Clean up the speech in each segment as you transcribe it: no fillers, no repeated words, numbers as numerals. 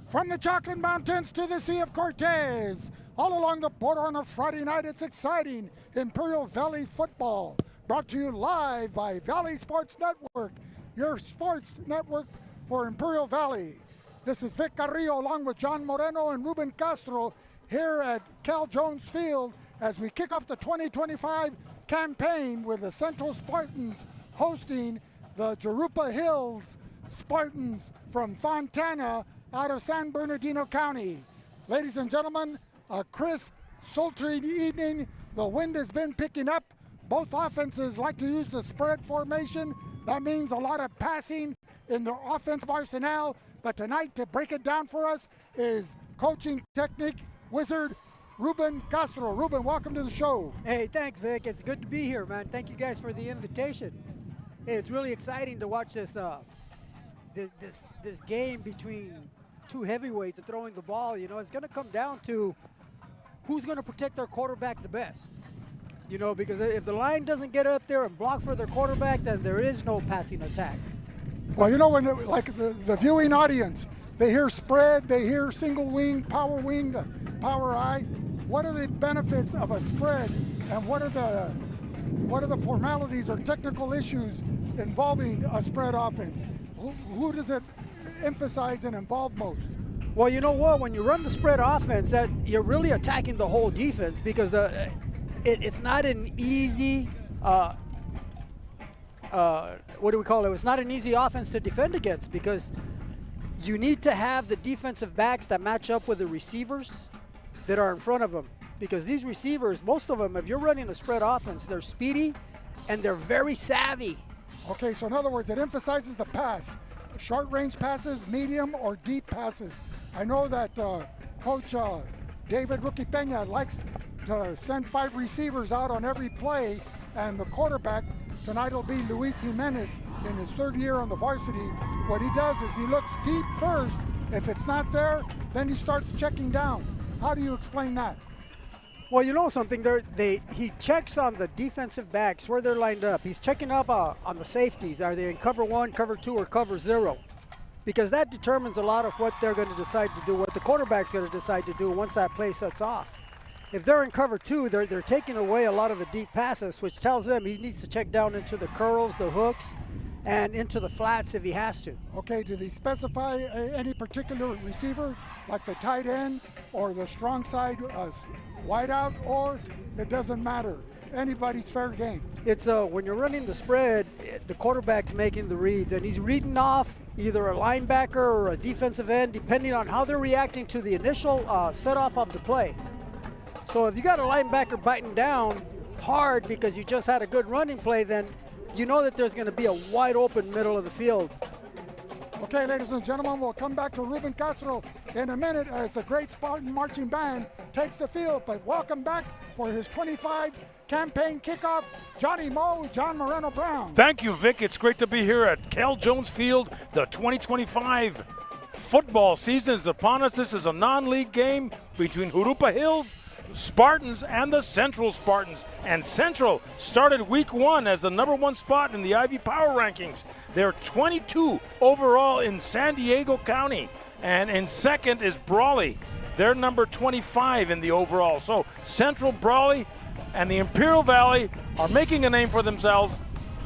From the Chocolate Mountains to the Sea of Cortez, all along the border on a Friday night, it's exciting Imperial Valley football. Brought to you live by Valley Sports Network, your sports network for Imperial Valley. This is Vic Carrillo along with John Moreno and Ruben Castro here at Cal Jones Field as we kick off the 2025 campaign with the Centro Spartans hosting the Jurupa Hills Spartans from Fontana out of San Bernardino County. Ladies and gentlemen, a crisp, sultry evening. The wind has been picking up. Both offenses like to use the spread formation. That means a lot of passing in their offensive arsenal. But tonight, to break it down for us, is coaching technique wizard Ruben Castro. Ruben, welcome to the show. Hey, thanks, Vic. It's good to be here, man. Thank you guys for the invitation. Hey, it's really exciting to watch this this game between two heavyweights and throwing the ball. You know, it's going to come down to who's going to protect their quarterback the best. You know, because if the line doesn't get up there and block for their quarterback, then there is no passing attack. Well, you know, when the viewing audience, they hear spread, they hear single wing, power eye. What are the benefits of a spread, and what are the formalities or technical issues involving a spread offense? Who does it emphasize and involve most? Well, you know what? When you run the spread offense, that you're really attacking the whole defense because it's not an easy what do we call it? It's not an easy offense to defend against because you need to have the defensive backs that match up with the receivers that are in front of them. Because these receivers, most of them, if you're running a spread offense, they're speedy and they're very savvy. Okay, so in other words, it emphasizes the pass. Short range passes, medium or deep passes. I know that Coach David Rookie Peña likes to send 5 receivers out on every play, and the quarterback tonight will be Luis Jimenez in his 3rd year on the varsity. What he does is he looks deep first. If it's not there, then he starts checking down. How do you explain that? Well, you know something, he checks on the defensive backs where they're lined up. He's checking up on the safeties. Are they in cover 1, cover 2, or cover 0? Because that determines a lot of what they're going to decide to do, what the quarterback's going to decide to do once that play sets off. If they're in cover 2, they're taking away a lot of the deep passes, which tells him he needs to check down into the curls, the hooks, and into the flats if he has to. Okay, do they specify any particular receiver, like the tight end or the strong side wide out, or it doesn't matter? Anybody's fair game. It's when you're running the spread, the quarterback's making the reads, and he's reading off either a linebacker or a defensive end, depending on how they're reacting to the initial set off of the play. So if you got a linebacker biting down hard because you just had a good running play, then you know that there's going to be a wide open middle of the field. Okay, ladies and gentlemen, we'll come back to Ruben Castro in a minute as the great Spartan marching band takes the field. But welcome back for his 25 campaign kickoff, Johnny Moe, John Moreno Brown. Thank you, Vic. It's great to be here at Cal Jones Field. The 2025 football season is upon us. This is a non-league game between Jurupa Hills Spartans and the Central Spartans. And Central started week 1 as the #1 spot in the Ivy Power Rankings. They're 22 overall in San Diego County. And in second is Brawley. They're number 25 in the overall. So Central, Brawley, and the Imperial Valley are making a name for themselves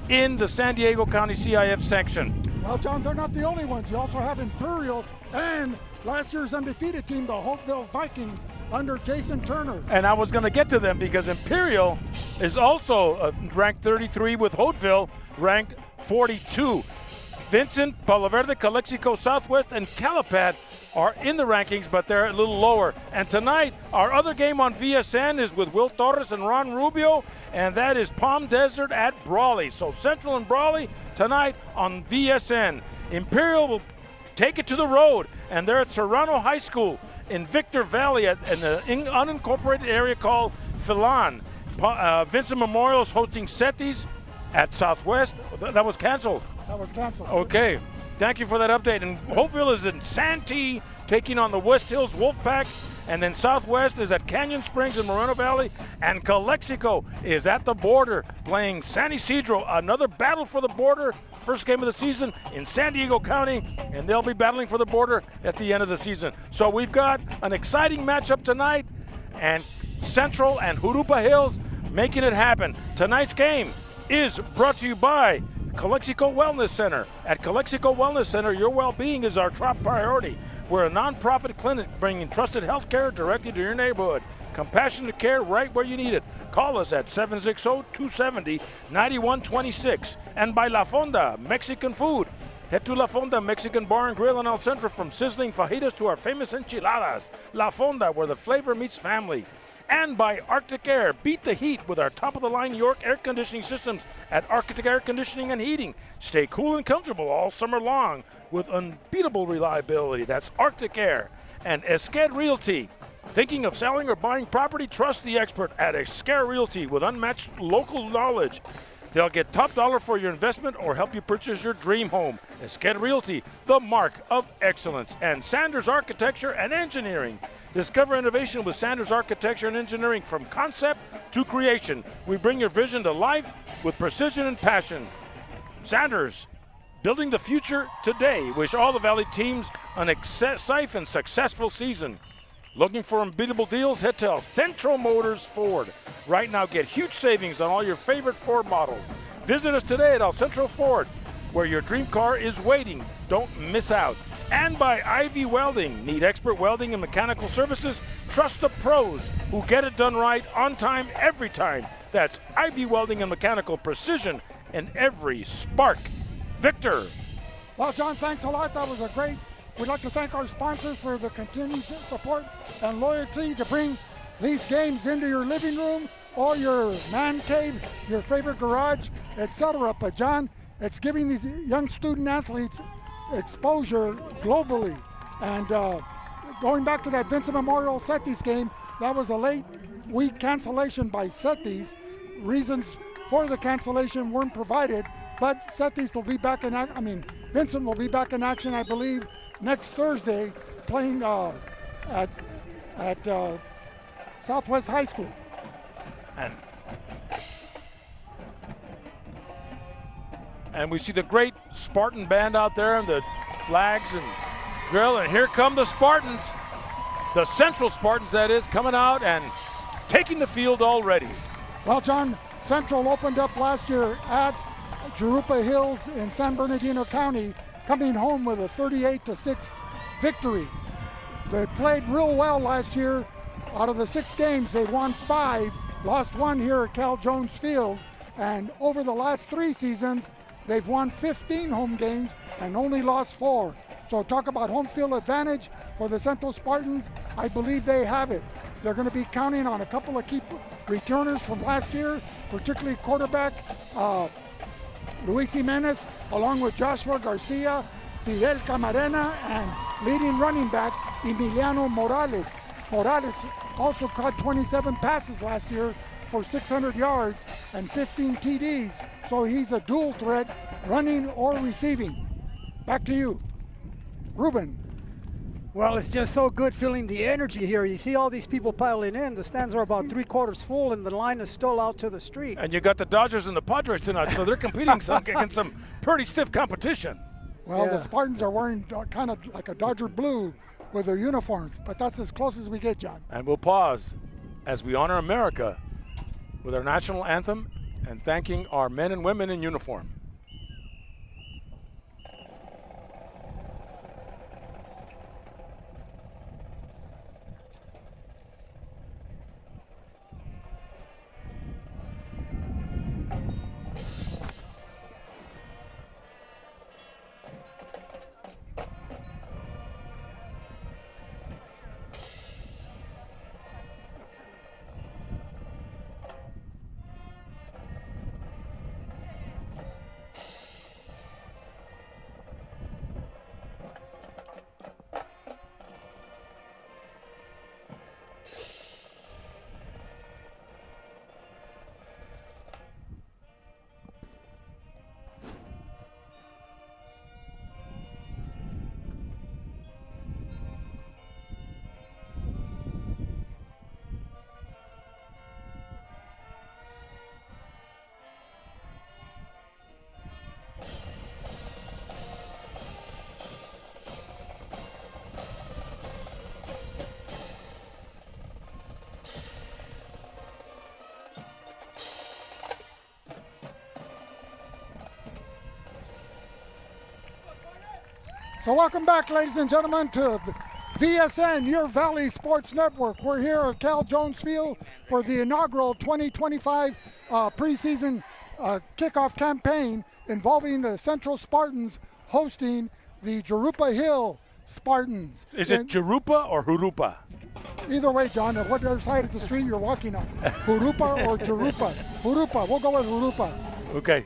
in the San Diego County CIF section. Well, John, they're not the only ones. You also have Imperial and last year's undefeated team, the Hopeville Vikings, under Jason Turner. And I was going to get to them because Imperial is also ranked 33 with Hopeville ranked 42. Vincent, Palo Verde, Calexico Southwest, and Calapat are in the rankings, but they're a little lower. And tonight, our other game on VSN is with Will Torres and Ron Rubio, and that is Palm Desert at Brawley. So Central and Brawley tonight on VSN. Imperial will take it to the road, and they're at Serrano High School in Victor Valley in an unincorporated area called Filan. Vincent Memorial is hosting Setis at Southwest. That was canceled. That was canceled. Okay. Thank you for that update. And Hopeville is in Santee taking on the West Hills Wolfpack. And then Southwest is at Canyon Springs in Moreno Valley. And Calexico is at the border playing San Isidro. Another battle for the border. First game of the season in San Diego County. And they'll be battling for the border at the end of the season. So we've got an exciting matchup tonight. And Centro and Jurupa Hills making it happen. Tonight's game is brought to you by Calexico Wellness Center. At Calexico Wellness Center, your well-being is our top priority. We're a nonprofit clinic bringing trusted health care directly to your neighborhood. Compassionate care right where you need it. Call us at 760-270-9126. And by La Fonda Mexican Food. Head to La Fonda Mexican Bar and Grill in El Centro, from sizzling fajitas to our famous enchiladas. La Fonda, where the flavor meets family. And by Arctic Air. Beat the heat with our top-of-the-line York air conditioning systems at Arctic Air Conditioning and Heating. Stay cool and comfortable all summer long with unbeatable reliability. That's Arctic Air. And Esqued Realty. Thinking of selling or buying property? Trust the expert at Esqued Realty with unmatched local knowledge. They'll get top dollar for your investment or help you purchase your dream home. Esqued Realty, the mark of excellence. And Sanders Architecture and Engineering. Discover innovation with Sanders Architecture and Engineering. From concept to creation, we bring your vision to life with precision and passion. Sanders, building the future today. Wish all the Valley teams an safe and successful season. Looking for unbeatable deals? Head to El Centro Motors Ford. Right now, get huge savings on all your favorite Ford models. Visit us today at El Centro Ford, where your dream car is waiting. Don't miss out. And by Ivy Welding. Need expert welding and mechanical services? Trust the pros who get it done right, on time, every time. That's Ivy Welding and Mechanical Precision in every spark. Victor. Well, John, thanks a lot. That was a great. We'd like to thank our sponsors for the continued support and loyalty to bring these games into your living room or your man cave, your favorite garage, etc. But John, it's giving these young student athletes exposure globally. And going back to that Vincent Memorial Setis game, that was a late week cancellation by Setis. Reasons for the cancellation weren't provided, but Setis will be back in action. Vincent will be back in action, I believe, next Thursday, playing at Southwest High School. And we see the great Spartan band out there and the flags and grill. And here come the Spartans, the Central Spartans, that is, coming out and taking the field already. Well, John, Central opened up last year at Jurupa Hills in San Bernardino County, coming home with a 38-6 victory. They played real well last year. Out of the 6 games, they won 5, lost 1 here at Cal Jones Field. And over the last 3 seasons, they've won 15 home games and only lost 4. So talk about home field advantage for the Central Spartans. I believe they have it. They're going to be counting on a couple of key returners from last year, particularly quarterback Luis Jimenez, along with Joshua Garcia, Fidel Camarena, and leading running back Emiliano Morales. Morales also caught 27 passes last year for 600 yards and 15 TDs. So he's a dual threat, running or receiving. Back to you, Ruben. Well, it's just so good feeling the energy here. You see all these people piling in. The stands are about 3/4 full, and the line is still out to the street. And you got the Dodgers and the Padres tonight, so they're competing against some pretty stiff competition. Well, the Spartans are wearing kind of like a Dodger blue with their uniforms, but that's as close as we get, John. And we'll pause as we honor America with our national anthem and thanking our men and women in uniform. So welcome back, ladies and gentlemen, to VSN, your Valley Sports Network. We're here at Cal Jones Field for the inaugural 2025 preseason kickoff campaign involving the Central Spartans hosting the Jurupa Hills Spartans. Is it Jurupa or Jurupa? Either way, John, on whatever side of the street you're walking on. Jurupa or Jurupa? Jurupa. We'll go with Jurupa. Okay.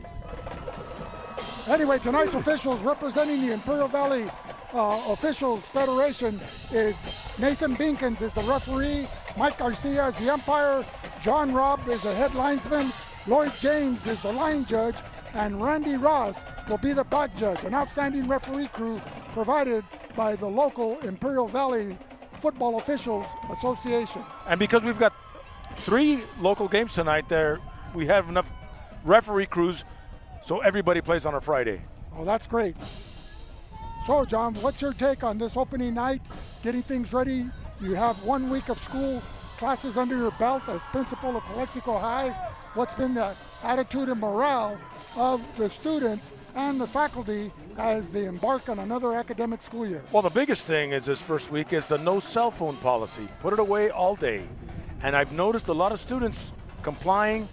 Anyway, tonight's officials representing the Imperial Valley Officials Federation is Nathan Binkins is the referee, Mike Garcia is the umpire, John Robb is the head linesman, Lloyd James is the line judge, and Randy Ross will be the back judge. An outstanding referee crew provided by the local Imperial Valley Football Officials Association. And because we've got 3 local games tonight, we have enough referee crews so everybody plays on a Friday. Oh, that's great. So, John, what's your take on this opening night, getting things ready? You have 1 week of school classes under your belt as principal of Calexico High. What's been the attitude and morale of the students and the faculty as they embark on another academic school year? Well, the biggest thing is this first week is the no cell phone policy. Put it away all day. And I've noticed a lot of students complying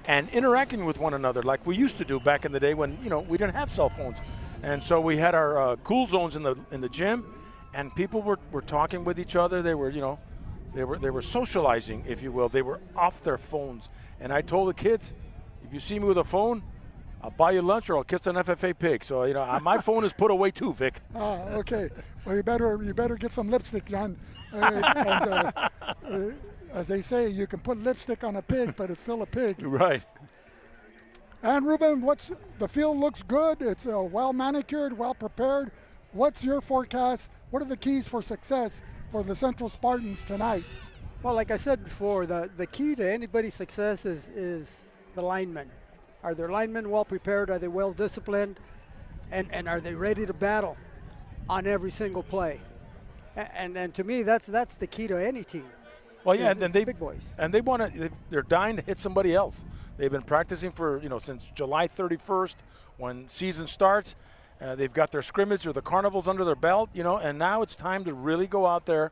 and interacting with one another like we used to do back in the day when, we didn't have cell phones. And so we had our cool zones in the gym, and people were talking with each other. They were, they were socializing, if you will. They were off their phones. And I told the kids, if you see me with a phone, I'll buy you lunch or I'll kiss an FFA pig. So, my phone is put away too, Vic. Okay. Well, you better get some lipstick, John. As they say, you can put lipstick on a pig, but it's still a pig. Right. And Ruben, the field looks good. It's well manicured, well prepared. What's your forecast? What are the keys for success for the Central Spartans tonight? Well, like I said before, the key to anybody's success is the linemen. Are their linemen well prepared? Are they well disciplined? And are they ready to battle on every single play? And to me, that's the key to any team. Well, yeah, and big boys. And they're dying to hit somebody else. They've been practicing for since July 31st when season starts. They've got their scrimmage or the carnivals under their belt, and now it's time to really go out there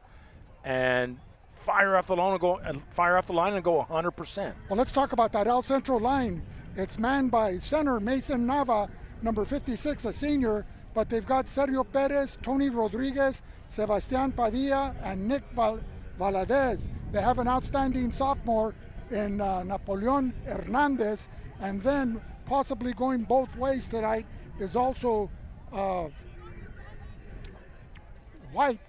and fire off the line and go 100%. Well, let's talk about that El Centro line. It's manned by center Mason Nava, number 56, a senior, but they've got Sergio Perez, Tony Rodriguez, Sebastian Padilla, and Nick Valadez. They have an outstanding sophomore in Napoleon Hernandez, and then possibly going both ways tonight is also White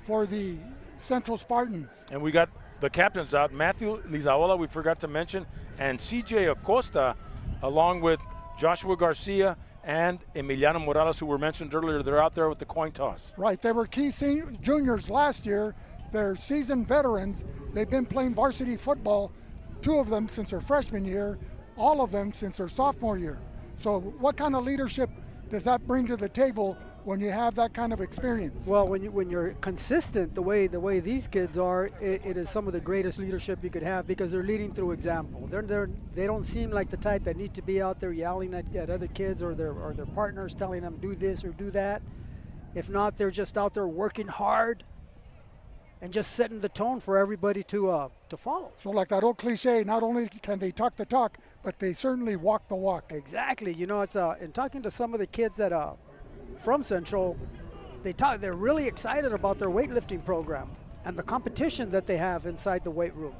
for the Central Spartans. And we got the captains out, Matthew Lizaola, we forgot to mention, and CJ Acosta, along with Joshua Garcia and Emiliano Morales, who were mentioned earlier. They're out there with the coin toss. Right, they were key juniors last year. They're seasoned veterans. They've been playing varsity football, 2 of them since their freshman year, all of them since their sophomore year. So what kind of leadership does that bring to the table when you have that kind of experience? Well, when you're consistent the way these kids are, it is some of the greatest leadership you could have because they're leading through example. They don't seem like the type that need to be out there yelling at other kids or their partners telling them do this or do that. If not, they're just out there working hard and just setting the tone for everybody to follow. So like that old cliche, not only can they talk the talk, but they certainly walk the walk. Exactly. It's in talking to some of the kids that from Central, they're really excited about their weightlifting program and the competition that they have inside the weight room.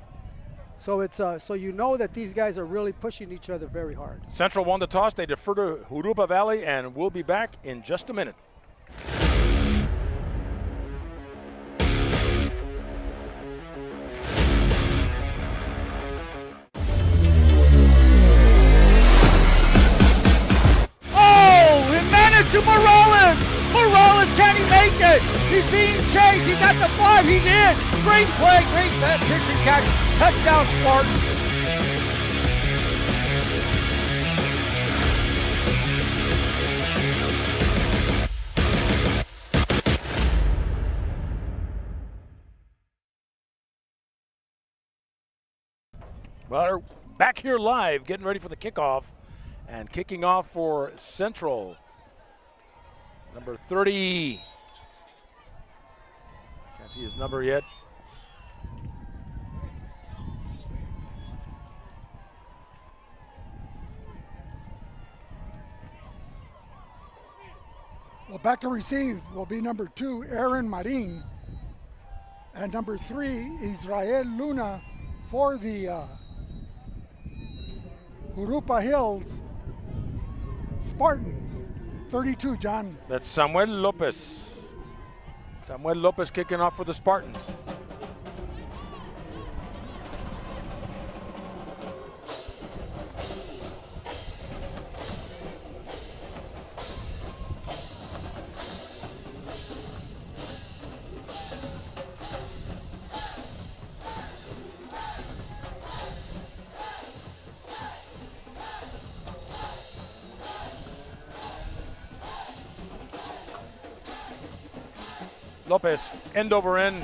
So it's so that these guys are really pushing each other very hard. Central won the toss. They defer to Jurupa Valley, and we'll be back in just a minute. To Morales. Morales, can he make it? He's being chased. He's at the 5. He's in. Great play. Great pitch and catch. Touchdown, Spartan. Well, we're back here live, getting ready for the kickoff, and kicking off for Central Number 30. Can't see his number yet. Well, back to receive will be number 2, Aaron Marin. And number 3, Israel Luna for the Jurupa Hills Spartans. 32, John. That's Samuel Lopez. Samuel Lopez kicking off for the Spartans. Lopez, end over end,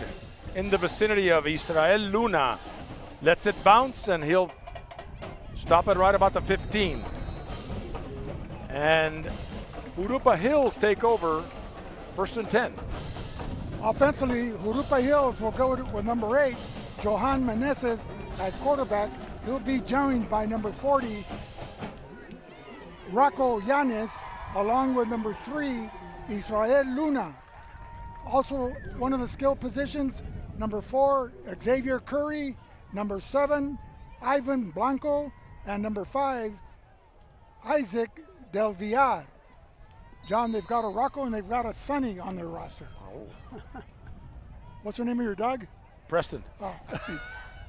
in the vicinity of Israel Luna. Lets it bounce, and he'll stop it right about the 15. And Jurupa Hills take over, 1st and 10. Offensively, Jurupa Hills will go with number 8, Johan Meneses at quarterback. He'll be joined by number 40, Rocco Yanes, along with number 3, Israel Luna. Also, one of the skill positions, number 4, Xavier Curry, number 7, Ivan Blanco, and number 5, Isaac Del Villar. John, they've got a Rocco and they've got a Sonny on their roster. Oh. What's the name of your dog? Preston. Oh.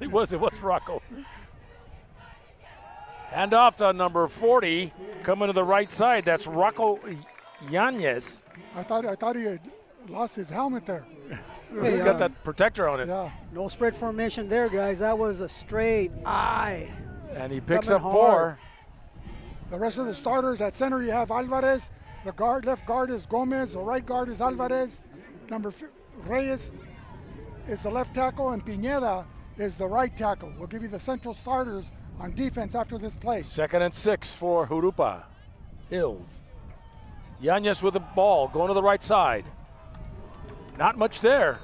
It was Rocco. Hand off to number 40, coming to the right side. That's Rocco Yanez. I thought he had lost his helmet there. He's got that protector on it. Yeah. No spread formation there, guys. That was a straight eye. And he picks Coming up hard. 4. The rest of the starters at center, you have Alvarez. The left guard is Gomez. The right guard is Alvarez. Reyes is the left tackle, and Pineda is the right tackle. We'll give you the central starters on defense after this play. 2nd and 6 for Jurupa Hills. Yanez with the ball, going to the right side. Not much there.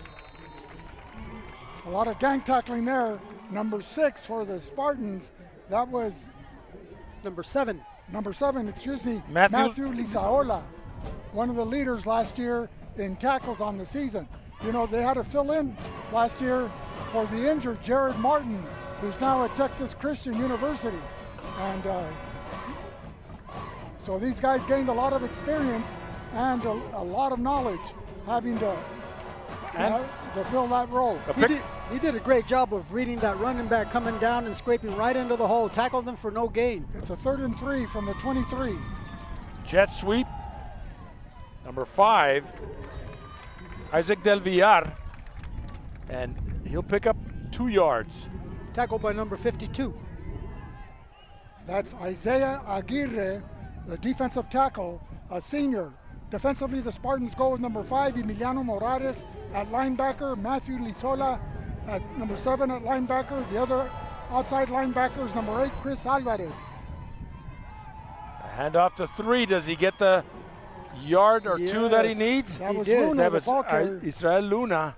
A lot of gang tackling there. Number 6 for the Spartans. That was Number 7. number 7, excuse me, Matthew Lizaola, one of the leaders last year in tackles on the season. You know, they had to fill in last year for the injured Jared Martin, who's now at Texas Christian University. And so these guys gained a lot of experience and a lot of knowledge having to fill that role. He did a great job of reading that running back coming down and scraping right into the hole, tackled them for no gain. It's a 3rd and 3 from the 23. Jet sweep. Number 5, Isaac Del Villar. And he'll pick up 2 yards. Tackled by number 52. That's Isaiah Aguirre, the defensive tackle, a senior. Defensively, the Spartans go with number 5, Emiliano Morales at linebacker, Matthew Lizola at number 7 at linebacker. The other outside linebacker is number 8, Chris Alvarez. Hand off to 3. Does he get the yard or 2 that he Yes, needs? that was did. Luna, That the was ball carrier. Israel Luna.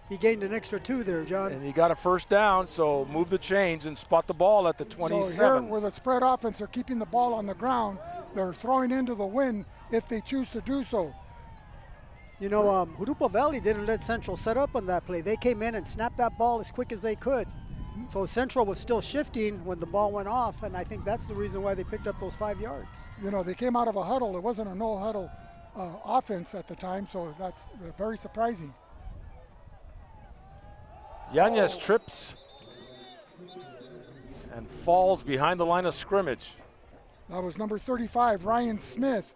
He gained an extra 2 there, John. And he got a 1st down, so move the chains and spot the ball at the So 27. here, with a spread offense, they're keeping the ball on the ground. They're throwing into the wind if they choose to do so. You know, Jurupa Valley didn't let Central set up on that play. They came in and snapped that ball as quick as they could. So Central was still shifting when the ball went off, and I think that's the reason why they picked up those 5 yards. You know, they came out of a huddle. It wasn't a no huddle offense at the time, so that's very surprising. Yanez trips and falls behind the line of scrimmage. That was number 35, Ryan Smith,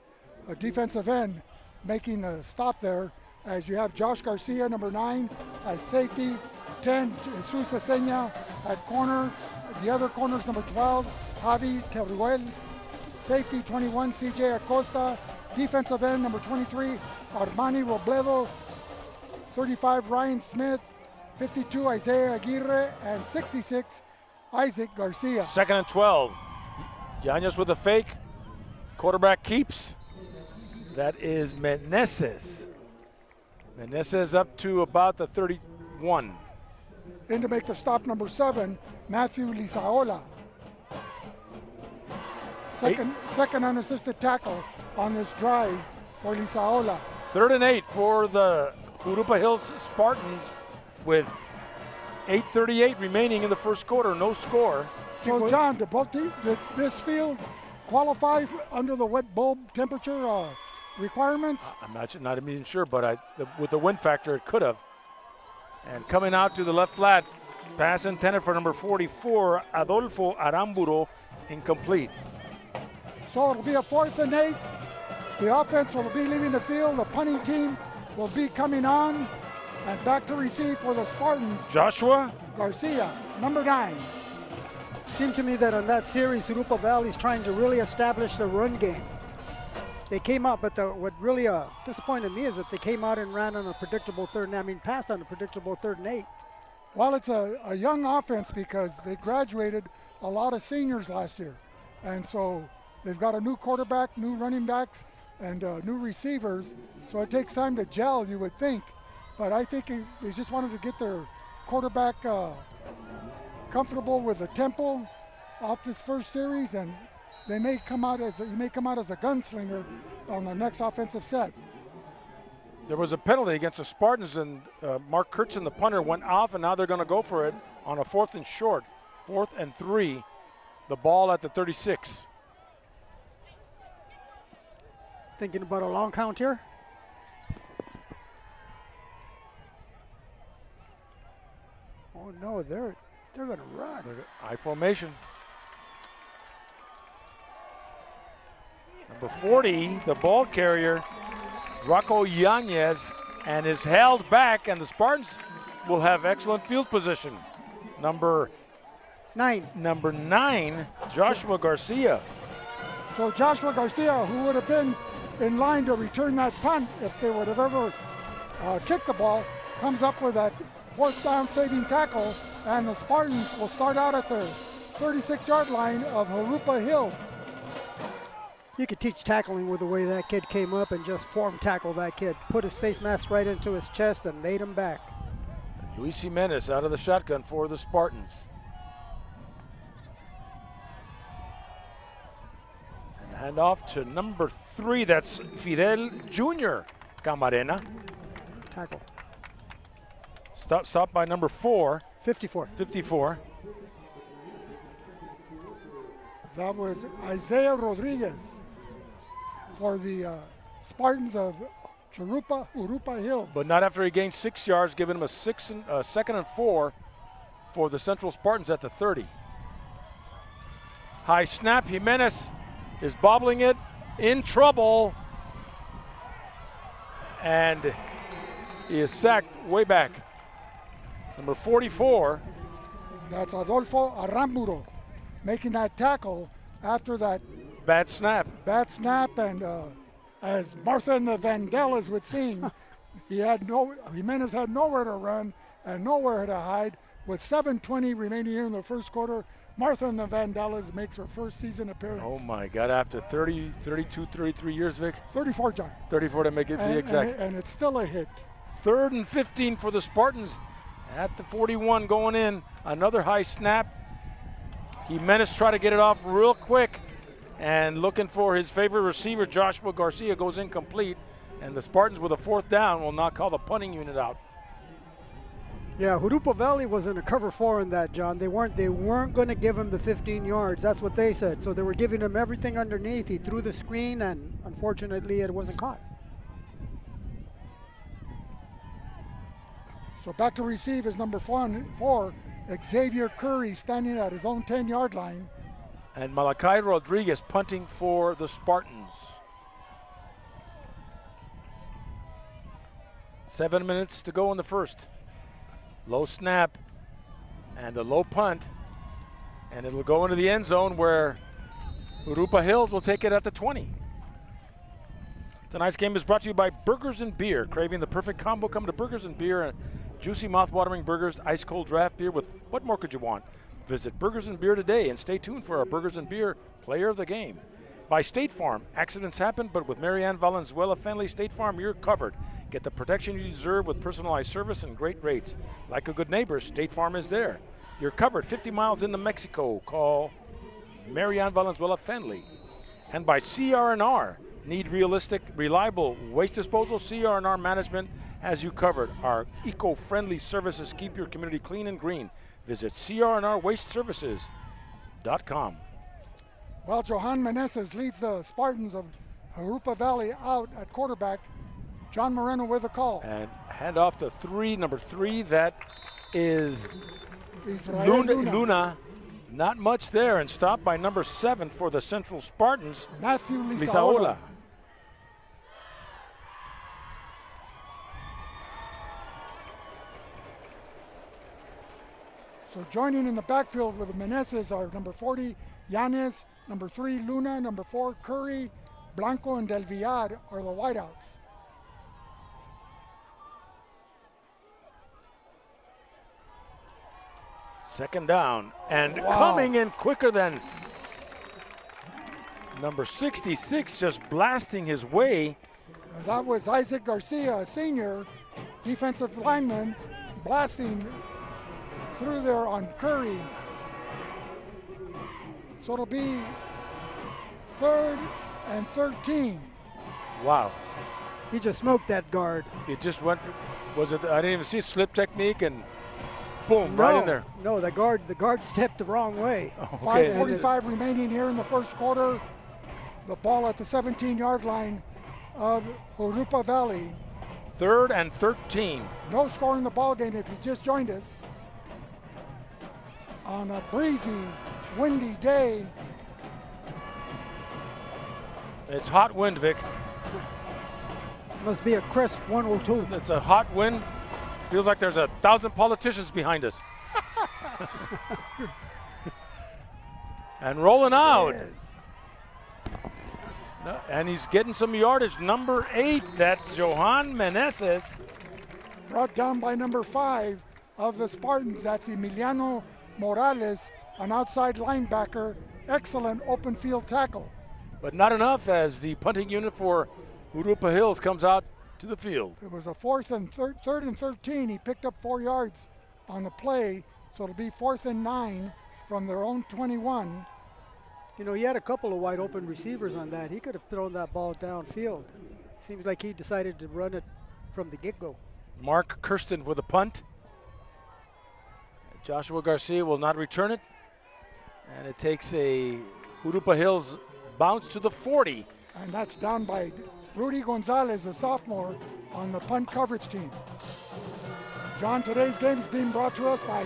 a defensive end, making the stop there, as you have Josh Garcia, number 9, at safety, 10, Jesus Esena at corner. The other corners, number 12, Javi Teruel, safety, 21, CJ Acosta, defensive end, number 23, Armani Robledo, 35, Ryan Smith, 52, Isaiah Aguirre, and 66, Isaac Garcia. 2nd and 12. Yanez with the fake. Quarterback keeps. That is Meneses. Meneses up to about the 31. In to make the stop, number 7, Matthew Lisaola. Second unassisted tackle on this drive for Lisaola. 3rd and 8 for the Jurupa Hills Spartans with 8:38 remaining in the first quarter, no score. So, John, did this field qualify under the wet bulb temperature requirements? I'm not even sure, but with the wind factor, it could have. And coming out to the left flat, pass intended for number 44, Adolfo Aramburo, incomplete. So it'll be a 4th and 8. The offense will be leaving the field. The punting team will be coming on. And back to receive for the Spartans, Joshua Garcia, number 9. Seemed to me that on that series, Jurupa Valley's trying to really establish the run game. They came out, but what really disappointed me is that they came out and ran on a predictable passed on a predictable 3rd and 8. Well, it's a young offense because they graduated a lot of seniors last year. And so they've got a new quarterback, new running backs, and new receivers. So it takes time to gel, you would think. But I think they just wanted to get their quarterback comfortable with the tempo off this first series, and he may come out as a gunslinger on the next offensive set. There was a penalty against the Spartans, and Mark Kurtzen, the punter, went off, and now they're going to go for it on a 4th and short, 4th and 3. The ball at the 36. Thinking about a long count here. Oh no, they're going to run. High formation. Number 40, the ball carrier, Rocco Yanez, and is held back, and the Spartans will have excellent field position. Number 9, Joshua Garcia. So Joshua Garcia, who would have been in line to return that punt if they would have ever kicked the ball, comes up with that 4th down saving tackle, and the Spartans will start out at the 36-yard line of Jurupa Hills. You could teach tackling with the way that kid came up and just form tackle that kid. Put his face mask right into his chest and laid him back. Luis Jimenez out of the shotgun for the Spartans. And hand off to number 3, that's Fidel Jr. Camarena. Tackle. Stop by number 4. 54. That was Isaiah Rodriguez for the Spartans of Jurupa Hills. But not after he gained 6 yards, giving him a 2nd and 4 for the Central Spartans at the 30. High snap, Jimenez is bobbling it, in trouble, and he is sacked way back. Number 44. That's Adolfo Aramburo making that tackle after that Bad snap. And as Martha and the Vandellas would sing, Jimenez had nowhere to run and nowhere to hide. With 7:20 remaining here in the first quarter, Martha and the Vandellas makes her first season appearance. Oh my God, after 30, 32, 33 years, Vic? 34, John. 34 to make it the exact. And it's still a hit. 3rd and 15 for the Spartans at the 41 going in. Another high snap. Jimenez try to get it off real quick, and looking for his favorite receiver, Joshua Garcia, goes incomplete, and the Spartans with a 4th down will not call the punting unit out. Yeah, Jurupa Valley was in a cover 4 in that, John. They weren't going to give him the 15 yards. That's what they said. So they were giving him everything underneath. He threw the screen, and unfortunately it wasn't caught. So back to receive is number 4, Xavier Curry, standing at his own 10-yard line. And Malachi Rodriguez punting for the Spartans. 7 minutes to go in the first. Low snap and a low punt, and it'll go into the end zone where Jurupa Hills will take it at the 20. Tonight's game is brought to you by Burgers and Beer. Craving the perfect combo? Come to Burgers and Beer. Juicy, mouth-watering burgers, ice-cold draft beer. With what more could you want? Visit Burgers and Beer today and stay tuned for our Burgers and Beer Player of the Game. By State Farm. Accidents happen, but with Marianne Valenzuela Fenley State Farm, you're covered. Get the protection you deserve with personalized service and great rates. Like a good neighbor, State Farm is there. You're covered 50 miles into Mexico. Call Marianne Valenzuela Fenley. And by CR&R. Need realistic, reliable waste disposal? CR&R Management has you covered. Our eco-friendly services keep your community clean and green. Visit crnrwasteservices.com. Well, Johan Meneses leads the Spartans of Jurupa Valley out at quarterback. John Moreno with a call. And hand off to number three, that is Israel Luna. Not much there, and stopped by number 7 for the Central Spartans, Matthew Lisaola. So joining in the backfield with the Meneses are number 40, Yanes, number 3, Luna, number 4, Curry, Blanco, and Del Villar are the wideouts. Second down, and coming in quicker than number 66, just blasting his way. That was Isaac Garcia, a senior defensive lineman, blasting through there on Curry. So it'll be 3rd and 13. Wow. He just smoked that guard. It just went, I didn't even see slip technique, and boom, right in there. No, the guard stepped the wrong way. Okay. 5:45 remaining here in the first quarter. The ball at the 17-yard line of Jurupa Valley. 3rd and 13. No score in the ball game if you just joined us. On a breezy, windy day. It's hot wind, Vic. Must be a crisp 102. It's a hot wind. Feels like there's 1,000 politicians behind us. And rolling out. No, and he's getting some yardage. Number 8, that's Johan Meneses. Brought down by number 5 of the Spartans. That's Emiliano Morales, an outside linebacker. Excellent open field tackle. But not enough as the punting unit for Jurupa Hills comes out to the field. It was a 3rd and 13. He picked up 4 yards on the play, so it'll be 4th and 9 from their own 21. You know, he had a couple of wide open receivers on that. He could have thrown that ball downfield. Seems like he decided to run it from the get-go. Mark Kirsten with a punt. Joshua Garcia will not return it. And it takes a Jurupa Hills bounce to the 40. And that's down by Rudy Gonzalez, a sophomore, on the punt coverage team. John, today's game is being brought to us by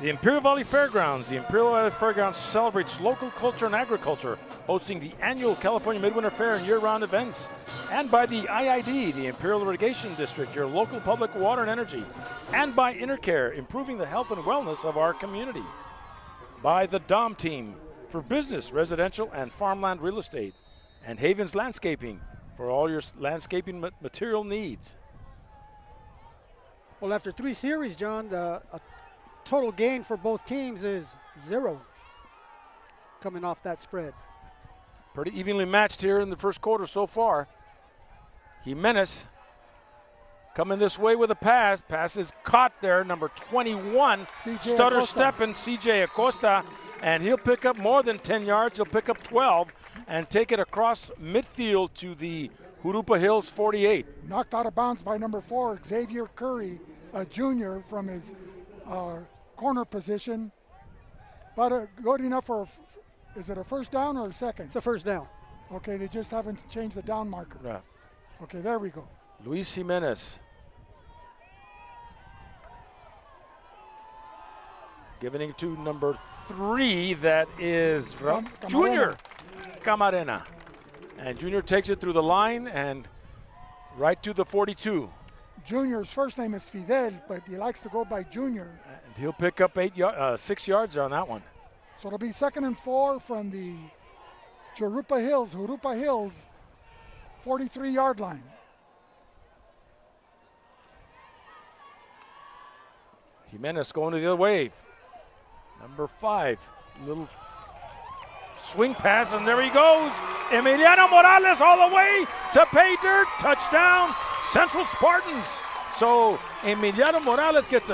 the Imperial Valley Fairgrounds. The Imperial Valley Fairgrounds celebrates local culture and agriculture, hosting the annual California Midwinter Fair and year-round events. And by the IID, the Imperial Irrigation District, your local public water and energy. And by Intercare, improving the health and wellness of our community. By the Dom Team, for business, residential, and farmland real estate. And Havens Landscaping, for all your landscaping material needs. Well, after 3 series, John, the total gain for both teams is 0 coming off that spread. Pretty evenly matched here in the first quarter so far. Jimenez coming this way with a pass. Pass is caught there, number 21. Stutter stepping, CJ Acosta, and he'll pick up more than 10 yards. He'll pick up 12 and take it across midfield to the Jurupa Hills 48. Knocked out of bounds by number 4, Xavier Curry, a junior from his corner position. But good enough for, is it a first down or a second? It's a first down. Okay, they just haven't changed the down marker. Right. Okay, there we go. Luis Jimenez. Giving it to number 3, that is Junior Camarena. And Junior takes it through the line and right to the 42. Junior's first name is Fidel, but he likes to go by Junior. And he'll pick up 6 yards on that one. So it'll be 2nd and 4 from the Jurupa Hills 43-yard line. Jimenez going to the other way. Number 5, little Swing pass, and there he goes. Emiliano Morales all the way to pay dirt. Touchdown, Central Spartans. So Emiliano Morales catches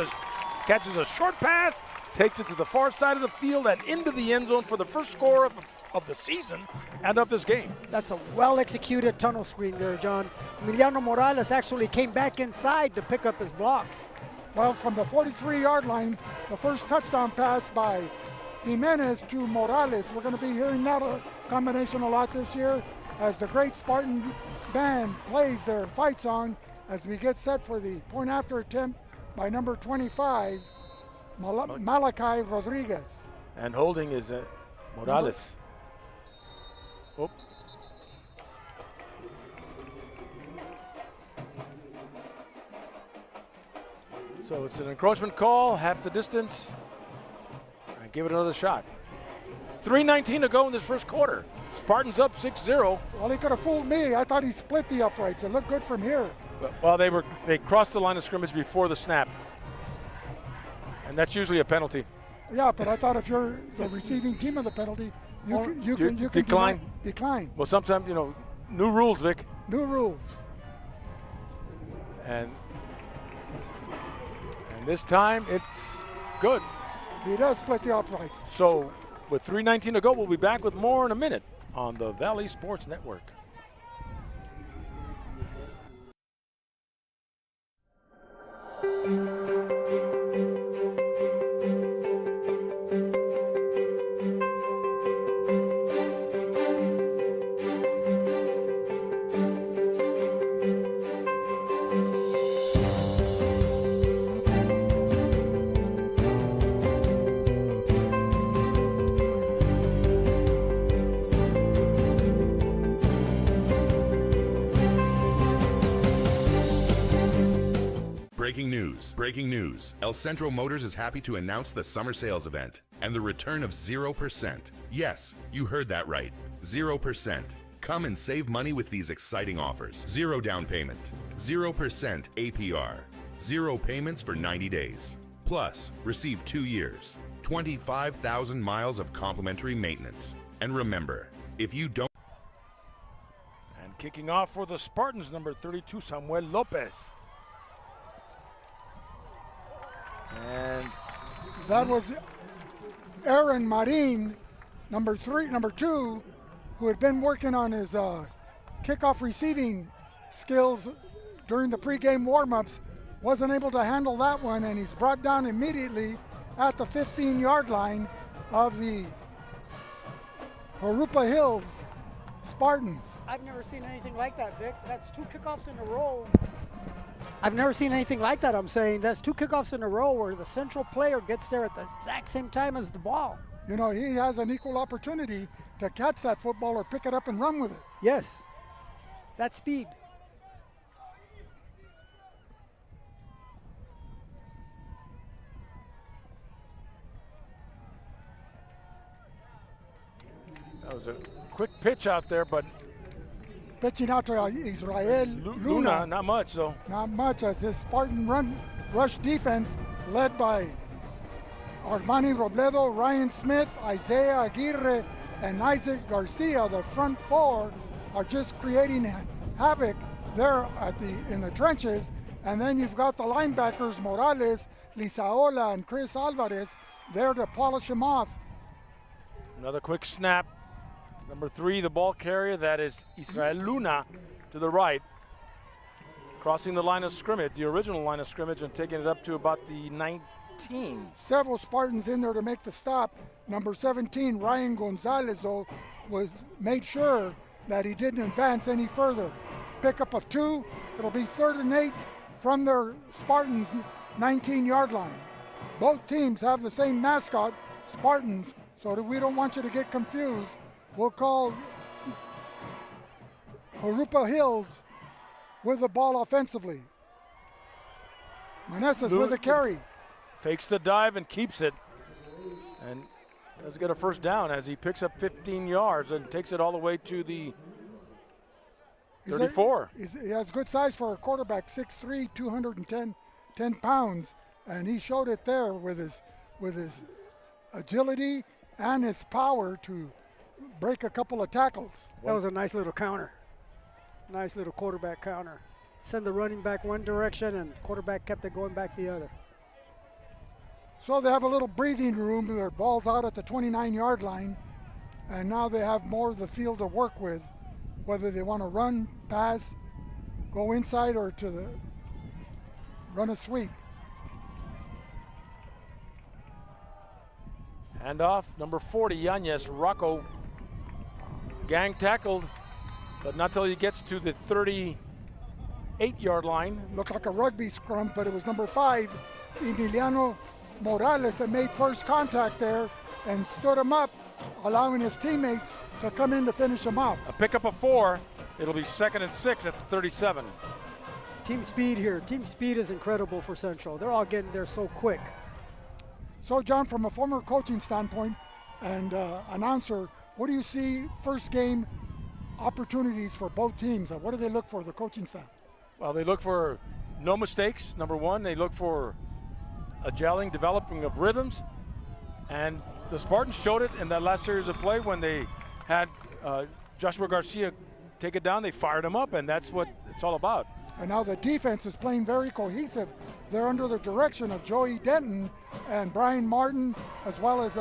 a short pass, takes it to the far side of the field and into the end zone for the first score of the season and of this game. That's a well-executed tunnel screen there, John. Emiliano Morales actually came back inside to pick up his blocks. Well, from the 43-yard line, the first touchdown pass by Jimenez to Morales. We're going to be hearing that combination a lot this year as the great Spartan band plays their fight song as we get set for the point after attempt by number 25, Malachi Rodriguez. And holding is Morales. Oh. So it's an encroachment call, half the distance. And give it another shot. 3:19 to go in this first quarter. Spartans up 6-0. Well, he could have fooled me. I thought he split the uprights. It looked good from here. Well, they crossed the line of scrimmage before the snap. And that's usually a penalty. Yeah, but I thought if you're the receiving team of the penalty, you can decline. Decline. Well, sometimes, new rules, Vic. New rules. And this time it's good. He does split the uprights. So with 3:19 to go, we'll be back with more in a minute on the Valley Sports Network. Breaking news. El Centro Motors is happy to announce the summer sales event and the return of 0%. Yes, you heard that right. 0%. Come and save money with these exciting offers. 0 down payment, 0% APR, 0 payments for 90 days. Plus, receive 2 years, 25,000 miles of complimentary maintenance. And remember, if you don't... And kicking off for the Spartans, number 32, Samuel Lopez. And that was Aaron Marin, number 2, who had been working on his kickoff receiving skills during the pregame warm-ups, wasn't able to handle that one, and he's brought down immediately at the 15-yard line of the Jurupa Hills Spartans. I've never seen anything like that, Vic. That's 2 kickoffs in a row. I've never seen anything like that, I'm saying. That's 2 kickoffs in a row where the central player gets there at the exact same time as the ball. He has an equal opportunity to catch that football or pick it up and run with it. Yes, that speed. that was a quick pitch out there, but Pitching out to Israel Luna. Not much, though. Not much, as this Spartan rush defense led by Armani Robledo, Ryan Smith, Isaiah Aguirre, and Isaac Garcia. The front 4 are just creating havoc there in the trenches. And then you've got the linebackers, Morales, Lisaola, and Chris Alvarez there to polish them off. Another quick snap. Number 3, the ball carrier, that is Israel Luna to the right. Crossing the line of scrimmage, the original line of scrimmage, and taking it up to about the 19. Several Spartans in there to make the stop. Number 17, Ryan Gonzalez, though, made sure that he didn't advance any further. Pickup of 2, it'll be 3rd and 8 from their Spartans 19-yard line. Both teams have the same mascot, Spartans, so that we don't want you to get confused. We'll call Jurupa Hills with the ball offensively. Meneses with the carry. Fakes the dive and keeps it. And does get a first down as he picks up 15 yards and takes it all the way to the 34. He has good size for a quarterback, 6'3", 210 pounds, and he showed it there with his agility and his power to break a couple of tackles. That was a nice little counter. Nice little quarterback counter. Send the running back one direction and quarterback kept it going back the other. So they have a little breathing room. Their ball's out at the 29-yard line, and now they have more of the field to work with, whether they want to run, pass, go inside, or run a sweep. Handoff, number 40, Yanez Rocco. Gang tackled, but not till he gets to the 38-yard line. Looked like a rugby scrum, but it was number 5, Emiliano Morales, that made first contact there and stood him up, allowing his teammates to come in to finish him out. A pickup of 4. It'll be 2nd and 6 at the 37. Team speed here. Team speed is incredible for Central. They're all getting there so quick. So, John, from a former coaching standpoint and announcer, what do you see first game opportunities for both teams? What do they look for, the coaching staff? Well, they look for no mistakes, number 1. They look for a gelling, developing of rhythms. And the Spartans showed it in that last series of play when they had Joshua Garcia take it down. They fired him up, and that's what it's all about. And now the defense is playing very cohesive. They're under the direction of Joey Denton and Brian Martin, as well as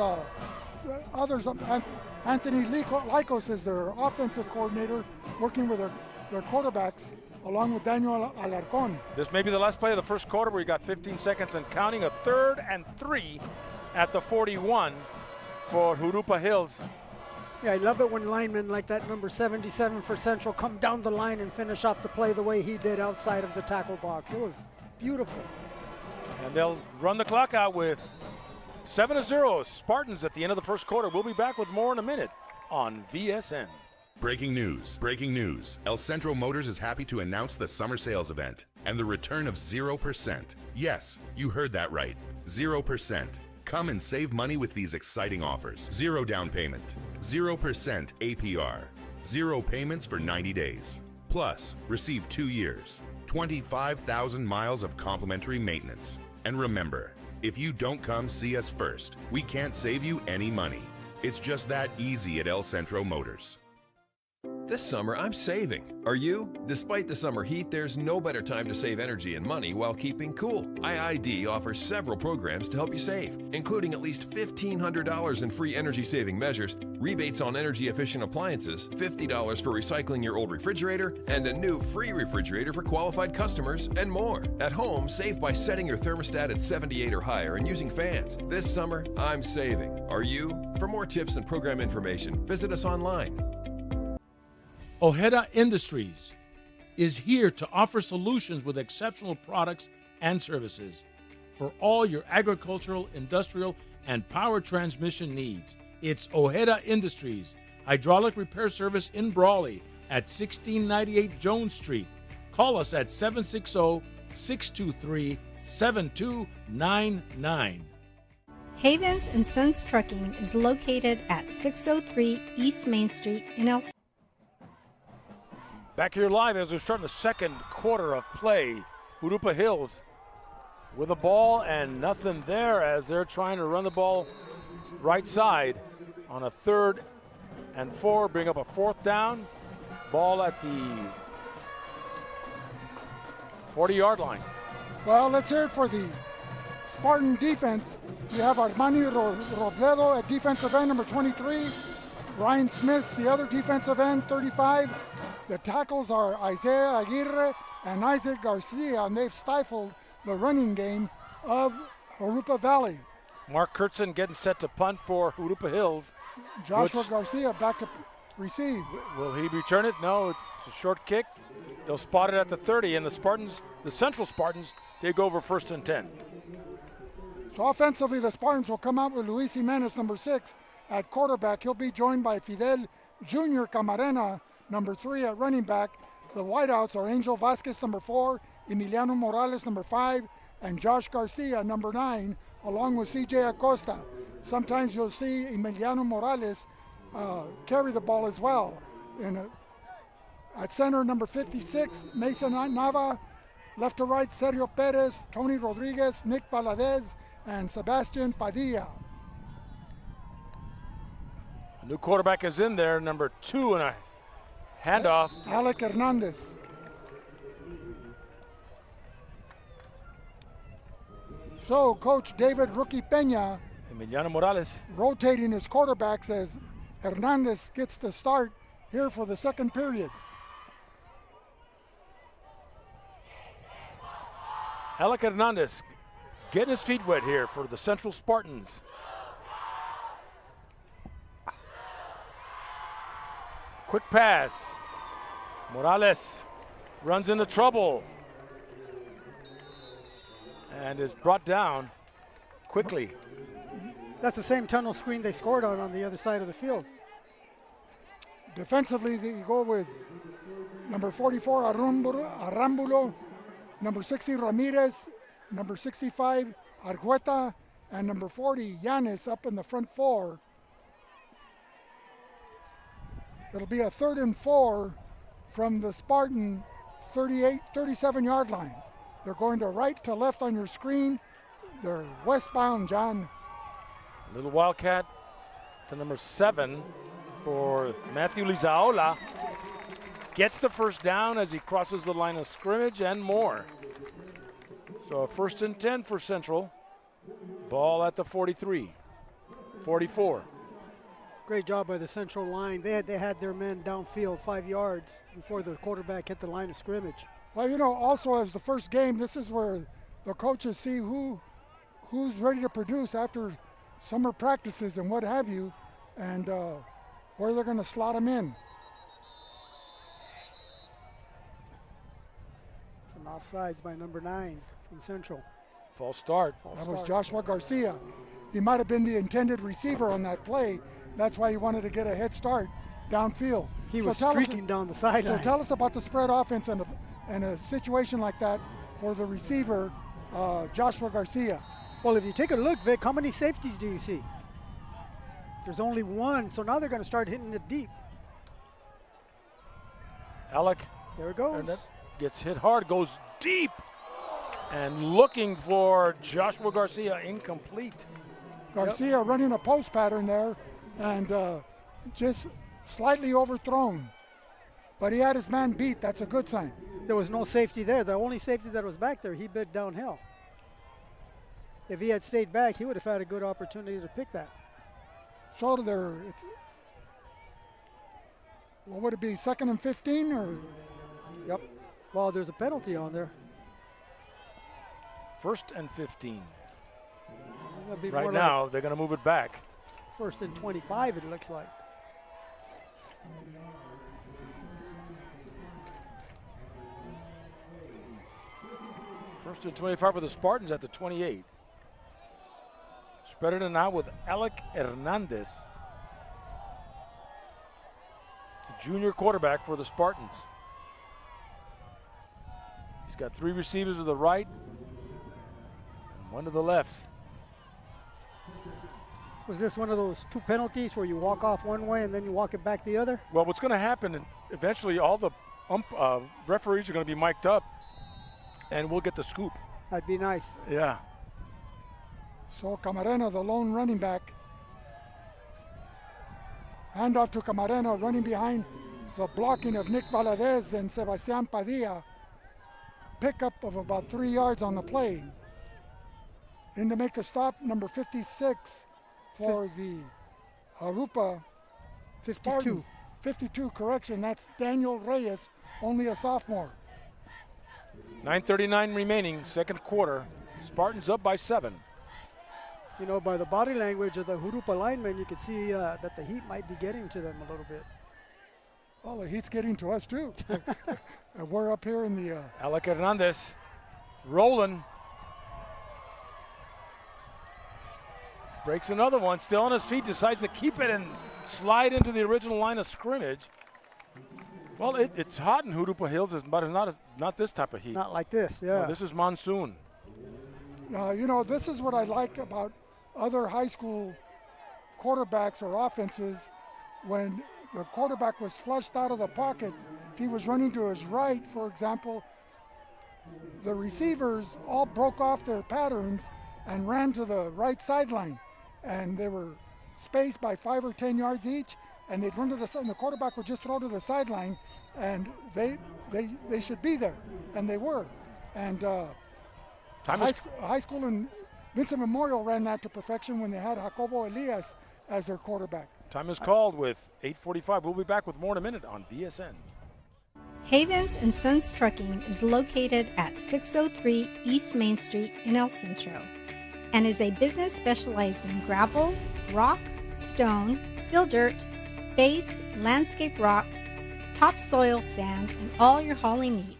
others. Anthony Lycos is their offensive coordinator, working with their quarterbacks, along with Daniel Alarcon. This may be the last play of the first quarter where you got 15 seconds and counting. A 3rd and 3 at the 41 for Jurupa Hills. Yeah, I love it when linemen like that number 77 for Central come down the line and finish off the play the way he did outside of the tackle box. It was beautiful. And they'll run the clock out with 7-0 Spartans at the end of the first quarter. We'll be back with more in a minute on VSN. Breaking news. Breaking news. El Centro Motors is happy to announce the summer sales event and the return of 0%. Yes, you heard that right. 0%. Come and save money with these exciting offers. 0 down payment, 0% APR, 0 payments for 90 days. Plus, receive 2 years, 25,000 miles of complimentary maintenance. And remember, if you don't come see us first, we can't save you any money. It's just that easy at El Centro Motors. This summer, I'm saving. Are you? Despite the summer heat, there's no better time to save energy and money while keeping cool. IID offers several programs to help you save, including at least $1,500 in free energy-saving measures, rebates on energy-efficient appliances, $50 for recycling your old refrigerator, and a new free refrigerator for qualified customers, and more. At home, save by setting your thermostat at 78 or higher and using fans. This summer, I'm saving. Are you? For more tips and program information, visit us online. Ojeda Industries is here to offer solutions with exceptional products and services for all your agricultural, industrial, and power transmission needs. It's Ojeda Industries, hydraulic repair service in Brawley at 1698 Jones Street. Call us at 760-623-7299. Havens and Sons Trucking is located at 603 East Main Street in El. Back here live as we're starting the second quarter of play. Jurupa Hills with a ball and nothing there as they're trying to run the ball right side on a 3rd and 4, bring up a 4th down. Ball at the 40-yard line. Well, let's hear it for the Spartan defense. You have Armani Robledo at defensive end, number 23. Ryan Smith, the other defensive end, 35. The tackles are Isaiah Aguirre and Isaac Garcia, and they've stifled the running game of Jurupa Valley. Mark Kurtzen getting set to punt for Jurupa Hills. Joshua Garcia back to receive. Will he return it? No, it's a short kick. They'll spot it at the 30, and the Central Spartans take over 1st and 10. So offensively, the Spartans will come out with Luis Jimenez, number 6, at quarterback. He'll be joined by Fidel Jr. Camarena, number 3 at running back. The wideouts are Angel Vasquez, number 4, Emiliano Morales, number 5, and Josh Garcia, number 9, along with CJ Acosta. Sometimes you'll see Emiliano Morales carry the ball as well. At center, number 56, Mason Nava. Left to right, Sergio Perez, Tony Rodriguez, Nick Valadez, and Sebastian Padilla. A new quarterback is in there, number 2, and a handoff. Alec Hernandez. So Coach David Rookie Peña Emiliano Morales. rotating his quarterbacks as Hernandez gets the start here for the second period. Alec Hernandez getting his feet wet here for the Central Spartans. Quick pass. Morales runs into trouble and is brought down quickly. That's the same tunnel screen they scored on the other side of the field. Defensively, they go with number 44, Arambulo, number 60, Ramirez, number 65, Argueta, and number 40, Yanis up in the front 4. It'll be a 3rd and 4 from the Spartan 37-yard line. They're going to right to left on your screen. They're westbound, John. Little Wildcat to number 7 for Matthew Lizaola. Gets the first down as he crosses the line of scrimmage and more. So a 1st and 10 for Central. Ball at the 43, 44. Great job by the Central line. They had their men downfield 5 yards before the quarterback hit the line of scrimmage. Well, you know, also as the first game, this is where the coaches see who's ready to produce after summer practices and what have you, and where they're going to slot them in. Some offsides by number 9 from Central. False start. That was Joshua Garcia. He might have been the intended receiver on that play. That's why he wanted to get a head start downfield. He was streaking down the sideline. So tell us about the spread offense and a situation like that for the receiver, Joshua Garcia. Well, if you take a look, Vic, how many safeties do you see? There's only one, so now they're going to start hitting it deep. Alec. There it goes. Gets hit hard, goes deep. And looking for Joshua Garcia, incomplete. Garcia running a post pattern there and just slightly overthrown. But he had his man beat. That's a good sign. There was no safety there. The only safety that was back there, he bit downhill. If he had stayed back, he would have had a good opportunity to pick that. So what would it be, 2nd and 15? Or? Yep. Well, there's a penalty on there. 1st and 15. Right now, they're going to move it back. 1st and 25, it looks like. First and 25 for the Spartans at the 28. Spread it out with Alec Hernandez, junior quarterback for the Spartans. He's got 3 receivers to the right and 1 to the left. Was this one of those 2 penalties where you walk off one way and then you walk it back the other? Well, what's going to happen, and eventually all the referees are going to be mic'd up, and we'll get the scoop. That'd be nice. Yeah. So Camarena, the lone running back. Handoff to Camarena, running behind the blocking of Nick Valadez and Sebastian Padilla. Pickup of about 3 yards on the play. In to make the stop, number 56 for the Jurupa 52. 52, correction. That's Daniel Reyes, only a sophomore. 9:39 remaining, second quarter. Spartans up by 7. You know, by the body language of the Jurupa linemen, you could see that the heat might be getting to them a little bit. Well, the heat's getting to us too. We're up here in the... Alec Hernandez rolling. Breaks another one, still on his feet, decides to keep it and slide into the original line of scrimmage. Well, it's hot in Jurupa Hills, but it's not this type of heat. Not like this, yeah. No, this is monsoon. You know, this is what I like about other high school quarterbacks or offenses. When the quarterback was flushed out of the pocket, if he was running to his right, for example, the receivers all broke off their patterns and ran to the right sideline. And they were spaced by 5 or 10 yards each, and they'd run to the side, and the quarterback would just throw to the sideline, and they should be there, and they were. And high school and Vincent Memorial ran that to perfection when they had Jacobo Elias as their quarterback. Time is called with 8:45. We'll be back with more in a minute on VSN. Havens and Sons Trucking is located at 603 East Main Street in El Centro and is a business specialized in gravel, rock, stone, fill dirt, base, landscape rock, topsoil sand, and all your hauling needs.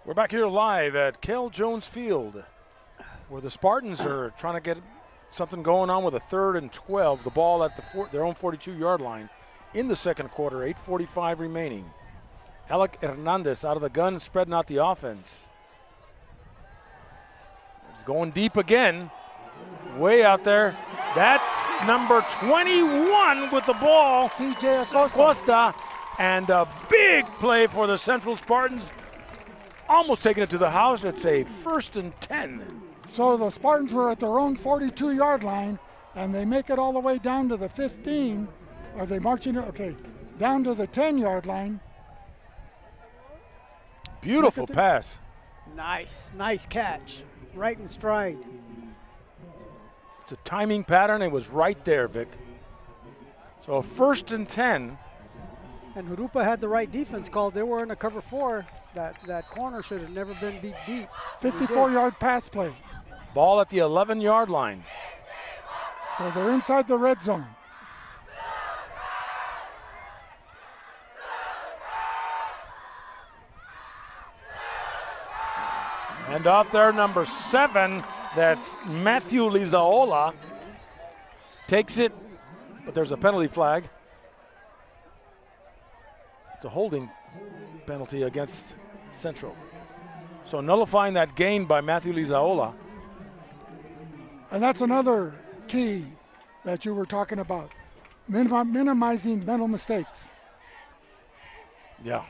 We're back here live at Cal Jones Field, where the Spartans are trying to get something going on with a 3rd and 12. The ball at their own 42-yard line in the second quarter, 8:45 remaining. Alec Hernandez out of the gun, spreading out the offense. Going deep again, way out there. That's number 21 with the ball, CJ Acosta, and a big play for the Central Spartans. Almost taking it to the house. It's a 1st and 10. So the Spartans were at their own 42-yard line, and they make it all the way down to the 15. Are they marching it? Okay, down to the 10-yard line. Beautiful pass. Nice catch. Right in stride. It's a timing pattern. It was right there, Vic. So a 1st and 10. And Jurupa had the right defense called. They were in a cover 4. That corner should have never been beat deep. 54-yard pass play. Ball at the 11-yard line. So they're inside the red zone. And off there, number 7, that's Matthew Lizaola. Takes it, but there's a penalty flag. It's a holding penalty against Centro. So nullifying that gain by Matthew Lizaola. And that's another key that you were talking about, minimizing mental mistakes. Yeah.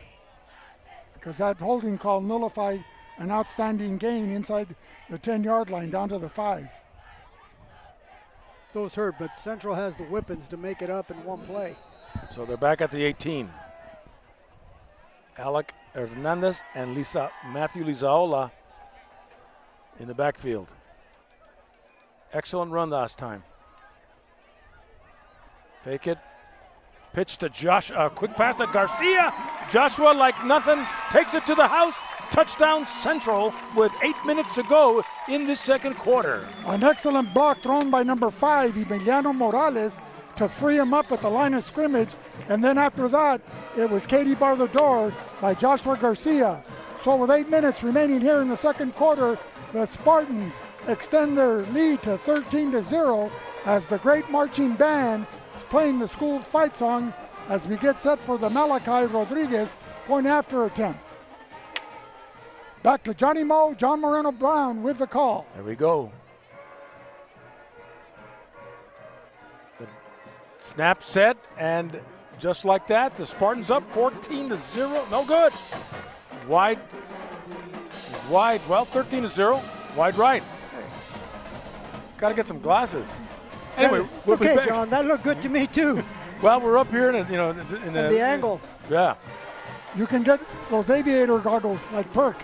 Because that holding call nullified an outstanding gain inside the 10-yard line down to the 5. Those hurt, but Central has the weapons to make it up in one play. So they're back at the 18. Alec Hernandez and Matthew Lizaola in the backfield. Excellent run last time. Take it. Pitch to Josh. Quick pass to Garcia. Joshua, like nothing, takes it to the house. Touchdown Central with 8 minutes to go in this second quarter. An excellent block thrown by number 5, Emiliano Morales, to free him up at the line of scrimmage. And then after that, it was Katie bar the door by Joshua Garcia. So with 8 minutes remaining here in the second quarter, the Spartans extend their lead to 13-0 as the great marching band is playing the school fight song as we get set for the Malachi Rodriguez point after attempt. Back to Johnny Moe, John Moreno Brown with the call. There we go. The snap set, and just like that, the Spartans up 14-0. No good. Wide. Well, 13-0. Wide right. Got to get some glasses. Anyway, it's okay, John. That looked good to me too. Well, we're up here in the angle. Yeah. You can get those aviator goggles like Perk.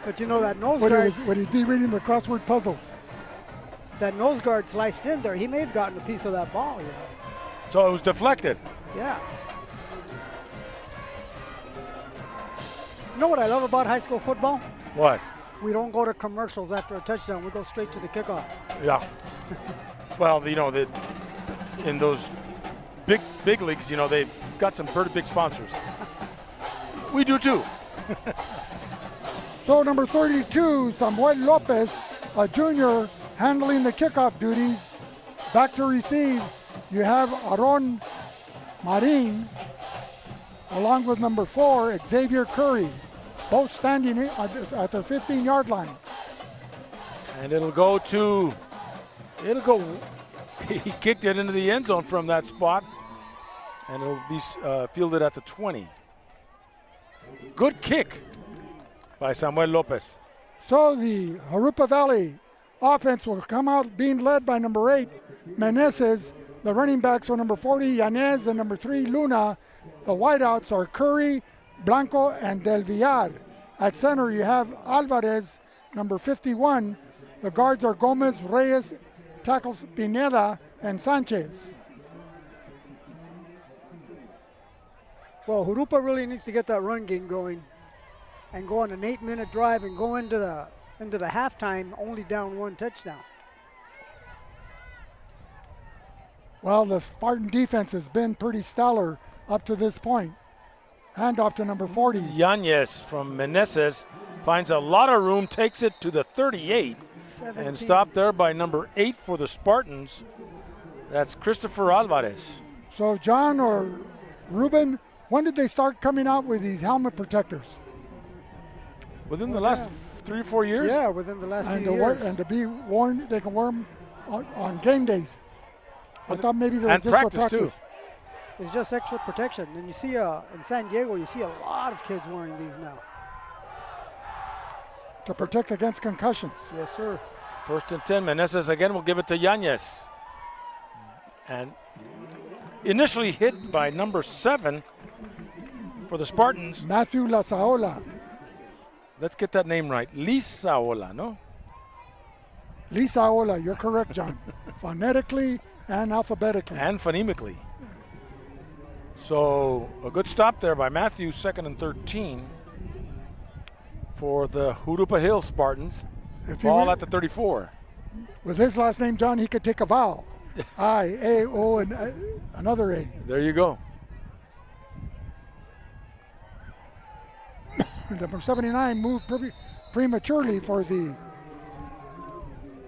But you know that nose guard. When he'd be reading the crossword puzzles. That nose guard sliced in there. He may have gotten a piece of that ball. You know. So it was deflected. Yeah. You know what I love about high school football? What? We don't go to commercials after a touchdown. We go straight to the kickoff. Yeah. Well, in those big leagues, they've got some pretty big sponsors. We do too. So number 32, Samuel Lopez, a junior handling the kickoff duties. Back to receive, you have Aaron Marin, along with number 4, Xavier Curry, both standing at their 15-yard line. And he kicked it into the end zone from that spot, and it'll be fielded at the 20. Good kick by Samuel Lopez. So the Jurupa Valley offense will come out being led by number 8, Meneses. The running backs are number 40, Yanez, and number 3, Luna. The wideouts are Curry, Blanco, and Del Villar. At center, you have Alvarez, number 51. The guards are Gomez, Reyes, tackles Pineda, and Sanchez. Well, Jurupa really needs to get that run game going and go on an 8-minute drive and go into the halftime only down 1 touchdown. Well, the Spartan defense has been pretty stellar up to this point. Hand off to number 40. Yanez from Meneses finds a lot of room, takes it to the 38, 17. and stopped there by number 8 for the Spartans. That's Christopher Alvarez. So, John or Ruben, when did they start coming out with these helmet protectors? Within the last 3 or 4 years? Yeah, within the last And few to, years. and to be worn, they can wear them on game days. I thought maybe they were And just for practice, too. practice. It's just extra protection. And you see in San Diego, you see a lot of kids wearing these now. To protect against concussions. Yes, sir. 1st and 10. Meneses again will give it to Yanez. And initially hit by number 7 for the Spartans. Matthew Lasaola. Let's get that name right. Lisaola, no? Lisaola, you're correct, John. Phonetically and alphabetically. And phonemically. So a good stop there by Matthew, 2nd and 13 for the Jurupa Hills Spartans. If he Ball were- at the 34. With his last name, John, he could take a vowel. I, A, O, and another A. There you go. Number 79 moved prematurely for the.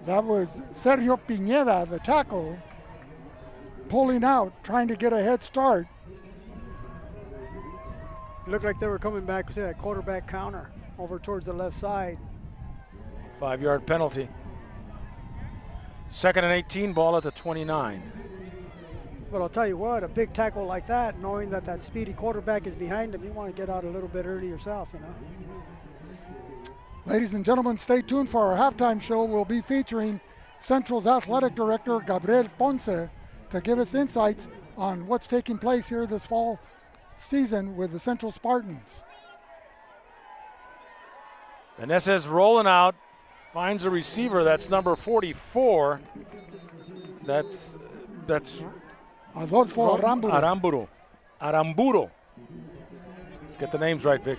That was Sergio Pineda, the tackle, pulling out, trying to get a head start. Looked like they were coming back to that quarterback counter over towards the left side. 5-yard penalty. 2nd and 18, ball at the 29. But I'll tell you what, a big tackle like that, knowing that that speedy quarterback is behind him, you want to get out a little bit early yourself, you know. Ladies and gentlemen, stay tuned for our halftime show. We'll be featuring Central's athletic director, Gabriel Ponce, to give us insights on what's taking place here this fall season with the Central Spartans. Meneses rolling out, finds a receiver. That's number 44. That's Adolfo Aramburu. Aramburu. Let's get the names right, Vic.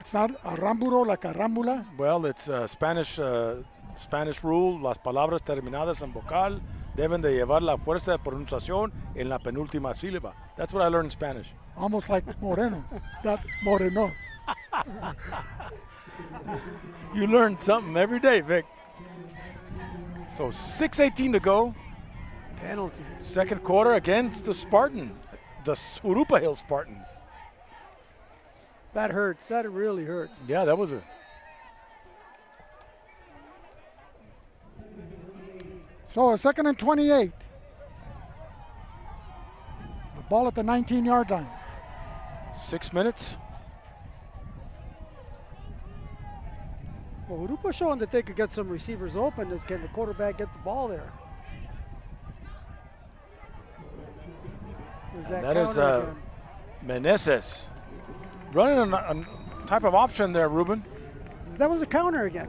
It's not Aramburu like Arambula. Well, it's Spanish rule. Las palabras terminadas en vocal deben de llevar la fuerza de pronunciación en la penúltima sílaba. That's what I learned in Spanish. Almost like Moreno, not Moreno. You learn something every day, Vic. So 6:18 to go. Penalty. Second quarter against the Spartan, the Jurupa Hills Spartans. That hurts. That really hurts. Yeah, that was a. So a 2nd and 28. The ball at the 19-yard line. 6 minutes. Well, Jurupa showing that they could get some receivers open. Can the quarterback get the ball there? There's That is counter again. Meneses. Running a type of option there, Ruben. That was a counter again.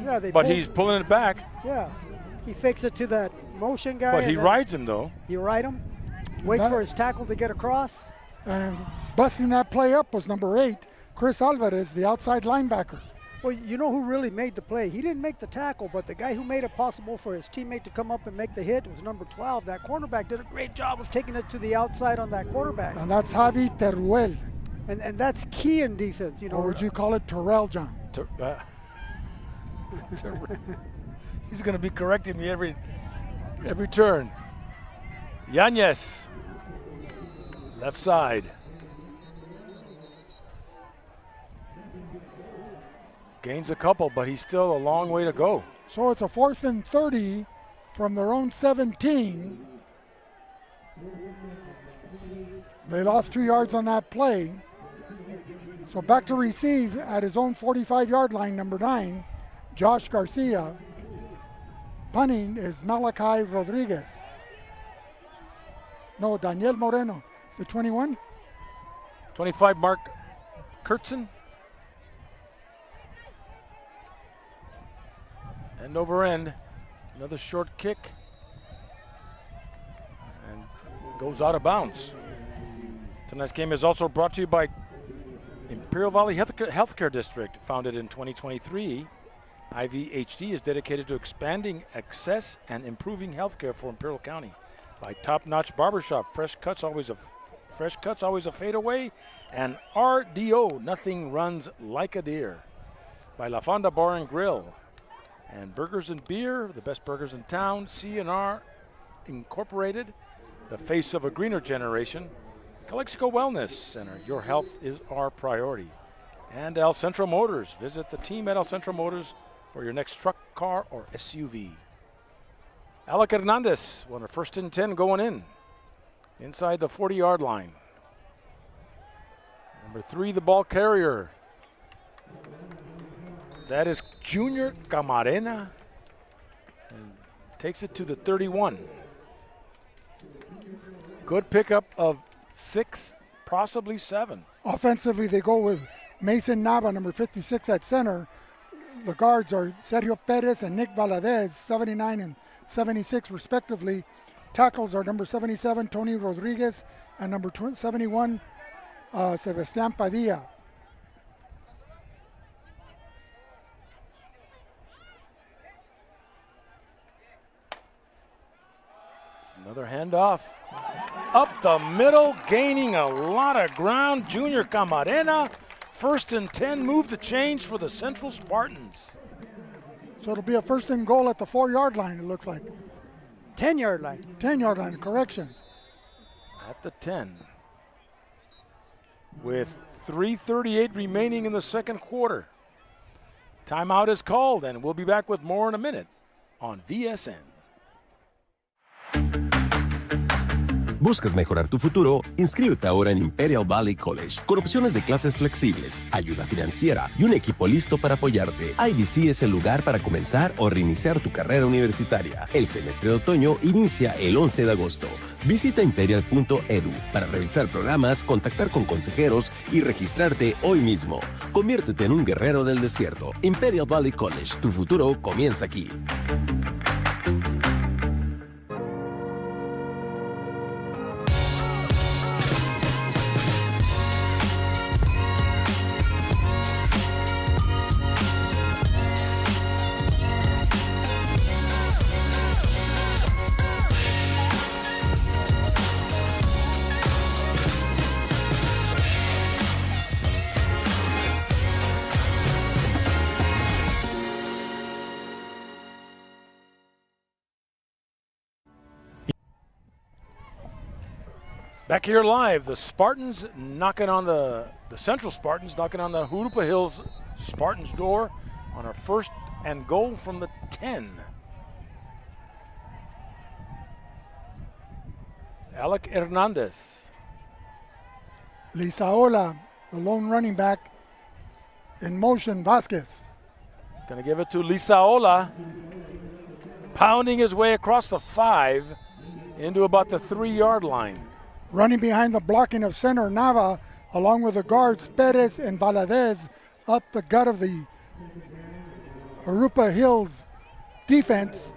Yeah, they But pulled- he's pulling it back. Yeah, he fakes it to that motion guy. But and he then rides him, though. He ride him, waits for his tackle to get across. And busting that play up was number 8, Chris Alvarez, the outside linebacker. Well, you know who really made the play? He didn't make the tackle, but the guy who made it possible for his teammate to come up and make the hit was number 12. That cornerback did a great job of taking it to the outside on that quarterback. And that's Javi Teruel. And that's key in defense, you know. Or would you call it Terrell, John? He's going to be correcting me every turn. Yanez, left side. Gains a couple, but he's still a long way to go. So it's a 4th and 30 from their own 17. They lost 2 yards on that play. So back to receive at his own 45-yard line, number 9, Josh Garcia. Punting is Malachi Rodriguez. No, Daniel Moreno. Is it 21? 25, Mark Kurtzen. End over end. Another short kick. And goes out of bounds. Tonight's game is also brought to you by Imperial Valley Healthcare District. Founded in 2023, IVHD is dedicated to expanding access and improving healthcare for Imperial County. By top-notch barbershop, fresh cuts always a fadeaway, and RDO, nothing runs like a deer. By La Fonda Bar and Grill, and Burgers and Beer, the best burgers in town. C&R Incorporated, the face of a greener generation. Calexico Wellness Center, your health is our priority. And El Centro Motors, visit the team at El Centro Motors for your next truck, car, or SUV. Alec Hernandez, on a 1st and 10 going in, inside the 40-yard line. Number 3, the ball carrier. That is Junior Camarena, and takes it to the 31. Good pickup of 6, possibly 7. Offensively, they go with Mason Nava, number 56 at center. The guards are Sergio Perez and Nick Valadez, 79 and 76 respectively. Tackles are number 77, Tony Rodriguez, and number 71, Sebastian Padilla. Another handoff. Up the middle, gaining a lot of ground. Junior Camarena, 1st and 10, move the change for the Central Spartans. So it'll be a 1st and goal at the 4-yard line, it looks like. 10-yard line. 10-yard line, correction. At the 10. With 3:38 remaining in the second quarter. Timeout is called, and we'll be back with more in a minute on VSN. ¿Buscas mejorar tu futuro? Inscríbete ahora en Imperial Valley College, con opciones de clases flexibles, ayuda financiera y un equipo listo para apoyarte. IVC es el lugar para comenzar o reiniciar tu carrera universitaria. El semestre de otoño inicia el 11 de agosto. Visita imperial.edu para revisar programas, contactar con consejeros y registrarte hoy mismo. Conviértete en un guerrero del desierto. Imperial Valley College, tu futuro comienza aquí. Back here live, the Spartans knocking on the Central Spartans knocking on the Jurupa Hills Spartans door on a 1st and goal from the 10. Alec Hernandez. Lisaola, the lone running back, in motion, Vasquez. Gonna give it to Lisaola, pounding his way across the 5 into about the 3-yard line. Running behind the blocking of center Nava, along with the guards Perez and Valadez, up the gut of the Jurupa Hills defense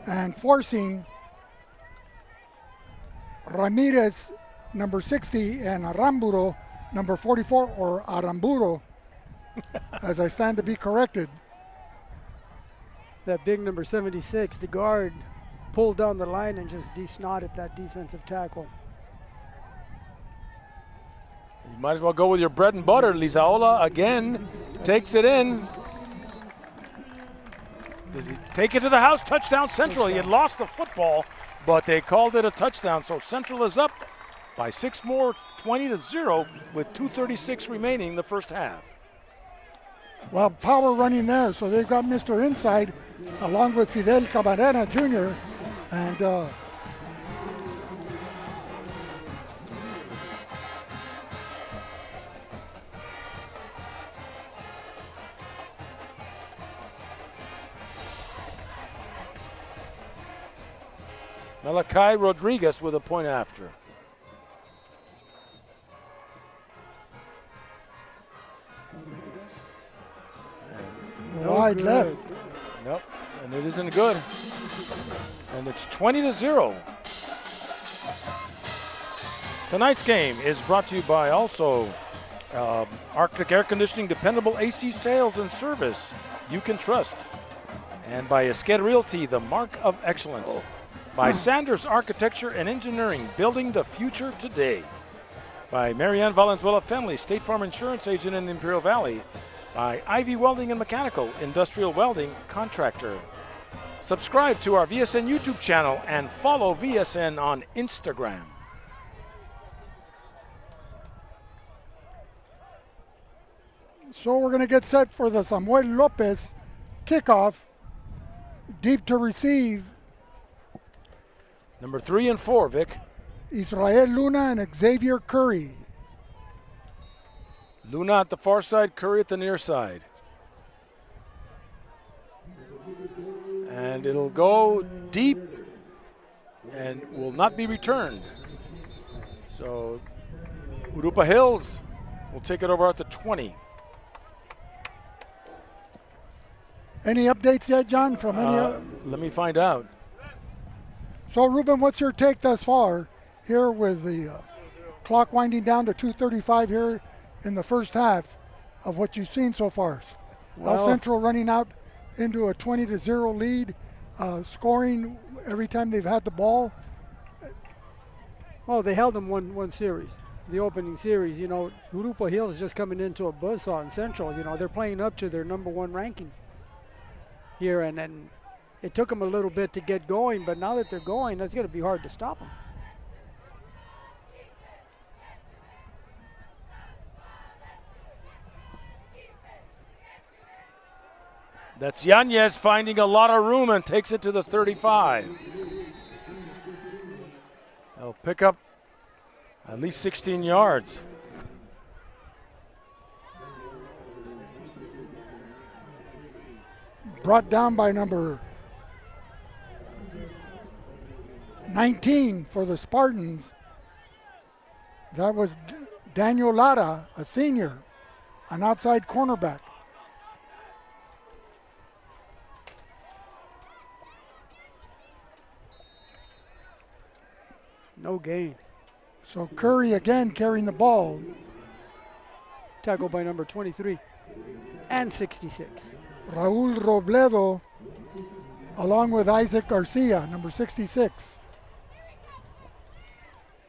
and forcing Ramirez, number 60, and Aramburo, number 44, or Aramburo, as I stand to be corrected. That big number 76, the guard, pulled down the line and just de-snotted that defensive tackle. You might as well go with your bread and butter. Lisaola again takes it in. Does he take it to the house? Touchdown Central. He had lost the football, but they called it a touchdown. So Central is up by 6 more, 20-0, with 2:36 remaining in the first half. Well, power running there, so they've got Mr. Inside along with Fidel Camarena Jr. And Malachi Rodriguez with a point after. wide left. Nope, and it isn't good. And it's 20-0. Tonight's game is brought to you by also Arctic Air Conditioning, dependable AC sales and service you can trust. And by Esquer Realty, the mark of excellence. By Sanders Architecture and Engineering, building the future today. By Marianne Valenzuela Family, State Farm Insurance Agent in the Imperial Valley. By Ivy Welding and Mechanical, industrial welding contractor. Subscribe to our VSN YouTube channel and follow VSN on Instagram. So we're going to get set for the Samuel Lopez kickoff. Deep to receive. Number 3 and 4, Vic. Israel Luna and Xavier Curry. Luna at the far side, Curry at the near side. And it'll go deep and will not be returned. So Jurupa Hills will take it over at the 20. Any updates yet, John, from any? Let me find out. So, Ruben, what's your take thus far here with the clock winding down to 2:35 here in the first half of what you've seen so far? Well, Central running out into a 20-0 lead, scoring every time they've had the ball. Well, they held them one series, the opening series. You know, Jurupa Hills is just coming into a buzzsaw in Central. You know, they're playing up to their #1 ranking here, and it took them a little bit to get going, but now that they're going, it's going to be hard to stop them. That's Yanez finding a lot of room and takes it to the 35. They'll pick up at least 16 yards. Brought down by number 19 for the Spartans. That was Daniel Lara, a senior, an outside cornerback. No gain. So Curry again carrying the ball. Tackled by number 23 and 66. Raul Robledo along with Isaac Garcia, number 66.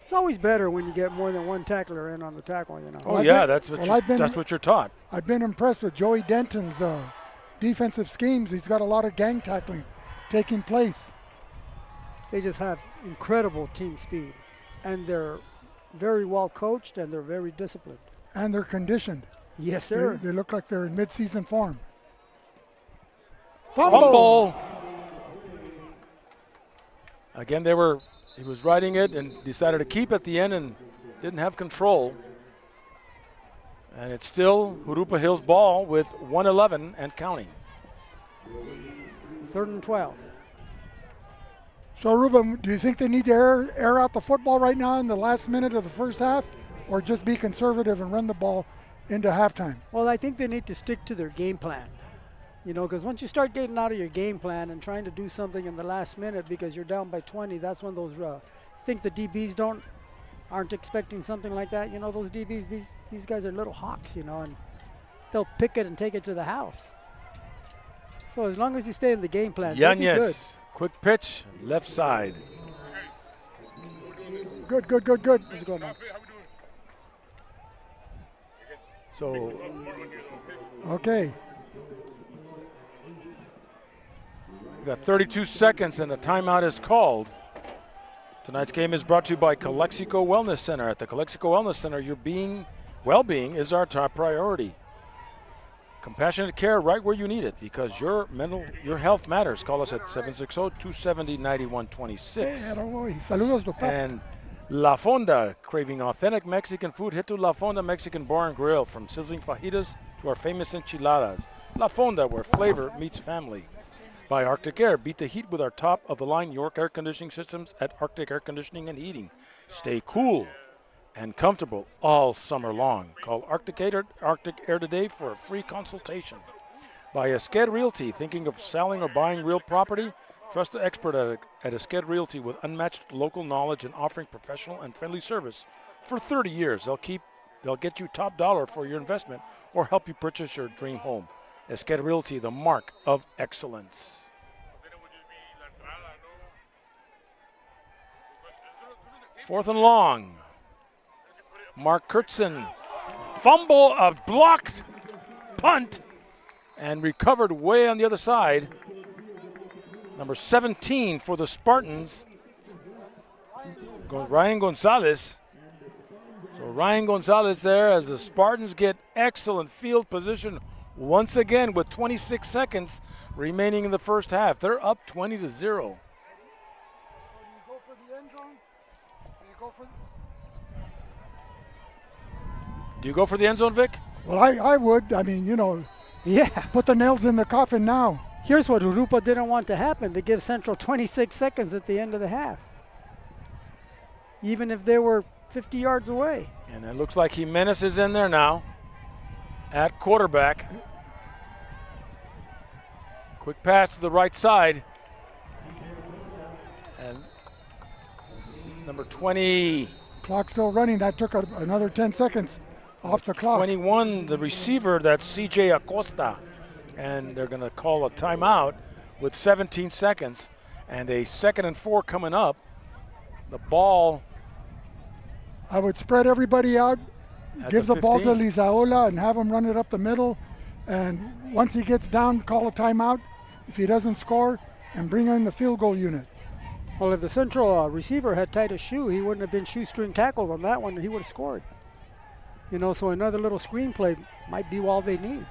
It's always better when you get more than one tackler in on the tackle, you know. Oh, yeah, that's what you're taught. I've been impressed with Joey Denton's defensive schemes. He's got a lot of gang tackling taking place. They just have incredible team speed, and they're very well coached, and they're very disciplined. And they're conditioned. Yes, sir. They look like they're in mid-season form. Fumble. Again, he was riding it and decided to keep at the end and didn't have control. And it's still Jurupa Hills ball with 1:11 and counting. 3rd and 12. So, Ruben, do you think they need to air out the football right now in the last minute of the first half, or just be conservative and run the ball into halftime? Well, I think they need to stick to their game plan. You know, because once you start getting out of your game plan and trying to do something in the last minute because you're down by 20, that's when those think the DBs aren't expecting something like that. You know, those DBs, these guys are little hawks, you know, and they'll pick it and take it to the house. So as long as you stay in the game plan, they'll be good. Yanez, quick pitch, left side. Good. Let's go, man. So, Okay. We got 32 seconds and a timeout is called. Tonight's game is brought to you by Calexico Wellness Center. At the Calexico Wellness Center, your well-being is our top priority. Compassionate care right where you need it, because your health matters. Call us at 760-270-9126. Saludos, Dupa. And La Fonda, craving authentic Mexican food, head to La Fonda Mexican Bar and Grill. From sizzling fajitas to our famous enchiladas. La Fonda, where flavor meets family. By Arctic Air, beat the heat with our top-of-the-line York air conditioning systems at Arctic Air Conditioning and Heating. Stay cool and comfortable all summer long. Call Arctic Air today for a free consultation. By Esqued Realty, thinking of selling or buying real property? Trust the expert at Esqued Realty with unmatched local knowledge and offering professional and friendly service. For 30 years, they'll get you top dollar for your investment or help you purchase your dream home. Esqued Realty, the mark of excellence. Fourth and long. Mark Kurtzen, fumble, a blocked punt, and recovered way on the other side. Number 17 for the Spartans, Ryan Gonzalez. So Ryan Gonzalez there as the Spartans get excellent field position once again with 26 seconds remaining in the first half. They're up 20-0. Do you go for the end zone, Vic? Well, I would. I mean, Yeah. put the nails in the coffin now. Here's what Jurupa didn't want to happen, to give Central 26 seconds at the end of the half, even if they were 50 yards away. And it looks like Jimenez is in there now at quarterback. Quick pass to the right side. And number 20. Clock still running. That took another 10 seconds off the clock. 21, the receiver, that's CJ Acosta. And they're going to call a timeout with 17 seconds. And a 2nd and 4 coming up. The ball. I would spread everybody out, give the ball to Lizaola and have him run it up the middle. And once he gets down, call a timeout if he doesn't score, and bring in the field goal unit. Well, if the Central receiver had tied a shoe, he wouldn't have been shoestring tackled on that one. He would have scored. So another little screenplay might be all they need.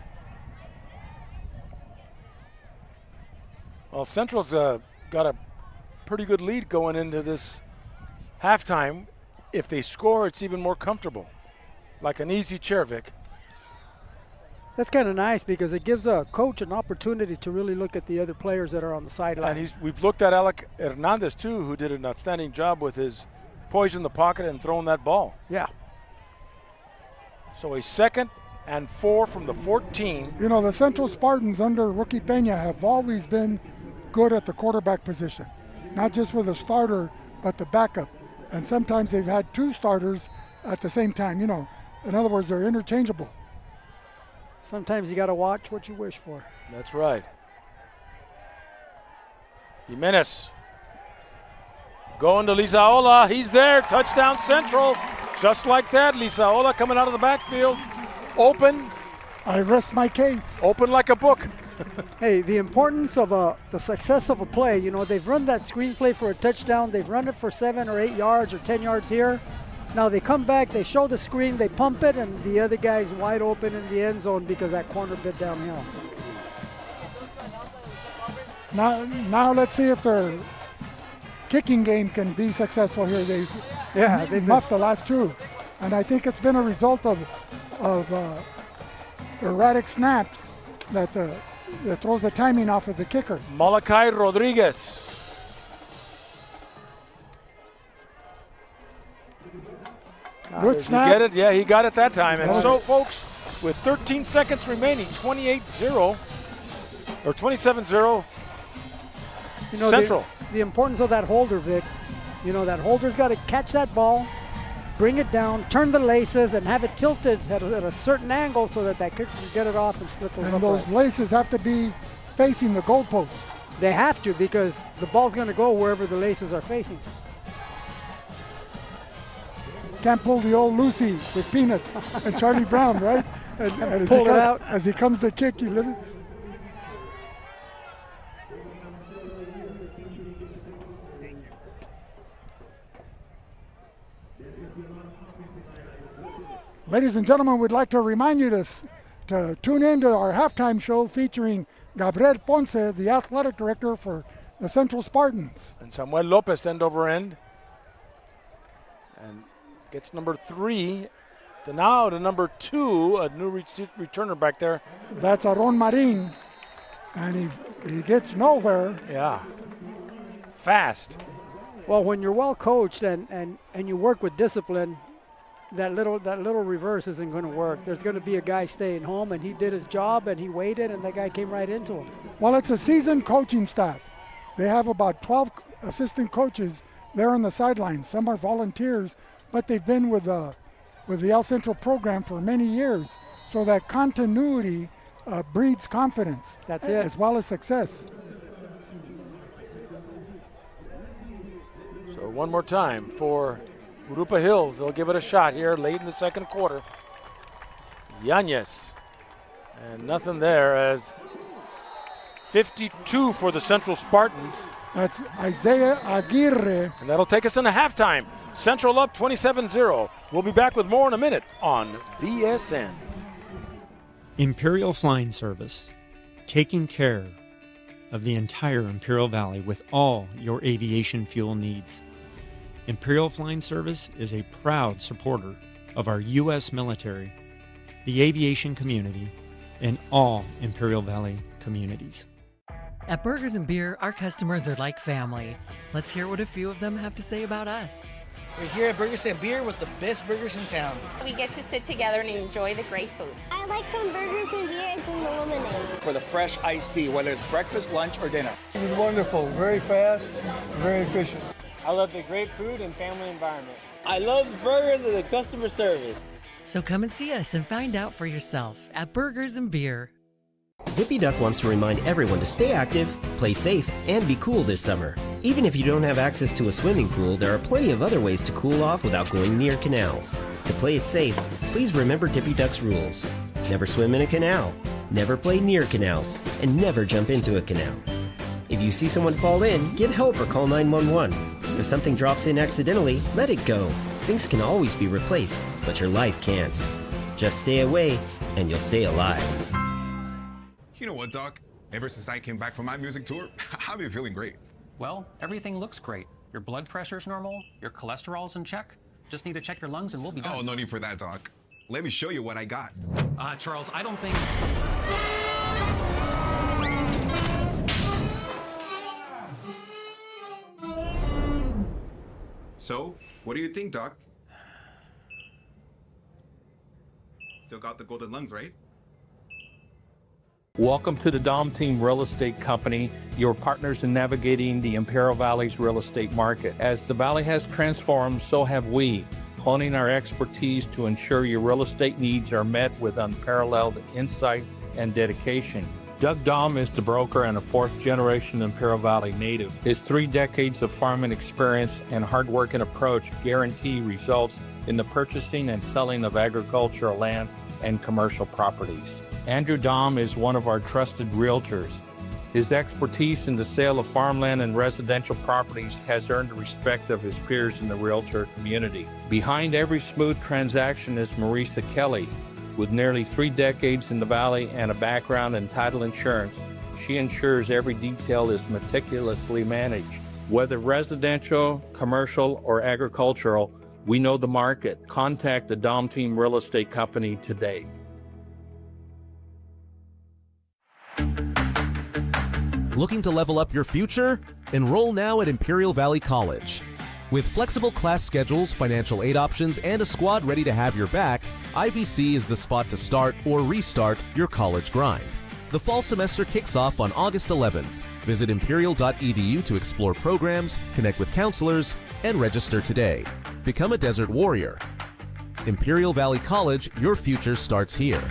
Well, Central's got a pretty good lead going into this halftime. If they score, it's even more comfortable. Like an easy chair, Vic. That's kind of nice because it gives a coach an opportunity to really look at the other players that are on the sideline. And we've looked at Alec Hernandez, too, who did an outstanding job with his poise in the pocket and throwing that ball. Yeah. So a 2nd and 4 from the 14. The Central Spartans under Rookie Peña have always been good at the quarterback position. Not just with a starter, but the backup. And sometimes they've had 2 starters at the same time. In other words, they're interchangeable. Sometimes you got to watch what you wish for. That's right. Jimenez going to Lizaola. He's there. Touchdown Central. Just like that. Lizaola coming out of the backfield. Open. I rest my case. Open like a book. Hey, the importance of the success of a play. They've run that screenplay for a touchdown. They've run it for 7 or 8 yards or 10 yards here. Now they come back, they show the screen, they pump it, and the other guy's wide open in the end zone because that corner bit downhill. Now let's see if their kicking game can be successful here. They've muffed the last 2. And I think it's been a result of erratic snaps that throws the timing off of the kicker. Malachi Rodriguez. Good Does snap. he get it? Yeah, he got it that time. And so, folks, with 13 seconds remaining, 28-0, or 27-0, Central. The importance of that holder, Vic. That holder's got to catch that ball, bring it down, turn the laces, and have it tilted at a certain angle so that kicker can get it off and split those And those laces have to be facing the goalpost. They have to, because the ball's going to go wherever the laces are facing. Can't pull the old Lucy with Peanuts and Charlie Brown, right? And Pull it out. As he comes to kick, you live it. Ladies and gentlemen, we'd like to remind you to tune in to our halftime show featuring Gabriel Ponce, the athletic director for the Central Spartans. And Samuel Lopez end over end. And gets number 3 to now to number 2, a new returner back there. That's Aron Marin, and he gets nowhere. Yeah, fast. Well, when you're well coached and you work with discipline, that little reverse isn't going to work. There's going to be a guy staying home, and he did his job, and he waited, and that guy came right into him. Well, it's a seasoned coaching staff. They have about 12 assistant coaches there on the sidelines. Some are volunteers, but they've been with the El Centro program for many years. So that continuity breeds confidence. That's it. As well as success. So one more time for Jurupa Hills. They'll give it a shot here late in the second quarter. Yanez. And nothing there as 52 for the Central Spartans. That's Isaiah Aguirre. And that'll take us into halftime. Central up 27-0. We'll be back with more in a minute on VSN. Imperial Flying Service, taking care of the entire Imperial Valley with all your aviation fuel needs. Imperial Flying Service is a proud supporter of our U.S. military, the aviation community, and all Imperial Valley communities. At Burgers and Beer, our customers are like family. Let's hear what a few of them have to say about us. We're here at Burgers and Beer with the best burgers in town. We get to sit together and enjoy the great food. I like from Burgers and Beer is in the lemonade. For the fresh iced tea, whether it's breakfast, lunch, or dinner. It was wonderful, very fast, very efficient. I love the great food and family environment. I love the burgers and the customer service. So come and see us and find out for yourself at Burgers and Beer. Dippy Duck wants to remind everyone to stay active, play safe, and be cool this summer. Even if you don't have access to a swimming pool, there are plenty of other ways to cool off without going near canals. To play it safe, please remember Dippy Duck's rules. Never swim in a canal, never play near canals, and never jump into a canal. If you see someone fall in, get help or call 911. If something drops in accidentally, let it go. Things can always be replaced, but your life can't. Just stay away, and you'll stay alive. You know what, Doc? Ever since I came back from my music tour, I've been feeling great. Well, everything looks great. Your blood pressure's normal, your cholesterol's in check. Just need to check your lungs and we'll be done. Oh, no need for that, Doc. Let me show you what I got. Charles, I don't think... So, what do you think, Doc? Still got the golden lungs, right? Welcome to the Dom Team Real Estate Company, your partners in navigating the Imperial Valley's real estate market. As the Valley has transformed, so have we, honing our expertise to ensure your real estate needs are met with unparalleled insight and dedication. Doug Dom is the broker and a fourth-generation Imperial Valley native. His 3 decades of farming experience and hard-working approach guarantee results in the purchasing and selling of agricultural land and commercial properties. Andrew Dom is one of our trusted realtors. His expertise in the sale of farmland and residential properties has earned the respect of his peers in the realtor community. Behind every smooth transaction is Marisa Kelly. With nearly 3 decades in the Valley and a background in title insurance, she ensures every detail is meticulously managed. Whether residential, commercial, or agricultural, we know the market. Contact the Dom Team Real Estate Company today. Looking to level up your future? Enroll now at Imperial Valley College. With flexible class schedules, financial aid options, and a squad ready to have your back, IVC is the spot to start or restart your college grind. The fall semester kicks off on August 11th. Visit imperial.edu to explore programs, connect with counselors, and register today. Become a Desert Warrior. Imperial Valley College, your future starts here.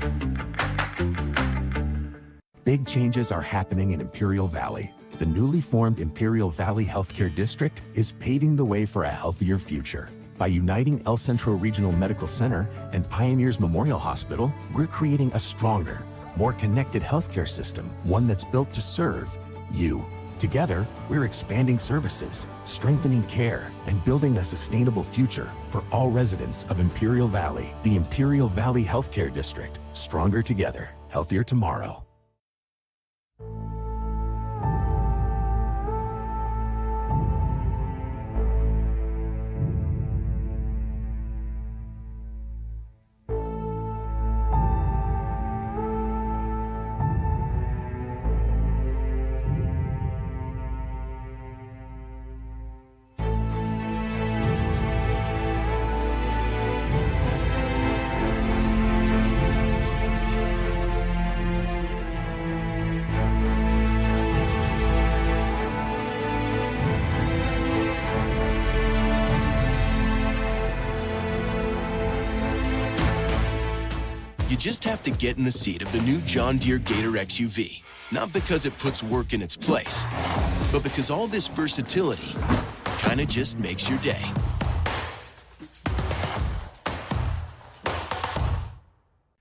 Big changes are happening in Imperial Valley. The newly formed Imperial Valley Healthcare District is paving the way for a healthier future. By uniting El Centro Regional Medical Center and Pioneers Memorial Hospital, we're creating a stronger, more connected healthcare system, one that's built to serve you. Together, we're expanding services, strengthening care, and building a sustainable future for all residents of Imperial Valley. The Imperial Valley Healthcare District. Stronger together, healthier tomorrow. You just have to get in the seat of the new John Deere Gator XUV. Not because it puts work in its place, but because all this versatility kinda just makes your day.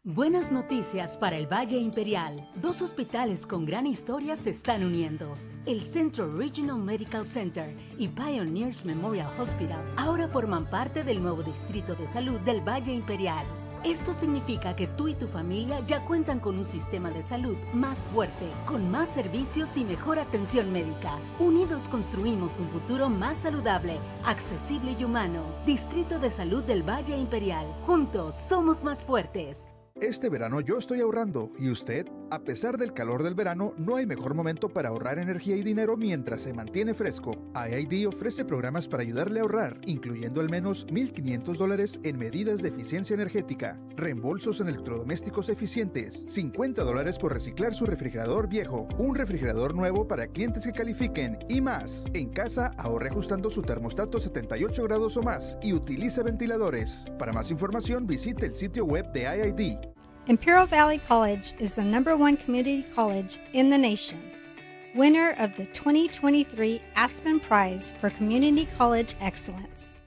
Buenas noticias para el Valle Imperial. Dos hospitales con gran historia se están uniendo. El Centro Regional Medical Center y Pioneers Memorial Hospital ahora forman parte del nuevo Distrito de Salud del Valle Imperial. Esto significa que tú y tu familia ya cuentan con un sistema de salud más fuerte, con más servicios y mejor atención médica. Unidos construimos un futuro más saludable, accesible y humano. Distrito de Salud del Valle Imperial. Juntos somos más fuertes. Este verano yo estoy ahorrando. ¿Y usted? A pesar del calor del verano, no hay mejor momento para ahorrar energía y dinero mientras se mantiene fresco. IID ofrece programas para ayudarle a ahorrar, incluyendo al menos $1,500 en medidas de eficiencia energética, reembolsos en electrodomésticos eficientes, $50 por reciclar su refrigerador viejo, un refrigerador nuevo para clientes que califiquen y más. En casa, ahorre ajustando su termostato 78 grados o más y utilice ventiladores. Para más información, visite el sitio web de IID. Imperial Valley College is the #1 community college in the nation. Winner of the 2023 Aspen Prize for Community College Excellence.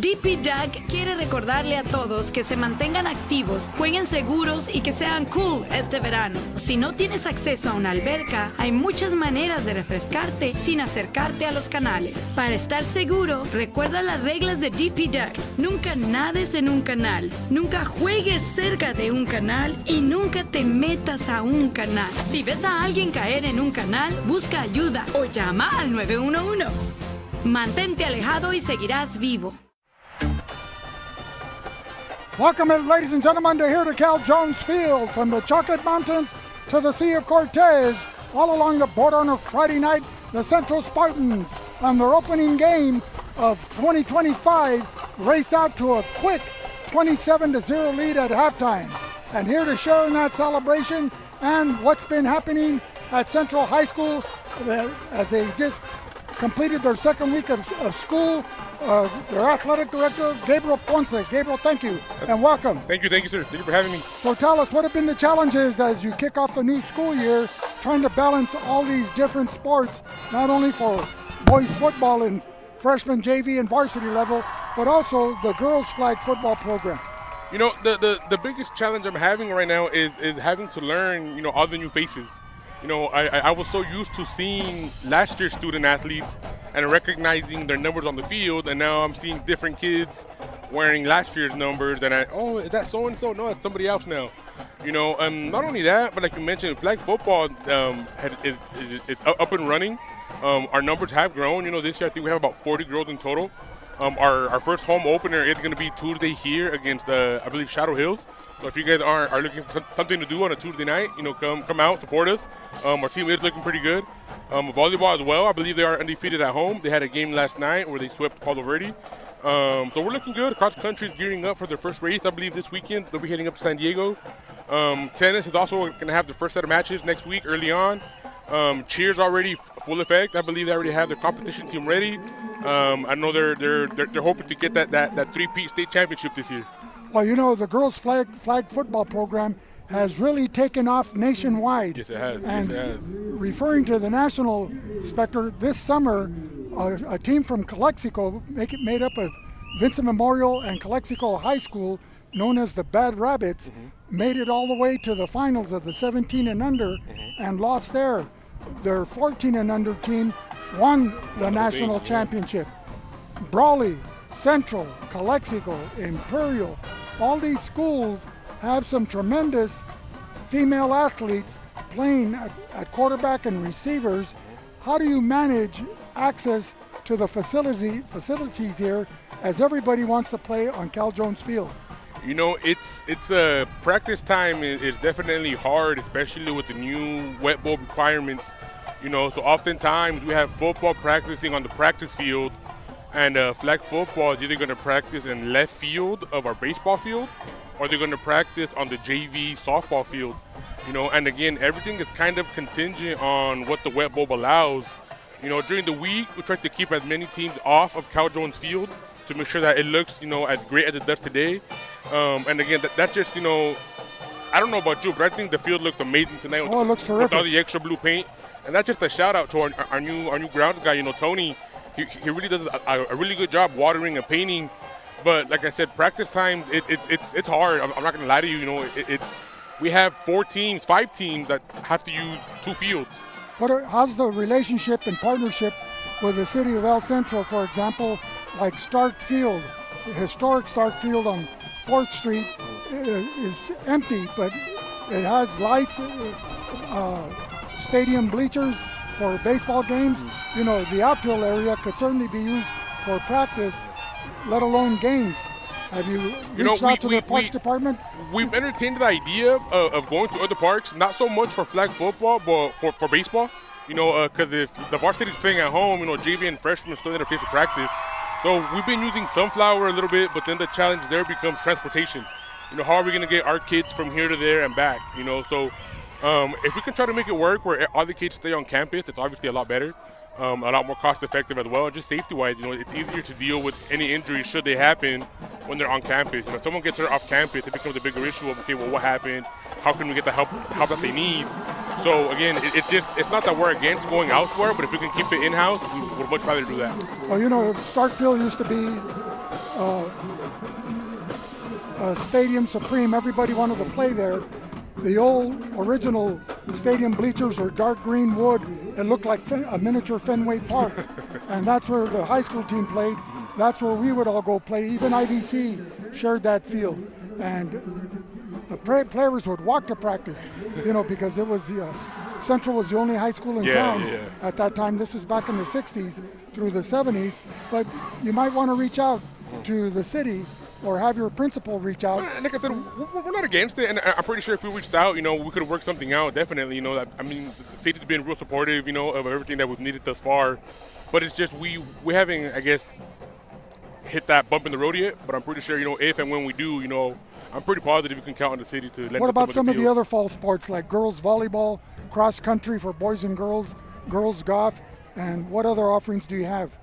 DPDAC quiere recordarle a todos que se mantengan activos, jueguen seguros y que sean cool este verano. Si no tienes acceso a una alberca, hay muchas maneras de refrescarte sin acercarte a los canales. Para estar seguro, recuerda las reglas de DPDAC. Nunca nades en un canal, nunca juegues cerca de un canal y nunca te metas a un canal. Si ves a alguien caer en un canal, busca ayuda o llama al 911. Mantente alejado y seguirás vivo. Welcome, ladies and gentlemen, to here to Cal Jones Field, from the Chocolate Mountains to the Sea of Cortez, all along the border on a Friday night, the Centro Spartans on their opening game of 2025 race out to a quick 27-0 lead at halftime. And here to share in that celebration and what's been happening at Central High School as they just completed their second week of school, their athletic director, Gabriel Ponce. Gabriel, thank you and welcome. Thank you, sir. Thank you for having me. So tell us, what have been the challenges as you kick off the new school year, trying to balance all these different sports, not only for boys football and freshman, JV, and varsity level, but also the girls flag football program? You know, the biggest challenge I'm having right now is having to learn, you know, all the new faces. You know, I was so used to seeing last year's student athletes and recognizing their numbers on the field, and now I'm seeing different kids wearing last year's numbers, and is that so-and-so? No, that's somebody else now. You know, not only that, but like you mentioned, flag football is up and running. Our numbers have grown. You know, this year I think we have about 40 girls in total. Our first home opener is going to be Tuesday here against, I believe, Shadow Hills. So if you guys are looking for something to do on a Tuesday night, you know, come out, support us. Our team is looking pretty good. Volleyball as well. I believe they are undefeated at home. They had a game last night where they swept Palo Verde. So we're looking good. Cross country is gearing up for their first race. I believe this weekend they'll be heading up to San Diego. Tennis is also going to have the first set of matches next week early on. Cheers already full effect. I believe they already have their competition team ready. I know they're hoping to get that three-peat state championship this year. Well, you know, the girls flag football program has really taken off nationwide. Yes, it has. And yes, it has. referring to the national specter, this summer, a team from Calexico, made up of Vincent Memorial and Calexico High School, known as the Bad Rabbits, made it all the way to the finals of the 17 and under and lost there. their 14 and under team won the national championship. Brawley, Centro, Calexico, Imperial, all these schools have some tremendous female athletes playing at quarterback and receivers. How do you manage access to the facilities here, as everybody wants to play on Cal Jones Field? You know, it's practice time is definitely hard, especially with the new wet bowl requirements. You know, so oftentimes we have football practicing on the practice field, and flag football is either going to practice in left field of our baseball field, or they're going to practice on the JV softball field. You know, and again, everything is kind of contingent on what the wet bowl allows. You know, during the week, we try to keep as many teams off of Cal Jones Field to make sure that it looks, you know, as great as it does today. And again, that's just, you know, I don't know about you, but I think the field looks amazing tonight. Oh, it looks terrific. With all the extra blue paint. And that's just a shout out to our new ground guy, you know, Tony. He really does a really good job watering and painting. But like I said, practice time, it's hard. I'm not going to lie to you, you know, we have 5 teams that have to use 2 fields. How's the relationship and partnership with the city of El Centro, for example, like Stark Field, the historic Stark Field on 4th Street is empty, but it has lights, stadium bleachers for baseball games. You know, the outfield area could certainly be used for practice, let alone games. Have you reached out to the Parks Department? We've entertained the idea of going to other parks, not so much for flag football, but for baseball. You know, because if the varsity is playing at home, you know, JV and freshmen still need a place to practice. So we've been using Sunflower a little bit, but then the challenge there becomes transportation. You know, how are we going to get our kids from here to there and back? You know, so if we can try to make it work where all the kids stay on campus, it's obviously a lot better. A lot more cost-effective as well, and just safety-wise, you know, it's easier to deal with any injuries should they happen when they're on campus. You know, if someone gets hurt off campus, it becomes a bigger issue of, okay, well, what happened? How can we get the help that they need? So again, it's not that we're against going elsewhere, but if we can keep it in-house, we would much rather do that. Well, you know, Starkville used to be a stadium supreme. Everybody wanted to play there. The old original stadium bleachers were dark green wood. It looked like a miniature Fenway Park. And that's where the high school team played. That's where we would all go play. Even IVC shared that field. And the players would walk to practice, you know, because it was Central was the only high school in town at that time. This was back in the 60s through the 70s. But you might want to reach out to the city or have your principal reach out. Like I said, we're not against it, and I'm pretty sure if we reached out, you know, we could have worked something out, definitely. You know, I mean, the city's been real supportive, you know, of everything that we've needed thus far. But it's just we haven't, I guess, hit that bump in the road yet. But I'm pretty sure, you know, if and when we do, you know, I'm pretty positive you can count on the city to lend. What about some of the other fall sports like girls volleyball, cross country for boys and girls, girls golf, and what other offerings do you have?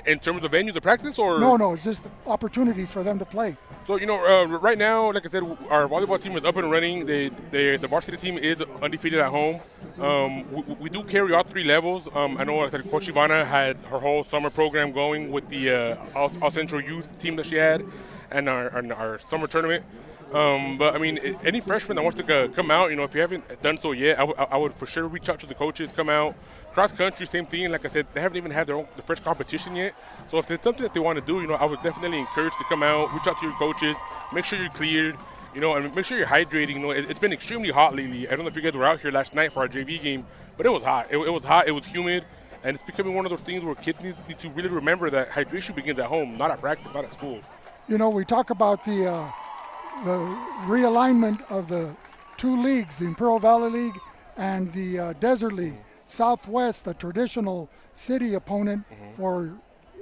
In terms of venues of practice, or? No, it's just opportunities for them to play. So, you know, right now, like I said, our volleyball team is up and running. The varsity team is undefeated at home. We do carry all 3 levels. I know like Coach Ivana had her whole summer program going with the All Central Youth team that she had and our summer tournament. But, I mean, any freshman that wants to come out, you know, if you haven't done so yet, I would for sure reach out to the coaches, come out. Cross country, same thing. Like I said, they haven't even had the first competition yet. So if it's something that they want to do, you know, I would definitely encourage to come out, reach out to your coaches, make sure you're cleared, you know, and make sure you're hydrating. You know, it's been extremely hot lately. I don't know if you guys were out here last night for our JV game, but it was hot. It was hot. It was humid, and it's becoming one of those things where kids need to really remember that hydration begins at home, not at practice, not at school. You know, we talk about the realignment of the 2 leagues, the Imperial Valley League and the Desert League. Southwest, the traditional city opponent for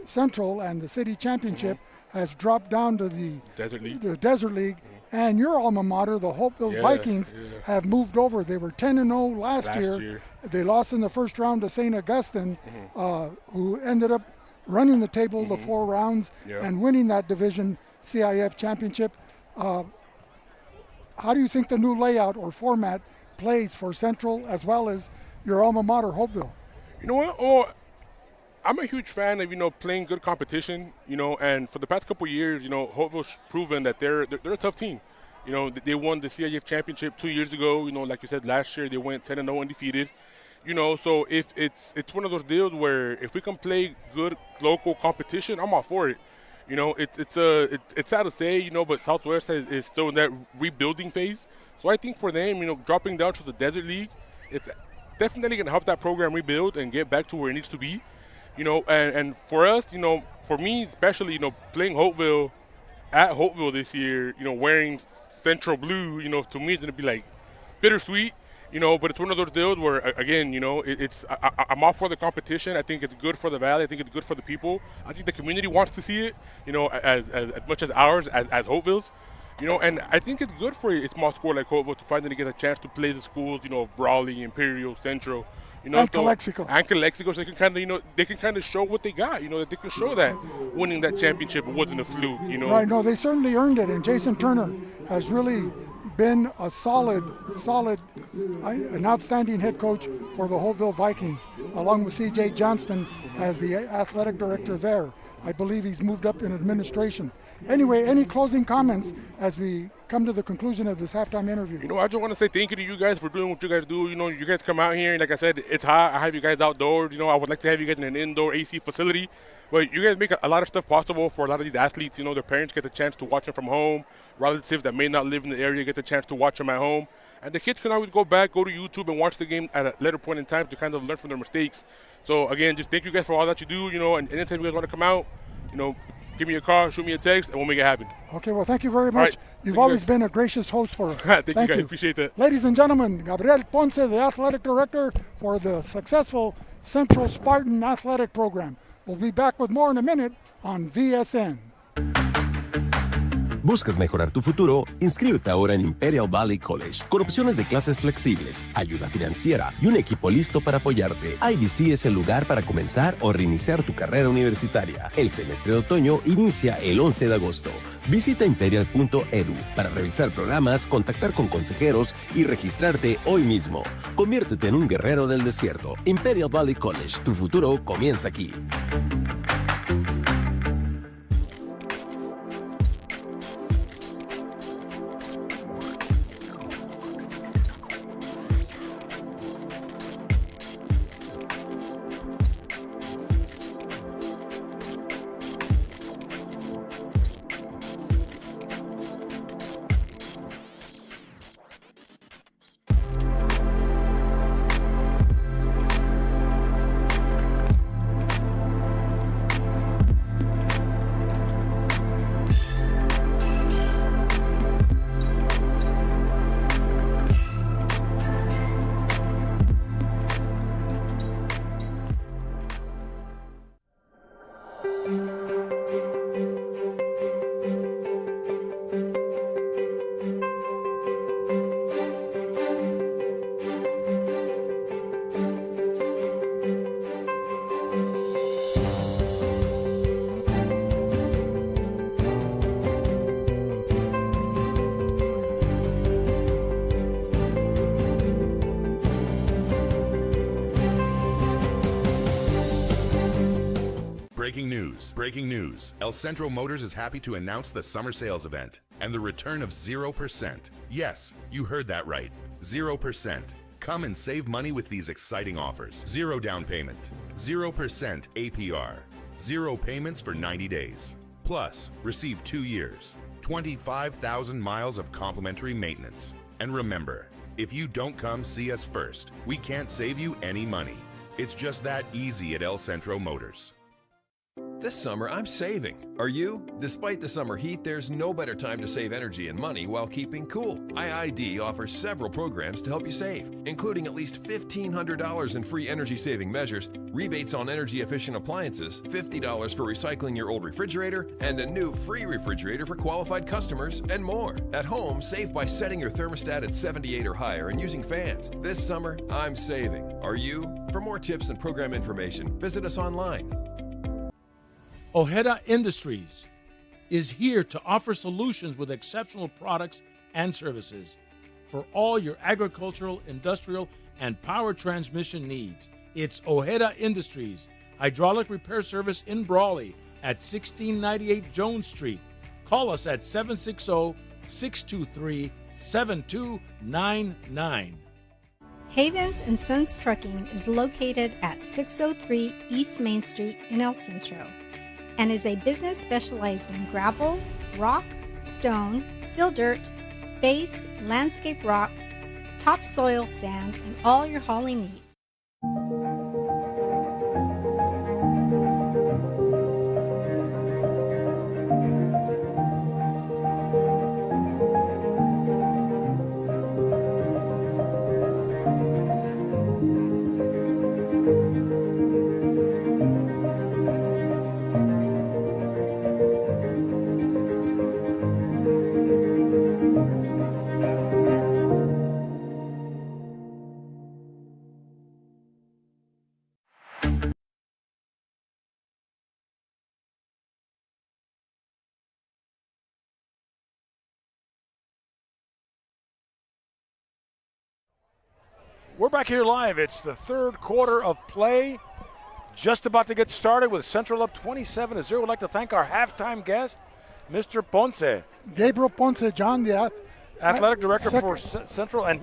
Central and the city championship, has dropped down to the Desert League. And your alma mater, the Hopeville Vikings, have moved over. They were 10-0 last year. They lost in the first round to St. Augustine, who ended up running the table the 4 rounds and winning that division CIF championship. How do you think the new layout or format plays for Central as well as your alma mater, Hopeville? You know what? Oh, I'm a huge fan of, you know, playing good competition, you know, and for the past couple of years, you know, Hopeville's proven that they're a tough team. You know, they won the CIF championship 2 years ago. You know, like you said, last year they went 10-0 undefeated. So if it's one of those deals where if we can play good local competition, I'm all for it. It's sad to say, but Southwest is still in that rebuilding phase. So I think for them, dropping down to the Desert League, it's definitely going to help that program rebuild and get back to where it needs to be. And for us, for me especially, playing Hopeville at Hopeville this year, wearing Centro blue, to me it's going to be like bittersweet. But it's one of those deals where, again, I'm all for the competition. I think it's good for the Valley. I think it's good for the people. I think the community wants to see it, as much as ours, as Hopeville's. And I think it's good for a small school like Hopeville to finally get a chance to play the schools, of Brawley, Imperial, Centro. And Calexico. So they can kind of, show what they got. That they can show that winning that championship wasn't a fluke. Right. No, they certainly earned it. And Jason Turner has really been a solid, an outstanding head coach for the Hopeville Vikings, along with C.J. Johnston as the athletic director there. I believe he's moved up in administration. Anyway, any closing comments as we come to the conclusion of this halftime interview? I just want to say thank you to you guys for doing what you guys do. You guys come out here, and like I said, it's hot. I have you guys outdoors. I would like to have you guys in an indoor AC facility. But you guys make a lot of stuff possible for a lot of these athletes. Their parents get the chance to watch them from home. Relatives that may not live in the area get the chance to watch them at home. And the kids can always go to YouTube and watch the game at a later point in time to kind of learn from their mistakes. So, again, just thank you guys for all that you do. And anytime you guys want to come out, give me a call, shoot me a text, and we'll make it happen. Okay, well, thank you very much. Right. You've always been a gracious host for us. Thank you, guys. Appreciate that. Ladies and gentlemen, Gabriel Ponce, the athletic director for the successful Central Spartan athletic program. We'll be back with more in a minute on VSN. ¿Buscas mejorar tu futuro? Inscríbete ahora en Imperial Valley College, con opciones de clases flexibles, ayuda financiera y un equipo listo para apoyarte. IVC es el lugar para comenzar o reiniciar tu carrera universitaria. El semestre de otoño inicia el 11 de agosto. Visita imperial.edu para revisar programas, contactar con consejeros y registrarte hoy mismo. Conviértete en un guerrero del desierto. Imperial Valley College, tu futuro comienza aquí. Breaking news. El Centro Motors is happy to announce the summer sales event and the return of 0%. Yes, you heard that right. 0%. Come and save money with these exciting offers. 0 down payment, 0% APR, 0 payments for 90 days. Plus, receive 2 years, 25,000 miles of complimentary maintenance. And remember, if you don't come see us first, we can't save you any money. It's just that easy at El Centro Motors. This summer, I'm saving. Are you? Despite the summer heat, there's no better time to save energy and money while keeping cool. IID offers several programs to help you save, including at least $1,500 in free energy-saving measures, rebates on energy-efficient appliances, $50 for recycling your old refrigerator, and a new free refrigerator for qualified customers, and more. At home, save by setting your thermostat at 78 or higher and using fans. This summer, I'm saving. Are you? For more tips and program information, visit us online. Ojeda Industries is here to offer solutions with exceptional products and services for all your agricultural, industrial, and power transmission needs. It's Ojeda Industries, hydraulic repair service in Brawley at 1698 Jones Street. Call us at 760-623-7299. Havens and Sons Trucking is located at 603 East Main Street in El Centro and is a business specialized in gravel, rock, stone, fill dirt, base, landscape rock, topsoil sand, and all your hauling needs. We're back here live. It's the third quarter of play. Just about to get started with Central up 27-0. We'd like to thank our halftime guest, Mr. Ponce. Gabriel Ponce, John, the athletic director for Central. And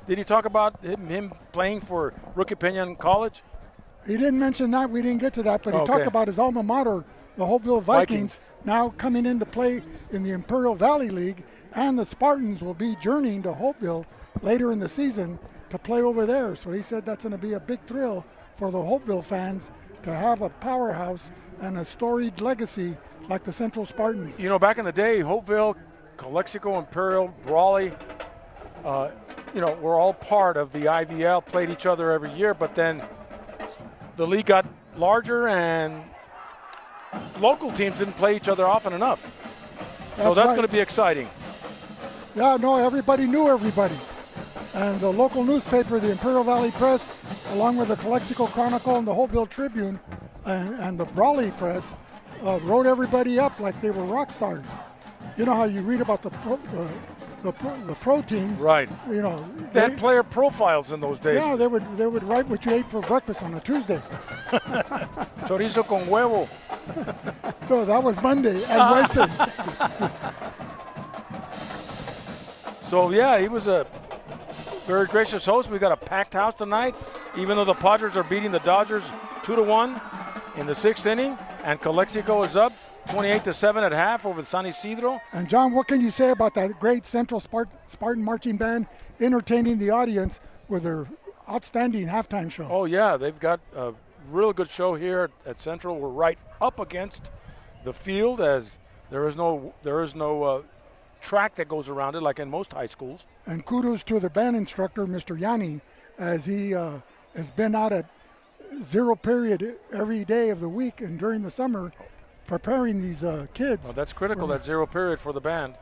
did he talk about him playing for Rookie Peña College? He didn't mention that. We didn't get to that. But he talked about his alma mater, the Hopeville Vikings, now coming into play in the Imperial Valley League. And the Spartans will be journeying to Hopeville later in the season to play over there. So he said that's going to be a big thrill for the Hopeville fans to have a powerhouse and a storied legacy like the Central Spartans. You know, back in the day, Hopeville, Calexico, Imperial, Brawley, were all part of the IVL, played each other every year, but then the league got larger and local teams didn't play each other often enough. So that's going to be exciting. Yeah, no, everybody knew everybody. And the local newspaper, the Imperial Valley Press, along with the Calexico Chronicle and the Hopeville Tribune and the Brawley Press, wrote everybody up like they were rock stars. You know how you read about the pro teams, right? You know, they had player profiles in those days. Yeah, they would write what you ate for breakfast on a Tuesday. Chorizo con huevo. So that was Monday and Wednesday. So yeah, he was a very gracious host. We got a packed house tonight, even though the Padres are beating the Dodgers 2-1 in the sixth inning, and Calexico is up 28-7 at half over San Isidro. And John, what can you say about that great Central Spartan marching band entertaining the audience with their outstanding halftime show? Oh yeah, they've got a real good show here at Central. We're right up against the field, as there is no track that goes around it like in most high schools. And kudos to the band instructor, Mr. Yanni, as he has been out at zero period every day of the week and during the summer preparing these kids. Well, that's critical, that zero period for the band.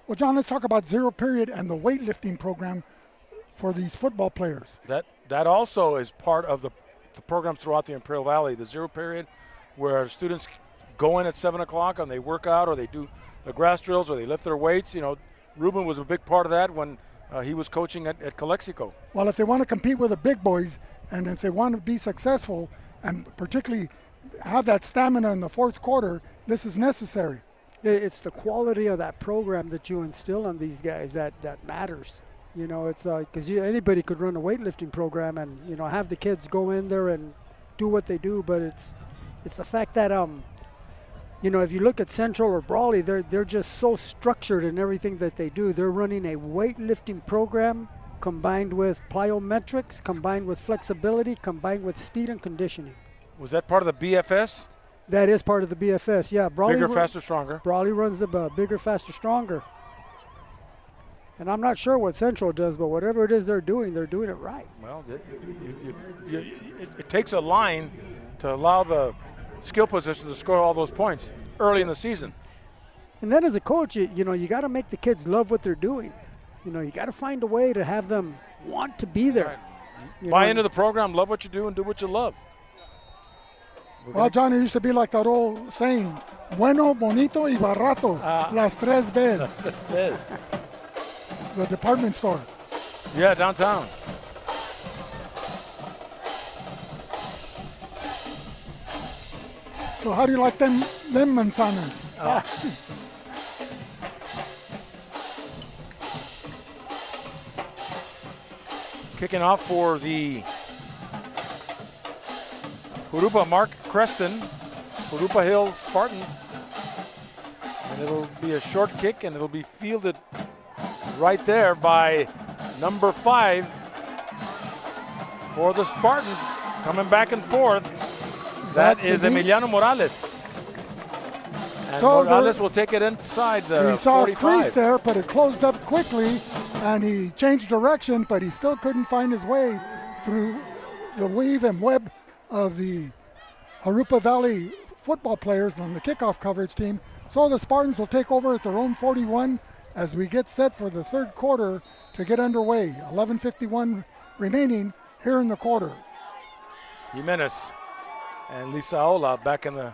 Well, John, let's talk about zero period and the weightlifting program for these football players. That also is part of the programs throughout the Imperial Valley, the zero period, where students go in at 7 o'clock and they work out, or they do the grass drills, or they lift their weights. You know, Ruben was a big part of that when he was coaching at Calexico. Well, if they want to compete with the big boys, and if they want to be successful, and particularly have that stamina in the fourth quarter, this is necessary. It's the quality of that program that you instill on these guys that matters. You know, it's because anybody could run a weightlifting program and, you know, have the kids go in there and do what they do, but it's the fact that you know, if you look at Central or Brawley, they're just so structured in everything that they do. They're running a weightlifting program combined with plyometrics, combined with flexibility, combined with speed and conditioning. Was that part of the BFS? That is part of the BFS, yeah. Brawley bigger, faster, stronger. Brawley runs the bigger, faster, stronger. And I'm not sure what Central does, but whatever it is they're doing it right. Well, it takes a line to allow the skill position to score all those points early in the season. And then as a coach, you know, you got to make the kids love what they're doing. You know, you got to find a way to have them want to be there. Right. Buy into the program, love what you do, and do what you love. Well, John, it used to be like that old saying, bueno, bonito y barato, las tres B's. Las tres B's. The department store. Yeah, downtown. So how do you like them manzanas? Kicking off for the Jurupa Mark Creston, Jurupa Hills Spartans. And it'll be a short kick, and it'll be fielded right there by number 5 for the Spartans, coming back and forth. That is Emiliano Morales. And So Morales will take it inside the He saw 45. a crease there, but it closed up quickly, and he changed direction, but he still couldn't find his way through the weave and web of the Jurupa Valley football players on the kickoff coverage team. So the Spartans will take over at their own 41 as we get set for the third quarter to get underway. 11:51 remaining here in the quarter. Jimenez and Lisaola back in the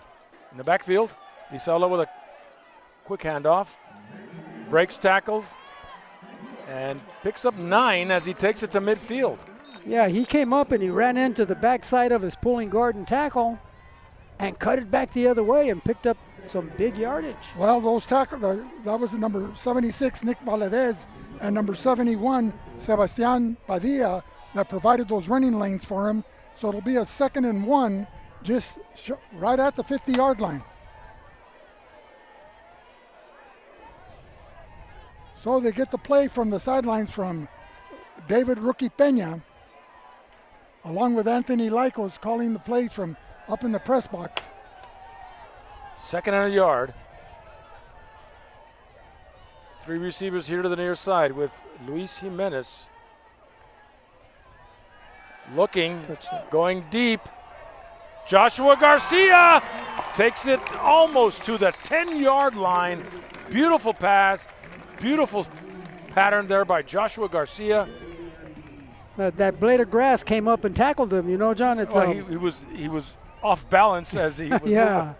backfield. Lisaola with a quick handoff, breaks tackles, and picks up 9 as he takes it to midfield. Yeah, he came up and he ran into the backside of his pulling guard and tackle and cut it back the other way and picked up some big yardage. Well, those tackles, that was the number 76, Nick Valadez, and number 71, Sebastian Padilla, that provided those running lanes for him. So it'll be a 2nd and 1, just right at the 50-yard line. So they get the play from the sidelines from David Rookie Peña, along with Anthony Lycos calling the plays from up in the press box. 2nd and a yard. 3 receivers here to the near side with Luis Jimenez looking, going deep. Joshua Garcia takes it almost to the 10-yard line. Beautiful pass, beautiful pattern there by Joshua Garcia. That blade of grass came up and tackled him, you know, John. It's he was off balance as he was moving.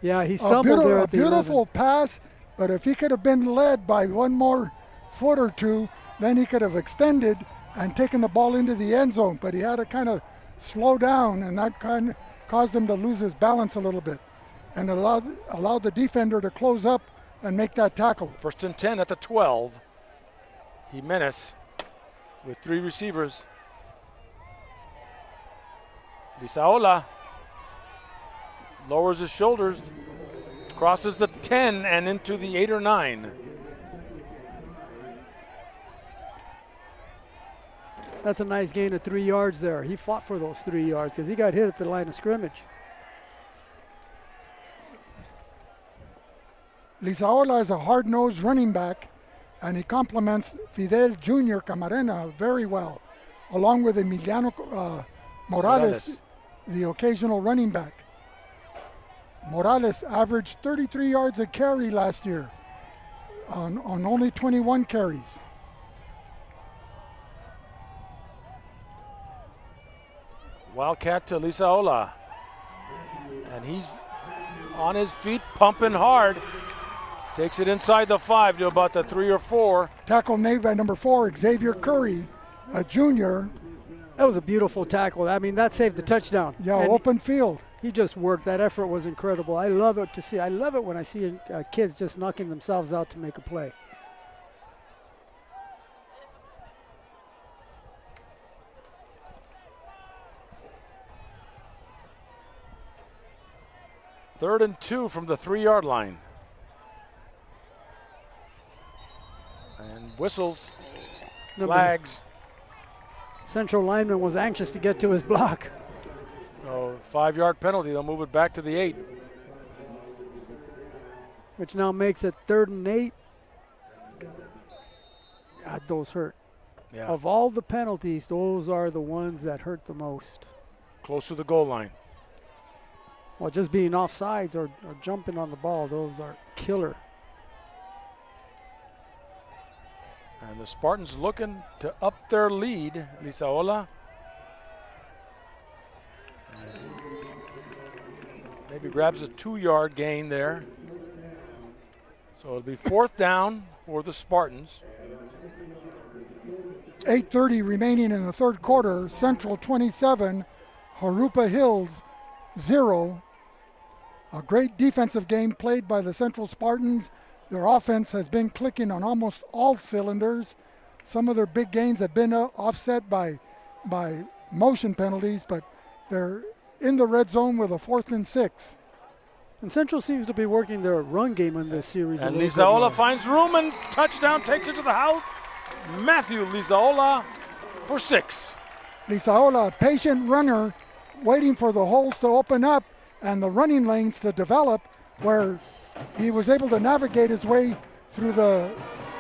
Yeah, he stumbled there at the beautiful pass, but if he could have been led by one more foot or two, then he could have extended and taken the ball into the end zone. But he had to kind of slow down, and that kind of caused him to lose his balance a little bit, and allowed the defender to close up and make that tackle. 1st and 10 at the 12. Jimenez with 3 receivers. Lisaola lowers his shoulders, crosses the 10 and into the 8 or 9. That's a nice gain of 3 yards there. He fought for those 3 yards because he got hit at the line of scrimmage. Lisaola is a hard-nosed running back, and he complements Fidel Jr. Camarena very well, along with Emiliano Morales, the occasional running back. Morales averaged 33 yards a carry last year on only 21 carries. Wildcat to Lisaola. And he's on his feet, pumping hard. Takes it inside the 5 to about the 3 or 4. Tackle made by number 4, Xavier Curry, a junior. That was a beautiful tackle. I mean, that saved the touchdown. Yeah, and open field. He just worked. That effort was incredible. I love it to see. I love it when I see kids just knocking themselves out to make a play. Third and 2 from the 3-yard line. And whistles, flags. Central lineman was anxious to get to his block. 5-yard penalty. They'll move it back to the 8. Which now makes it 3rd and 8. God, those hurt. Yeah. Of all the penalties, those are the ones that hurt the most. Close to the goal line. Well, just being offsides or jumping on the ball, those are killer. And the Spartans looking to up their lead. Lisaola. Maybe grabs a 2-yard gain there. So it'll be 4th down for the Spartans. 8:30 remaining in the third quarter. Central 27, Jurupa Hills 0. A great defensive game played by the Central Spartans. Their offense has been clicking on almost all cylinders. some of their big gains have been offset by motion penalties, but they're in the red zone with a 4th and 6. And Central seems to be working their run game in this series. And Lizaola finds room and touchdown, takes it to the house. Matthew Lizaola for 6. Lizaola, a patient runner, waiting for the holes to open up and the running lanes to develop, where he was able to navigate his way through the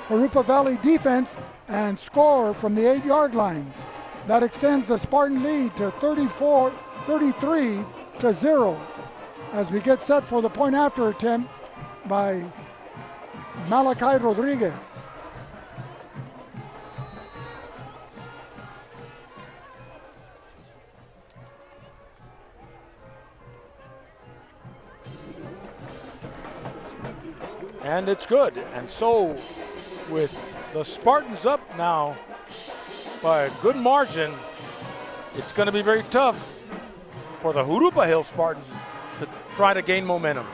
Jurupa Valley defense and score from the 8-yard line. That extends the Spartan lead to 33-0 as we get set for the point after attempt by Malachi Rodriguez. And it's good. And so with the Spartans up now by a good margin, it's going to be very tough for the Jurupa Hills Spartans to try to gain momentum.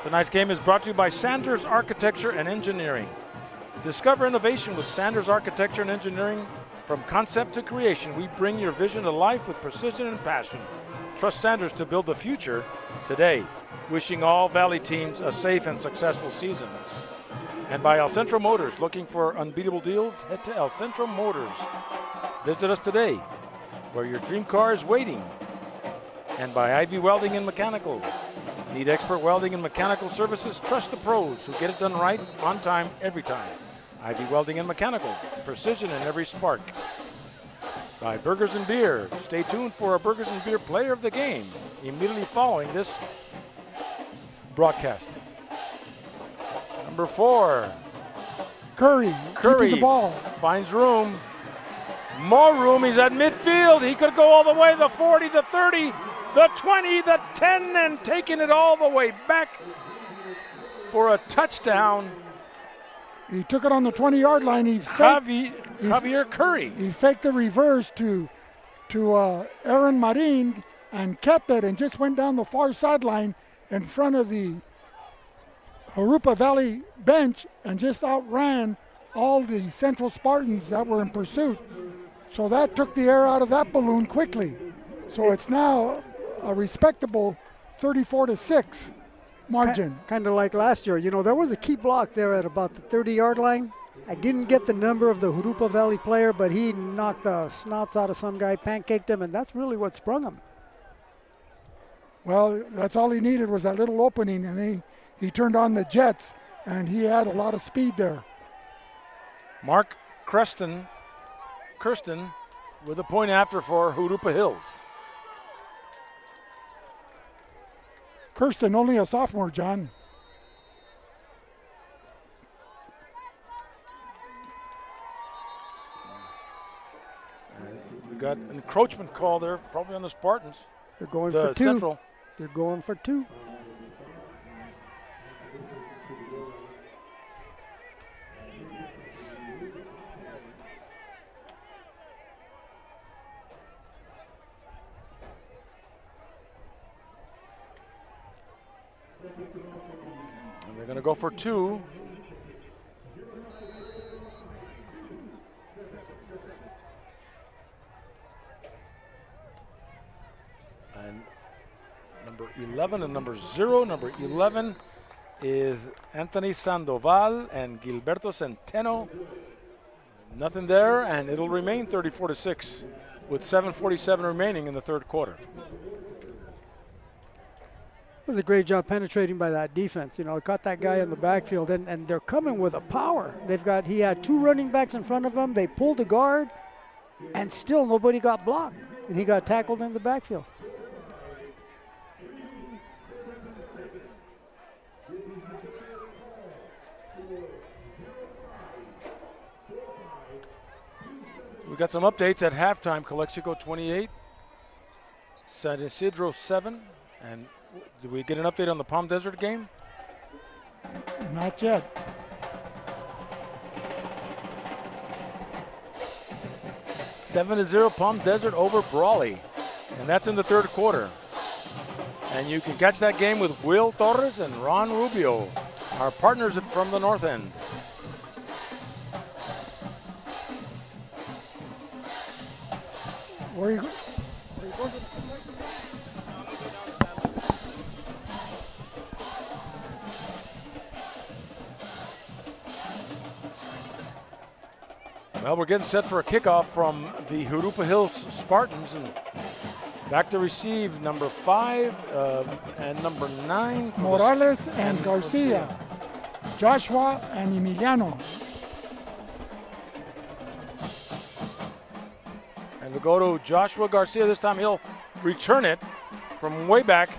Tonight's game is brought to you by Sanders Architecture and Engineering. Discover innovation with Sanders Architecture and Engineering. From concept to creation, we bring your vision to life with precision and passion. Trust Sanders to build the future today. Wishing all Valley teams a safe and successful season. And by El Centro Motors, looking for unbeatable deals? Head to El Centro Motors. Visit us today, where your dream car is waiting. And by Ivy Welding and Mechanical. Need expert welding and mechanical services? Trust the pros who get it done right, on time, every time. Ivy Welding and Mechanical. Precision in every spark. By Burgers and Beer. Stay tuned for a Burgers and Beer player of the game immediately following this broadcast. Number 4. Curry keeping the ball. Finds room. More room. He's at midfield. He could go all the way. The 40, the 30, the 20, the 10, and taking it all the way back for a touchdown. He took it on the 20-yard line. Javier Curry. He faked the reverse to Aaron Marin and kept it and just went down the far sideline in front of the Jurupa Valley bench and just outran all the Central Spartans that were in pursuit. So that took the air out of that balloon quickly. So it's now a respectable 34-6 margin. Kind of like last year. You know, there was a key block there at about the 30-yard line. I didn't get the number of the Jurupa Valley player, but he knocked the snots out of some guy, pancaked him, and that's really what sprung him. Well, that's all he needed was that little opening, and he turned on the jets, and he had a lot of speed there. Mark Kirsten with a point after for Jurupa Hills. Kirsten, only a sophomore, John. We got an encroachment call there, probably on the Spartans. They're going for 2. Central. They're going for 2. And they're going to go for 2. And number 11 and number 0. Number 11 is Anthony Sandoval and Gilberto Centeno. Nothing there, and it'll remain 34-6 with 7:47 remaining in the third quarter. It was a great job penetrating by that defense. You know, it caught that guy in the backfield, and they're coming with a power. He had 2 running backs in front of him. They pulled the guard, and still nobody got blocked, and he got tackled in the backfield. We got some updates at halftime. Calexico 28, San Isidro 7, and did we get an update on the Palm Desert game? Not yet. Seven to 0 Palm Desert over Brawley, and that's in the third quarter. And you can catch that game with Will Torres and Ron Rubio, our partners from the North End. Where are you going? Well, we're getting set for a kickoff from the Jurupa Hills Spartans, and back to receive number 5 and number 9. Morales and Garcia. Joshua and Emiliano. And we go to Joshua Garcia. This time he'll return it from way back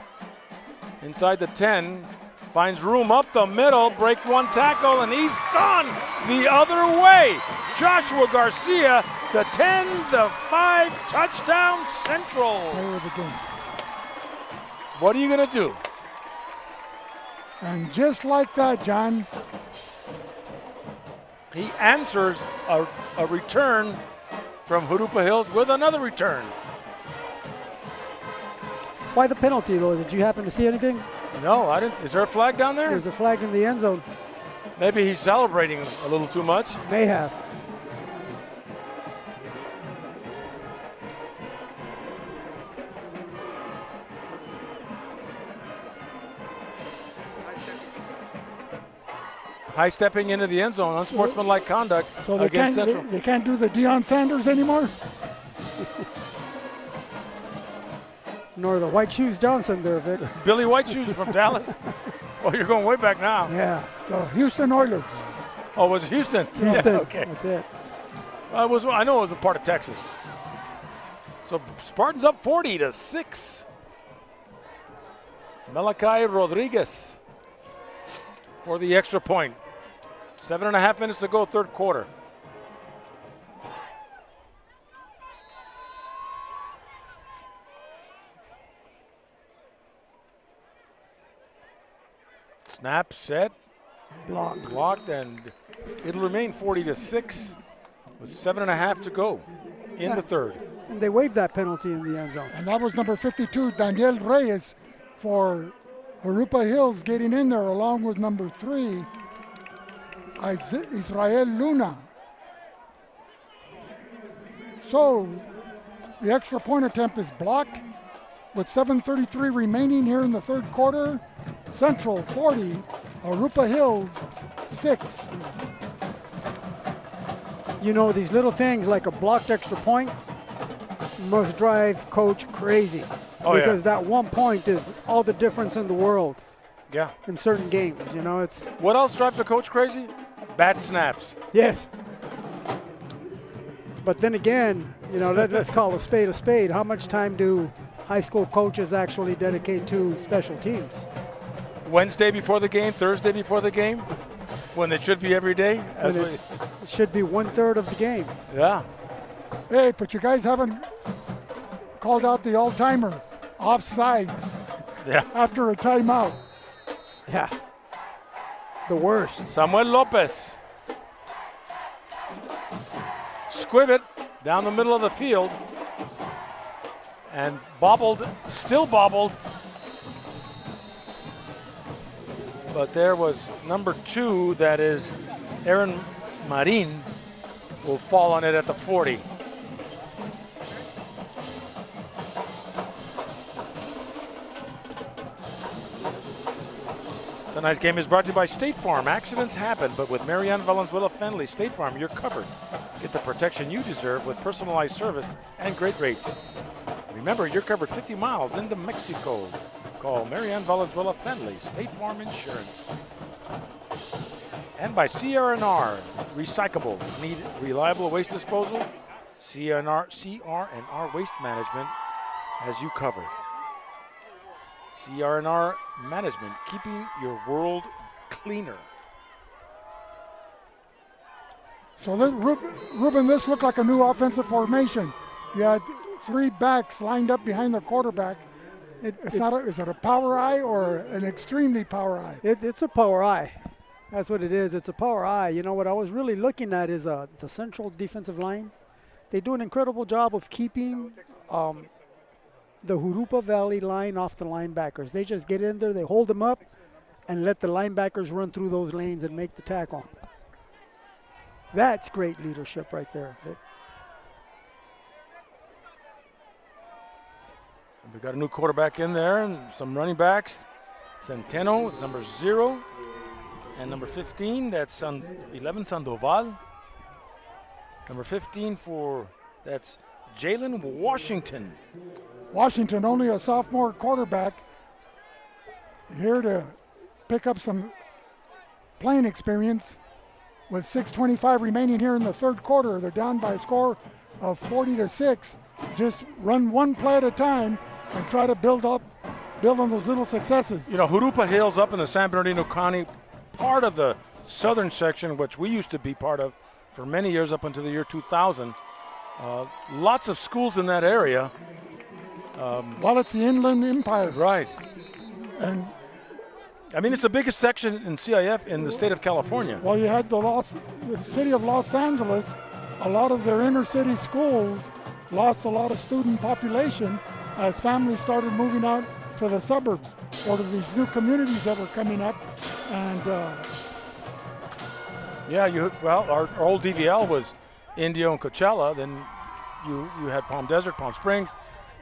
inside the 10. Finds room up the middle, break one tackle, and he's gone the other way. Joshua Garcia, the 10, the 5, touchdown Central. Player of the game. What are you going to do? And just like that, John. He answers a return from Jurupa Hills with another return. Why the penalty, though? Did you happen to see anything? No, I didn't. Is there a flag down there? There's a flag in the end zone. Maybe he's celebrating a little too much. May have. High stepping into the end zone, unsportsmanlike conduct So they against can't, Central. they can't do the Deion Sanders anymore? Nor the White Shoes Johnson there, Vic. Billy White Shoes from Dallas. Oh, you're going way back now. Yeah, the Houston Oilers. Oh, was it Houston? Houston, Yeah, okay. that's it. I know it was a part of Texas. So Spartans up 40-6. Malachi Rodriguez for the extra point. 7.5 minutes to go, third quarter. Snap, set, blocked, and it'll remain 40-6 with 7.5 to go in the third. And they waived that penalty in the end zone. And that was number 52, Daniel Reyes, for Jurupa Hills, getting in there along with number 3, Israel Luna. So the extra point attempt is blocked with 7:33 remaining here in the third quarter. Central 40, Jurupa Hills 6. You know, these little things like a blocked extra point must drive coach crazy. Because that 1 point is all the difference in the world. Yeah. In certain games, you know, it's. What else drives a coach crazy? Bad snaps. Yes. But then again, you know, let's call a spade a spade. How much time do high school coaches actually dedicate to special teams? Wednesday before the game, Thursday before the game, when it should be every day. It should be 1/3 of the game. Yeah. Hey, but you guys haven't called out the all-timer offsides after a timeout. Yeah. The worst. Samuel Lopez. Squib it down the middle of the field. And bobbled, still bobbled. But there was number 2, that is Aaron Marin, will fall on it at the 40. Tonight's game is brought to you by State Farm. Accidents happen, but with Marianne Valenzuela Fenley, State Farm, you're covered. Get the protection you deserve with personalized service and great rates. Remember, you're covered 50 miles into Mexico. Call Marianne Valenzuela Fenley, State Farm Insurance. And by CR&R, recyclable. Need reliable waste disposal? CR&R Waste Management has you covered. CR&R Management, keeping your world cleaner. So Ruben, this looked like a new offensive formation. You had 3 backs lined up behind the quarterback. Is it a power eye or an extremely power eye? It's a power eye. That's what it is. It's a power eye. You know, what I was really looking at is the Central defensive line. They do an incredible job of keeping the Jurupa Valley line off the linebackers. They just get in there, they hold them up, and let the linebackers run through those lanes and make the tackle. That's great leadership right there. We got a new quarterback in there and some running backs. Centeno is number 0. And number 15, that's 11 Sandoval. Number 15 that's Jalen Washington. Washington, only a sophomore quarterback, here to pick up some playing experience with 6:25 remaining here in the third quarter. They're down by a score of 40-6. Just run one play at a time and try to build on those little successes. You know, Jurupa Hills up in the San Bernardino County, part of the southern section, which we used to be part of for many years up until the year 2000. Lots of schools in that area. Well, it's the Inland Empire. Right. And I mean, it's the biggest section in CIF in the state of California. Well, you had the city of Los Angeles. A lot of their inner city schools lost a lot of student population as families started moving out to the suburbs or to these new communities that were coming up. And our old DVL was Indio and Coachella. Then you had Palm Desert, Palm Springs,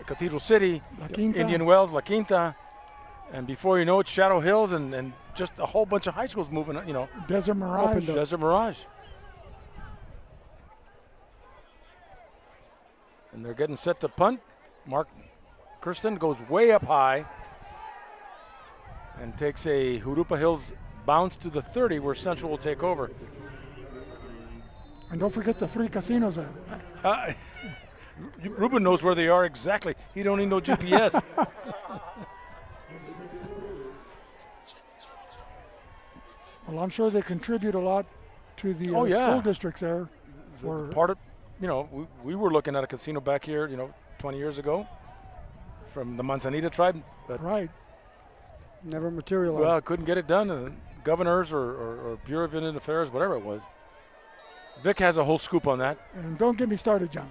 Cathedral City, Indian Wells, La Quinta. And before you know it, Shadow Hills and just a whole bunch of high schools moving, Desert Mirage. Desert Mirage. And they're getting set to punt. Mark Kirsten goes way up high and takes a Jurupa Hills bounce to the 30 where Central will take over. And don't forget the 3 casinos there. Ruben knows where they are exactly. He don't need no GPS. Well, I'm sure they contribute a lot to the school districts there. Part of, we were looking at a casino back here, 20 years ago from the Manzanita tribe. But right. Never materialized. Well, couldn't get it done. Governors or Bureau of Indian Affairs, whatever it was. Vic has a whole scoop on that. And don't get me started, John.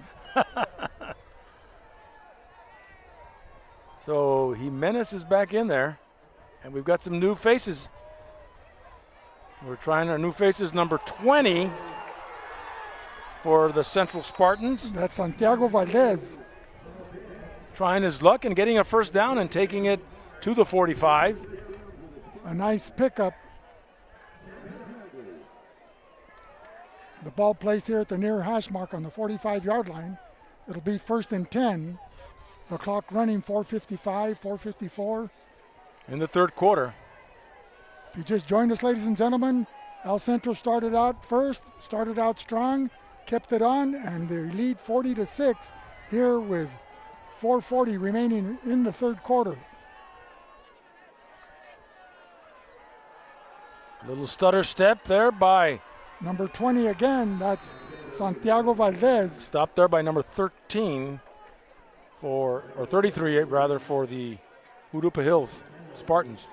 So Jimenez is back in there, and we've got some new faces. We're trying our new faces, number 20 for the Central Spartans. That's Santiago Valdez. Trying his luck and getting a first down and taking it to the 45. A nice pickup. The ball placed here at the near hash mark on the 45-yard line. It'll be 1st and 10. The clock running 4:55, 4:54. In the third quarter. If you just joined us, ladies and gentlemen, El Centro started out strong, kept it on, and they lead 40-6 here with 4:40 remaining in the third quarter. A little stutter step there by number 20 again, that's Santiago Valdez. Stopped there by number 13 or 33 rather, for the Jurupa Hills Spartans.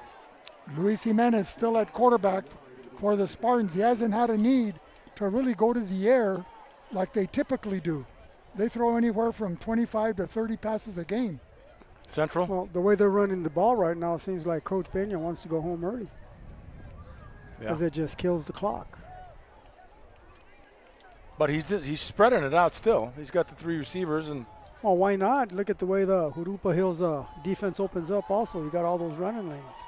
Luis Jimenez still at quarterback for the Spartans. He hasn't had a need to really go to the air like they typically do. They throw anywhere from 25 to 30 passes a game. Central? Well, the way they're running the ball right now, it seems like Coach Pena wants to go home early. Because it just kills the clock. But he's spreading it out still. He's got the 3 receivers. And well, why not? Look at the way the Jurupa Hills defense opens up also. You got all those running lanes.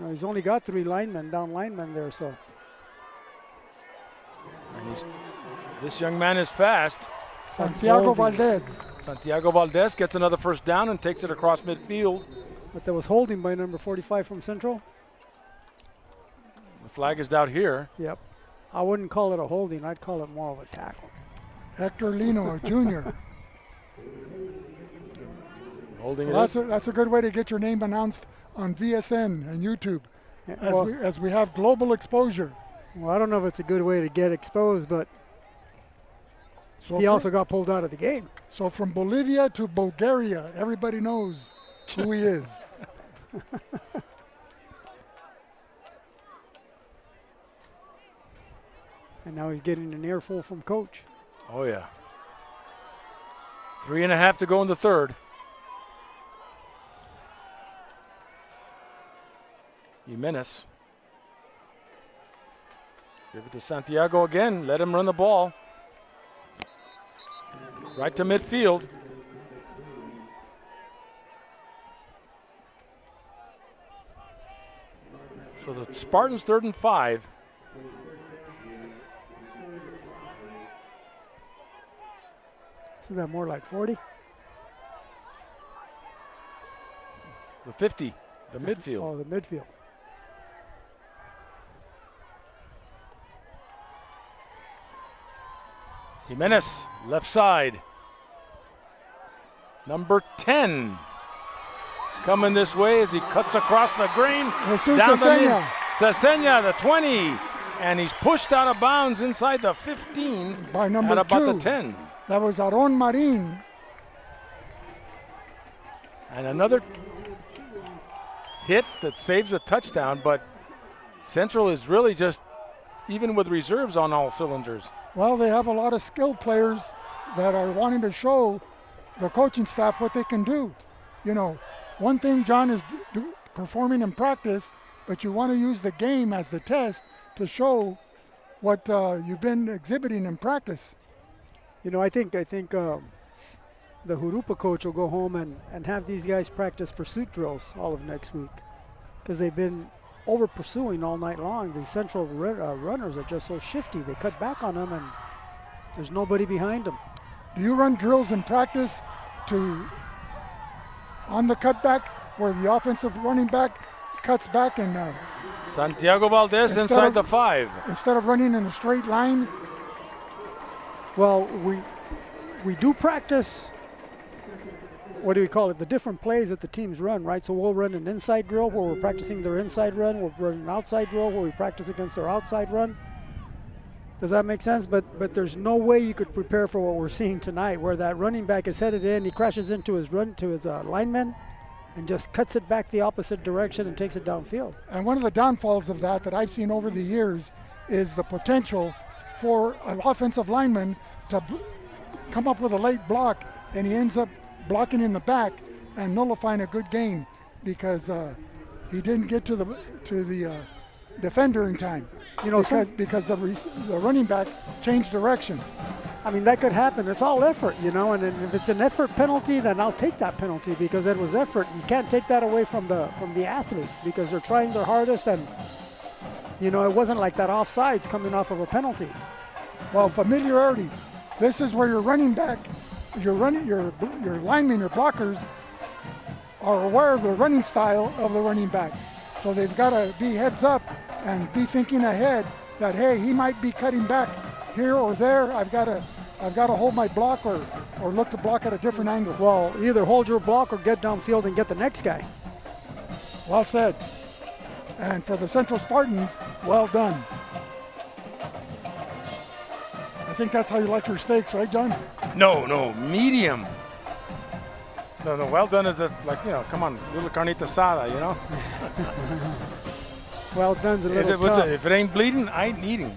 He's only got 3 down linemen there, so. And this young man is fast. Santiago Valdez. Santiago Valdez gets another first down and takes it across midfield. But there was holding by number 45 from Central. The flag is down here. Yep. I wouldn't call it a holding. I'd call it more of a tackle. Hector Lino, Jr. Holding well, that's a good way to get your name announced on VSN and YouTube as we have global exposure. Well, I don't know if it's a good way to get exposed, but he also got pulled out of the game. So from Bolivia to Bulgaria, everybody knows who he is. And now he's getting an earful from Coach. Oh, yeah. 3.5 to go in the third. Jimenez. Give it to Santiago again. Let him run the ball. Right to midfield. So the Spartans 3rd and 5. Isn't that more like 40? The 50, the midfield. Oh, the midfield. Jimenez, left side. Number 10 coming this way as he cuts across the green. Down the Cesena, the 20. And he's pushed out of bounds inside the 15 by number at about 2. the 10. That was Aron Marin. And another hit that saves a touchdown, but Central is really just, even with reserves on all cylinders. Well, they have a lot of skilled players that are wanting to show the coaching staff what they can do. You know, one thing, John, is performing in practice, but you want to use the game as the test to show what you've been exhibiting in practice. You know, I think the Jurupa coach will go home and have these guys practice pursuit drills all of next week, because they've been over pursuing all night long. The Central runners are just so shifty. They cut back on them, and there's nobody behind them. Do you run drills in practice on the cutback where the offensive running back cuts back and Santiago Valdez inside the 5. Instead of running in a straight line? Well, we do practice, what do we call it, the different plays that the teams run, right? So we'll run an inside drill where we're practicing their inside run. We'll run an outside drill where we practice against their outside run. Does that make sense? But there's no way you could prepare for what we're seeing tonight, where that running back is headed in, he crashes into his lineman, and just cuts it back the opposite direction and takes it downfield. And one of the downfalls of that I've seen over the years is the potential for an offensive lineman to come up with a late block, and he ends up blocking in the back and nullifying a good gain because he didn't get to the defender in time. You know, because the running back changed direction. I mean, that could happen. It's all effort, you know, and if it's an effort penalty, then I'll take that penalty because it was effort. You can't take that away from the athlete because they're trying their hardest, and you know, it wasn't like that offsides coming off of a penalty. Well, familiarity. This is where your running back, your linemen, your blockers are aware of the running style of the running back. So they've got to be heads up and be thinking ahead that, hey, he might be cutting back here or there. I've got to hold my block or look to block at a different angle. Well, either hold your block or get downfield and get the next guy. Well said. And for the Central Spartans, well done. I think that's how you like your steaks, right, John? No, medium. No, well done is just like, you know, come on, little carnita asada, you know? Well done's a little tough. If it ain't bleeding, I ain't eating.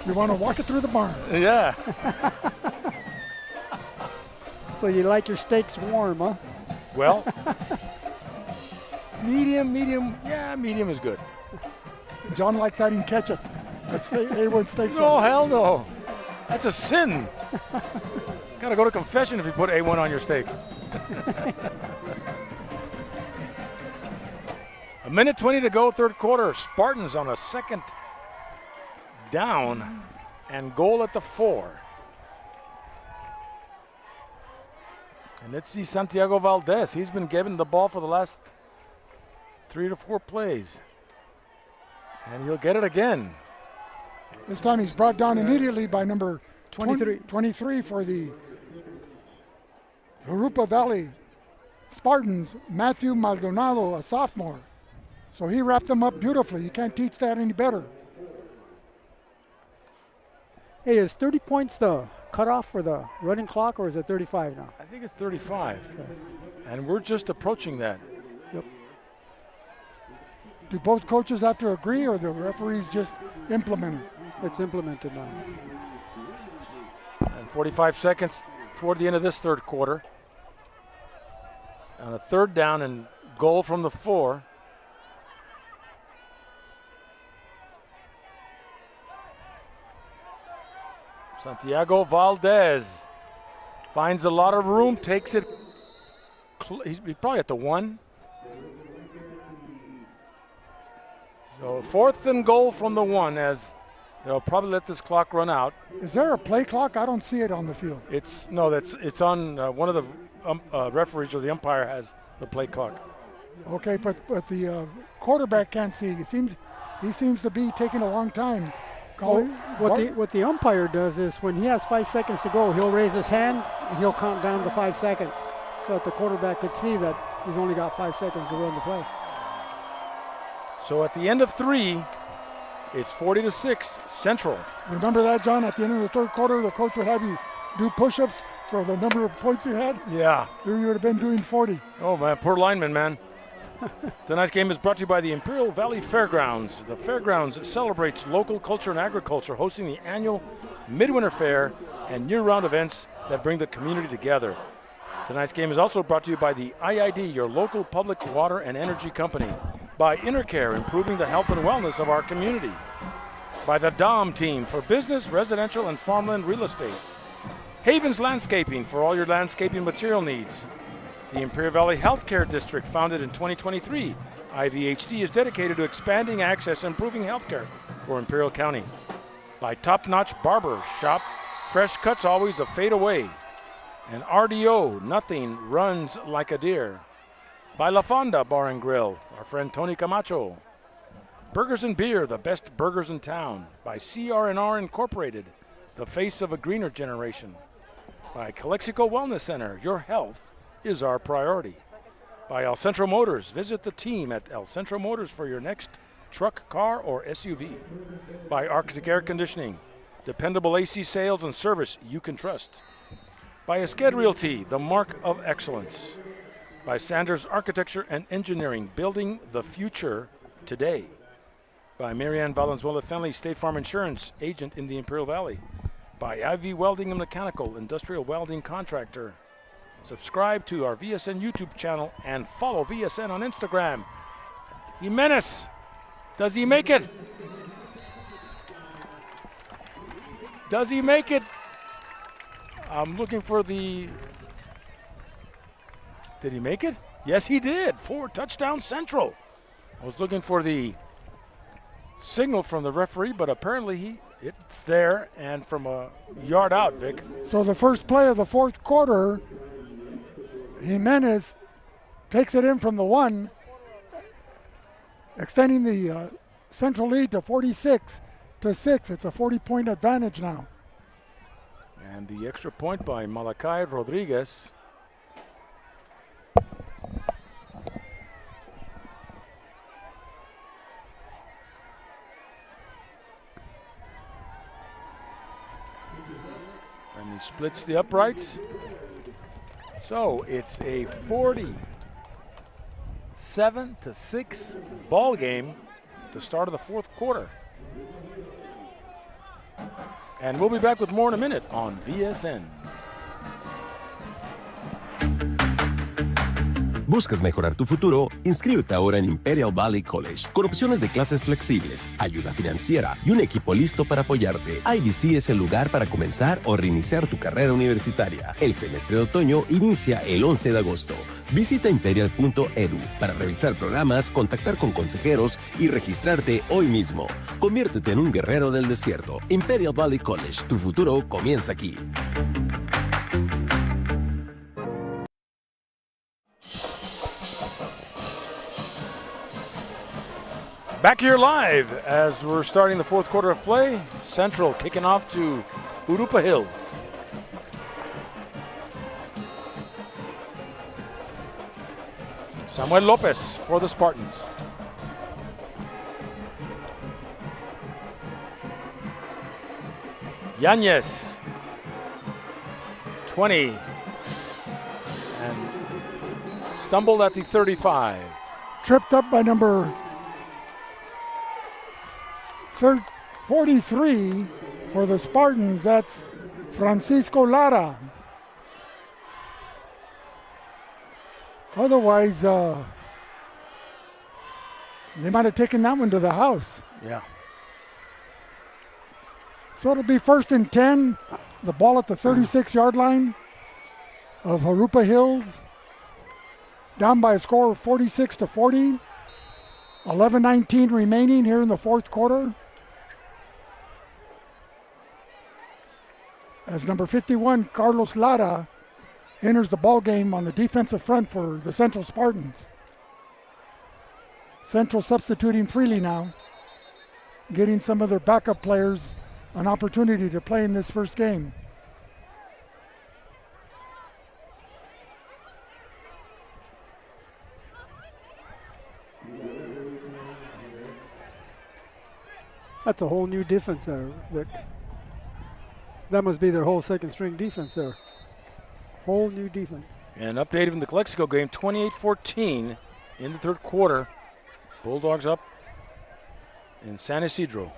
You want to walk it through the barn. Yeah. So you like your steaks warm, huh? Well, medium, yeah, medium is good. John likes adding ketchup. That's the A1 steak. No, hell no. That's a sin. Gotta go to confession if you put A1 on your steak. A minute 20 to go, third quarter. Spartans on a second down and goal at the 4. And let's see Santiago Valdez. He's been given the ball for the last 3 to 4 plays. And he'll get it again. This time he's brought down immediately by number 23 for the Jurupa Valley Spartans, Matthew Maldonado, a sophomore. So he wrapped them up beautifully. You can't teach that any better. Hey, is 30 points the cutoff for the running clock, or is it 35 now? I think it's 35. Okay. And we're just approaching that. Yep. Do both coaches have to agree, or the referees just implement it? It's implemented now. And 45 seconds toward the end of this third quarter. On a third down and goal from the 4. Santiago Valdez finds a lot of room, takes it. He's probably at the 1. So 4th and goal from the 1 as they'll probably let this clock run out. Is there a play clock? I don't see it on the field. It's on one of the referees or the umpire has the play clock. Okay, but the quarterback can't see. He seems to be taking a long time. What the umpire does is when he has 5 seconds to go, he'll raise his hand and he'll count down to 5 seconds so that the quarterback could see that he's only got 5 seconds to run the play. So at the end of 3, it's 40-6 Central. Remember that, John? At the end of the 3rd quarter, the coach would have you do push-ups for the number of points you had? Yeah. You would have been doing 40. Oh, man, poor lineman, man. Tonight's game is brought to you by the Imperial Valley Fairgrounds. The Fairgrounds celebrates local culture and agriculture, hosting the annual Midwinter Fair and year-round events that bring the community together. Tonight's game is also brought to you by the IID, your local public water and energy company. By Intercare, improving the health and wellness of our community. By the DOM team for business, residential, and farmland real estate. Havens Landscaping for all your landscaping material needs. The Imperial Valley Healthcare District, founded in 2023. IVHD is dedicated to expanding access and improving healthcare for Imperial County. By Top Notch Barber Shop, fresh cuts always a fade away. And RDO, nothing runs like a deer. By La Fonda Bar and Grill, our friend Tony Camacho. Burgers and Beer, the best burgers in town. By CR&R Incorporated, the face of a greener generation. By Calexico Wellness Center, your health is our priority. By El Centro Motors, visit the team at El Centro Motors for your next truck, car, or SUV. By Arctic Air Conditioning, dependable AC sales and service you can trust. By Esqued Realty, the mark of excellence. By Sanders Architecture and Engineering, building the future today. By Marianne Valenzuela Fenley, State Farm Insurance agent in the Imperial Valley. By IV Welding and Mechanical, industrial welding contractor. Subscribe to our VSN YouTube channel and follow VSN on Instagram. Jimenez, does he make it? Does he make it? I'm looking for the... Did he make it? Yes, he did. 4 touchdown Central. I was looking for the signal from the referee, but apparently it's there and from a yard out, Vic. So the first play of the 4th quarter, Jimenez takes it in from the 1, extending the Central lead to 46-6. It's a 40-point advantage now. And the extra point by Malachi Rodriguez. And he splits the uprights. So it's a 47-6 ball game at the start of the 4th quarter. And we'll be back with more in a minute on VSN. ¿Buscas mejorar tu futuro? Inscríbete ahora en Imperial Valley College, con opciones de clases flexibles, ayuda financiera y un equipo listo para apoyarte. IVC es el lugar para comenzar o reiniciar tu carrera universitaria. El semestre de otoño inicia el 11 de agosto. Visita imperial.edu para revisar programas, contactar con consejeros y registrarte hoy mismo. Conviértete en un guerrero del desierto. Imperial Valley College, tu futuro comienza aquí. Back here live as we're starting the 4th quarter of play. Central kicking off to Jurupa Hills. Samuel Lopez for the Spartans. Yanez, 20, and stumbled at the 35. Tripped up by number 43 for the Spartans. That's Francisco Lara. Otherwise, they might have taken that one to the house. Yeah. So it'll be 1st and 10. The ball at the 36-yard line of Jurupa Hills. Down by a score of 46-40. 11:19 remaining here in the fourth quarter. As number 51, Carlos Lara, enters the ball game on the defensive front for the Central Spartans. Central substituting freely now, getting some of their backup players an opportunity to play in this first game. That's a whole new defense there, Rick. That must be their whole second string defense there. Whole new defense. And updated from the Calexico game, 28-14 in the third quarter. Bulldogs up in San Isidro.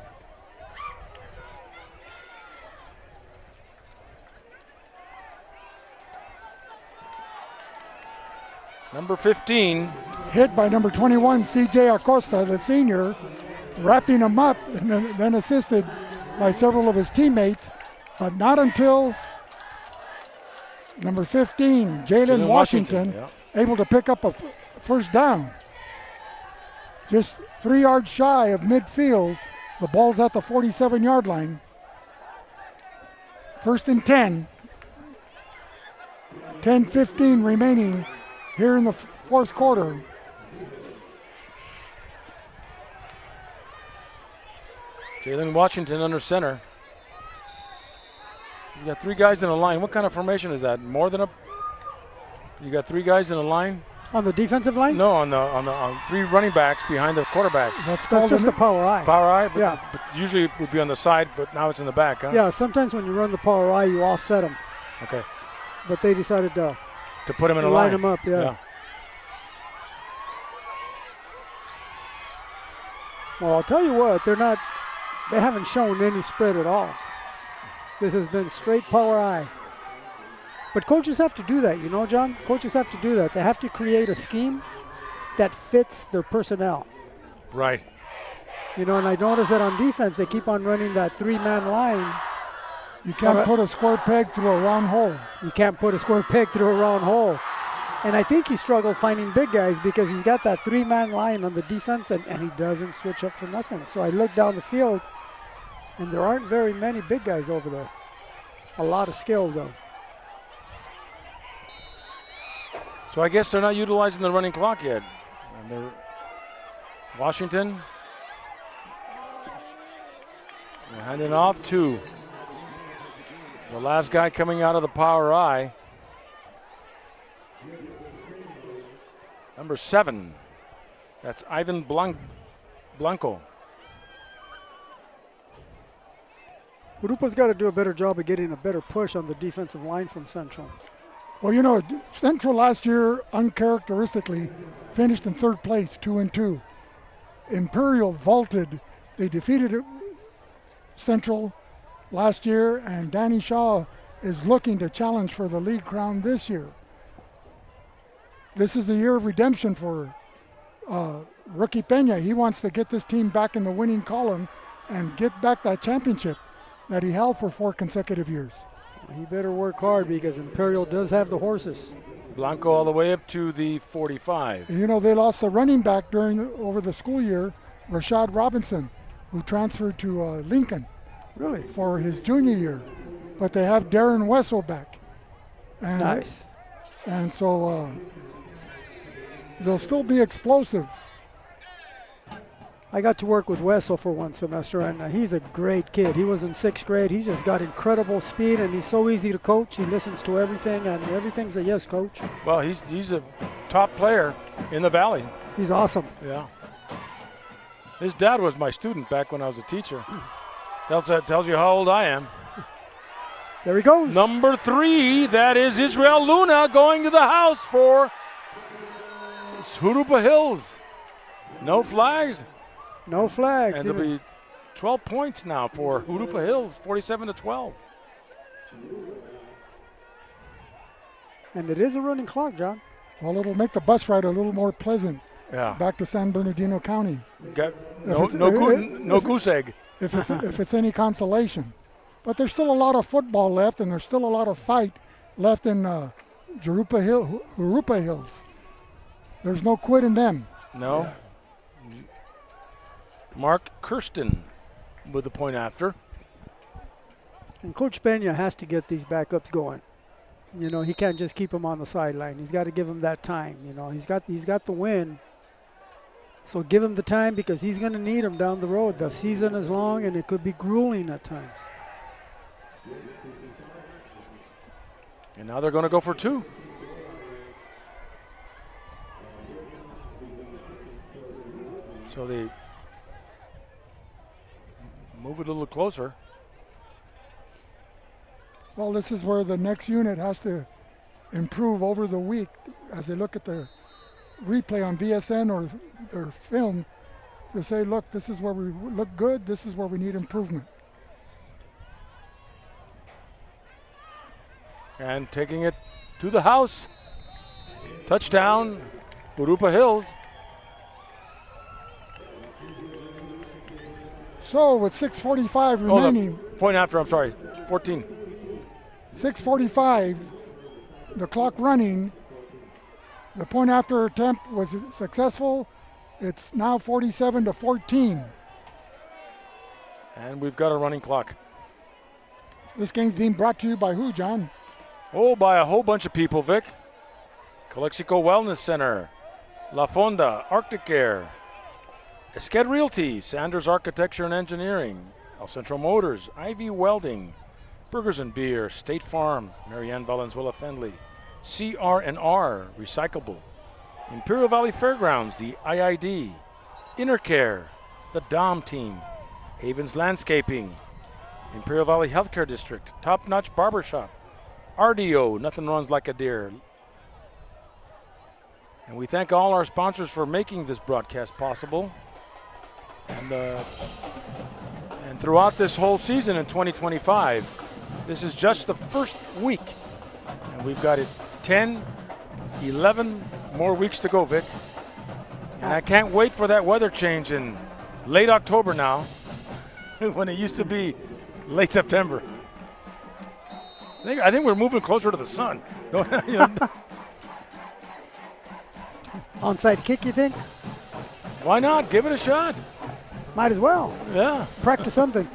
Number 15. Hit by number 21, CJ Acosta, the senior, wrapping him up and then assisted by several of his teammates, but not until number 15, Jalen Washington, able to pick up a first down. Just 3 yards shy of midfield. The ball's at the 47-yard line. First and 10. 10:15 remaining here in the fourth quarter. Jalen Washington under center. You got 3 guys in a line. What kind of formation is that? More than a? You got 3 guys in a line? On the defensive line? No, on 3 running backs behind the quarterback. That's just the power eye. Power eye? But, yeah. But usually it would be on the side, but now it's in the back, huh? Yeah, sometimes when you run the power eye, you offset them. Okay. But they decided to put him in a line line. him up, yeah. Well, I'll tell you what, they haven't shown any spread at all. This has been straight power eye. But coaches have to do that, you know, John? Coaches have to do that. They have to create a scheme that fits their personnel. Right. You know, and I noticed that on defense, they keep on running that 3-man line. You can't put a square peg through a round hole. You can't put a square peg through a round hole. And I think he struggled finding big guys because he's got that 3-man line on the defense, and he doesn't switch up for nothing. So I look down the field, and there aren't very many big guys over there. A lot of skill, though. So I guess they're not utilizing the running clock yet. And they're Washington handing off to the last guy coming out of the power eye. Number 7. That's Ivan Blanco. Jurupa's got to do a better job of getting a better push on the defensive line from Central. Well, you know, Central last year, uncharacteristically, finished in third place, 2-2. Imperial vaulted. They defeated Central last year, and Danny Shaw is looking to challenge for the league crown this year. This is the year of redemption for Rookie Peña. He wants to get this team back in the winning column and get back that championship that he held for 4 consecutive years. He better work hard because Imperial does have the horses. Blanco all the way up to the 45. You know, they lost a running back over the school year, Rashad Robinson, who transferred to Lincoln. Really? For his junior year. But they have Darren Wessel back. And, nice. And so they'll still be explosive. I got to work with Wessel for 1 semester, and he's a great kid. He was in 6th grade. He's just got incredible speed, and he's so easy to coach. He listens to everything, and everything's a yes, coach. Well, he's a top player in the Valley. He's awesome. Yeah. His dad was my student back when I was a teacher. Tells you how old I am. There he goes. Number 3, that is Israel Luna going to the house for Jurupa Hills. No flags. No flags. And there'll be 12 points now for Jurupa Hills, 47-12. And it is a running clock, John. Well, it'll make the bus ride a little more pleasant. Yeah. Back to San Bernardino County. No goose egg. If it's any consolation. But there's still a lot of football left, and there's still a lot of fight left in Jurupa Hills. There's no quit in them. No. Mark Kirsten with the point after. And Coach Pena has to get these backups going. You know, he can't just keep them on the sideline. He's got to give them that time. You know, he's got the win. So give him the time because he's going to need them down the road. The season is long and it could be grueling at times. And now they're going to go for 2. So they move it a little closer. Well, this is where the next unit has to improve over the week as they look at the replay on VSN or their film to say, look, this is where we look good, this is where we need improvement. And taking it to the house. Touchdown, Jurupa Hills. So with 6:45 remaining. Point after, I'm sorry, 14. 6:45, the clock running. The point after attempt was successful. It's now 47-14. And we've got a running clock. This game's being brought to you by who, John? Oh, by a whole bunch of people, Vic. Calexico Wellness Center, La Fonda, Arctic Air, Esqued Realty, Sanders Architecture and Engineering, El Centro Motors, Ivy Welding, Burgers and Beer, State Farm, Marianne Valenzuela Fendley, CR&R, Recyclable, Imperial Valley Fairgrounds, the IID, Intercare, the Dom Team, Havens Landscaping, Imperial Valley Healthcare District, Top Notch Barbershop, RDO, Nothing Runs Like a Deer. And we thank all our sponsors for making this broadcast possible. And throughout this whole season in 2025, this is just the first week. And we've got 10, 11 more weeks to go, Vic. And I can't wait for that weather change in late October now, when it used to be late September. I think we're moving closer to the sun. You know. Onside kick, you think? Why not? Give it a shot. Might as well. Yeah. Practice something.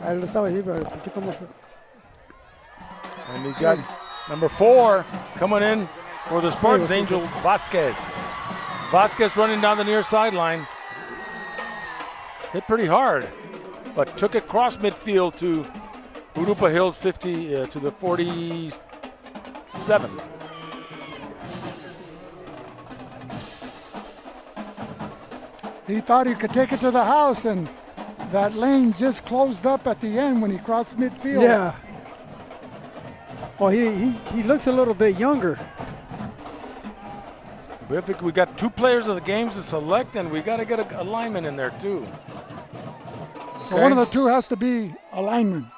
Él estaba ahí, pero un poquito más. And we've got number 4 coming in for the Spartans, Angel Vasquez. Vasquez running down the near sideline. Hit pretty hard, but took it cross midfield to Jurupa Hills 50 to the 47. He thought he could take it to the house, and that lane just closed up at the end when he crossed midfield. Yeah. Well, he looks a little bit younger. We got 2 players of the games to select, and we got to get a lineman in there too. So one of the 2 has to be a lineman.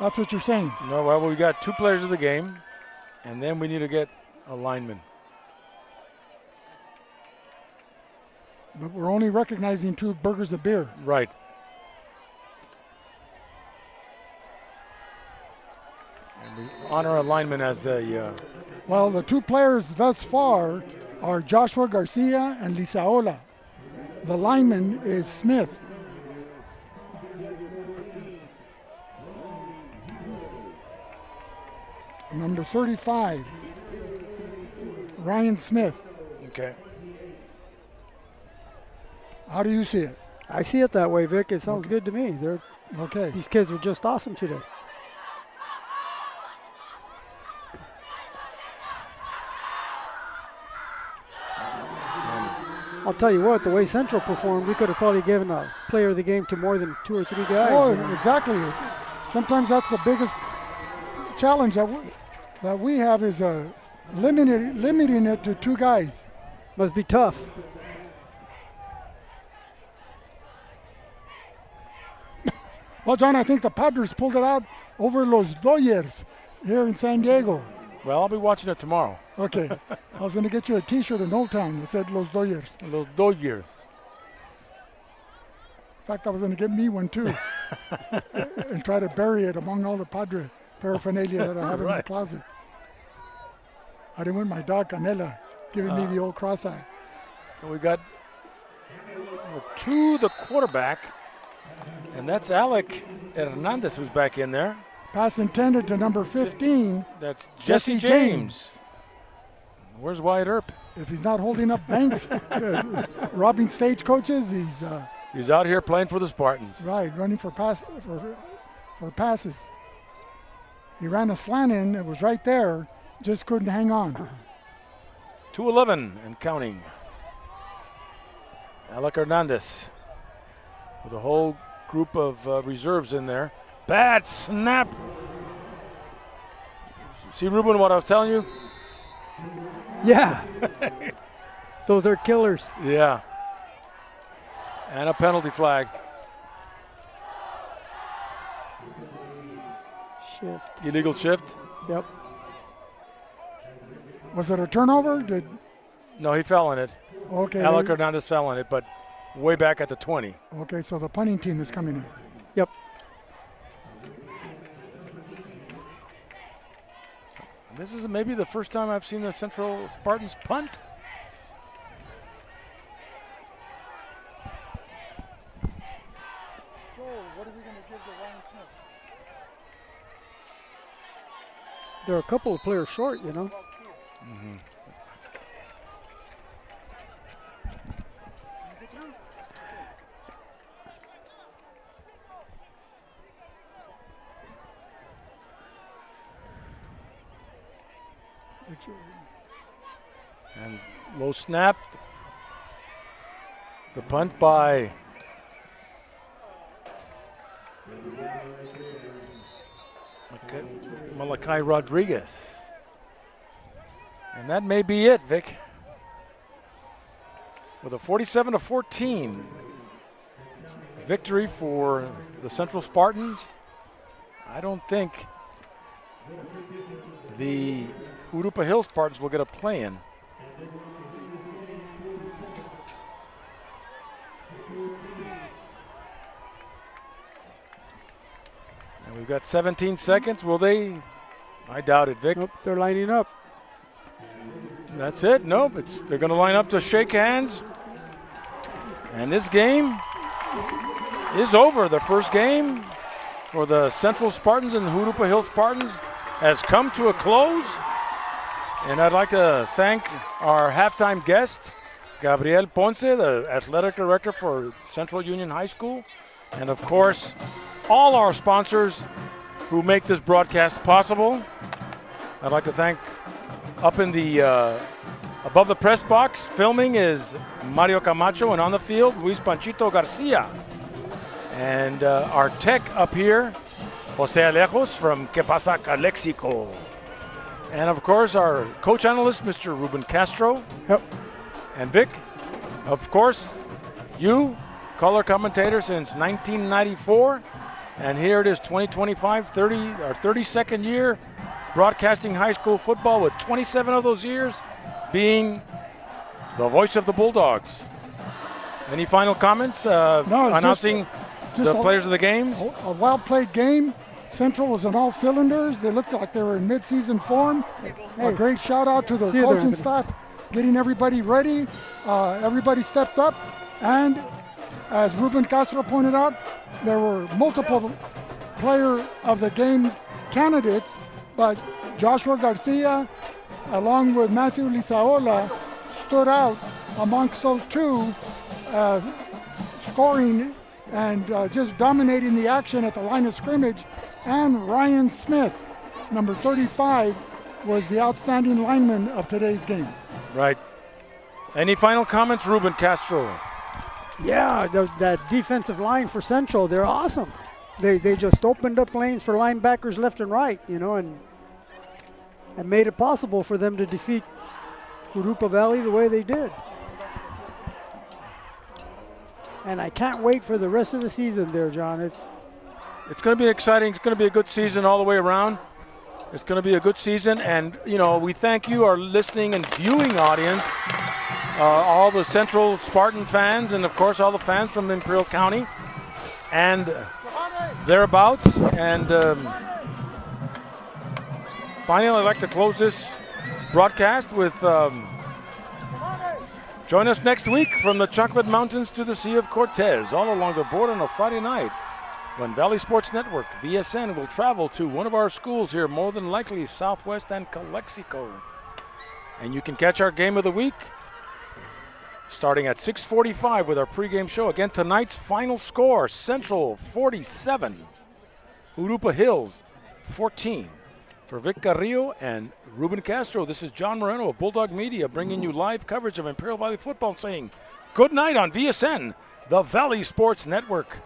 That's what you're saying. No, well, we got 2 players of the game, and then we need to get a lineman. But we're only recognizing 2 burgers of beer. Right. And we honor a lineman as the... Well, the 2 players thus far are Joshua Garcia and Lisaola. The lineman is Smith. Number 35, Ryan Smith. Okay. How do you see it? I see it that way, Vic. It sounds good to me. Okay. These kids were just awesome today. I'll tell you what, the way Centro performed, we could have probably given a player of the game to more than 2 or 3 guys. Oh, exactly. Sometimes that's the biggest challenge that we have is limiting it to 2 guys. Must be tough. Well, John, I think the Padres pulled it out over Los Dodgers here in San Diego. Well, I'll be watching it tomorrow. Okay. I was going to get you a T-shirt in Old Town that said Los Dodgers. Los Dodgers. fact, I was going to give me one too, and try to bury it among all the Padre paraphernalia that I have in my closet. I didn't want my dog Canela giving me the old cross-eye. We got to the quarterback, and that's Alec Hernandez who's back in there. Pass intended to number 15. That's Jesse James. Where's Wyatt Earp? If he's not holding up banks, robbing stagecoaches, he's out here playing for the Spartans. Right, running for passes. He ran a slant in. It was right there. Just couldn't hang on. 2:11 and counting. Alec Hernandez with a whole group of reserves in there. Bad snap. See, Ruben, what I was telling you? Yeah. Those are killers. Yeah. And a penalty flag. Shift. Illegal shift? Yep. Was it a turnover? No, he fell in it. Okay. Alec Hernandez fell in it, but way back at the 20. Okay, so the punting team is coming in. Yep. This is maybe the first time I've seen the Central Spartans punt. So, what are we going to give to Ryan Smith? They're a couple of players short, you know. Mm-hmm. And low snap. The punt by Malachi Rodriguez. And that may be it, Vic. With a 47-14 victory for the Central Spartans, I don't think the Jurupa Hills Spartans will get a play-in. And we've got 17 seconds. Will they? I doubt it, Vic. Nope, they're lining up. That's it. Nope, they're going to line up to shake hands. And this game is over. The first game for the Central Spartans and the Jurupa Hills Spartans has come to a close. And I'd like to thank our halftime guest, Gabriel Ponce, the athletic director for Central Union High School. And of course, all our sponsors who make this broadcast possible. I'd like to thank up in the above the press box, filming is Mario Camacho, and on the field, Luis Panchito Garcia. And our tech up here, Jose Alejos from Que Pasa Calexico. And of course, our coach analyst, Mr. Ruben Castro. Yep. And Vic, of course, you, color commentator since 1994. And here it is, 2025, our 32nd year broadcasting high school football, with 27 of those years being the voice of the Bulldogs. Any final comments announcing the players of the games? A well-played game. Central was on all cylinders. They looked like they were in mid-season form. A great shout-out to the coaching staff, getting everybody ready. Everybody stepped up. And as Ruben Castro pointed out, there were multiple player of the game candidates, but Joshua Garcia, along with Matthew Lizaola, stood out amongst those two, scoring and just dominating the action at the line of scrimmage. And Ryan Smith, number 35, was the outstanding lineman of today's game. Right. Any final comments, Ruben Castro? Yeah, that defensive line for Central, they're awesome. They just opened up lanes for linebackers left and right, you know, and made it possible for them to defeat Jurupa Valley the way they did. And I can't wait for the rest of the season there, John. It's going to be exciting. It's going to be a good season all the way around. It's going to be a good season. And, you know, we thank you, our listening and viewing audience, all the Central Spartan fans, and, of course, all the fans from Imperial County. and thereabouts. And finally, I'd like to close this broadcast with join us next week from the Chocolate Mountains to the Sea of Cortez, all along the border on a Friday night, when Valley Sports Network, VSN, will travel to one of our schools here, more than likely Southwest and Calexico. And you can catch our game of the week starting at 6:45 with our pregame show. Again, tonight's final score, Centro 47, Jurupa Hills 14. For Vic Carrillo and Ruben Castro, this is John Moreno of Bulldog Media bringing you live coverage of Imperial Valley football, saying good night on VSN, the Valley Sports Network.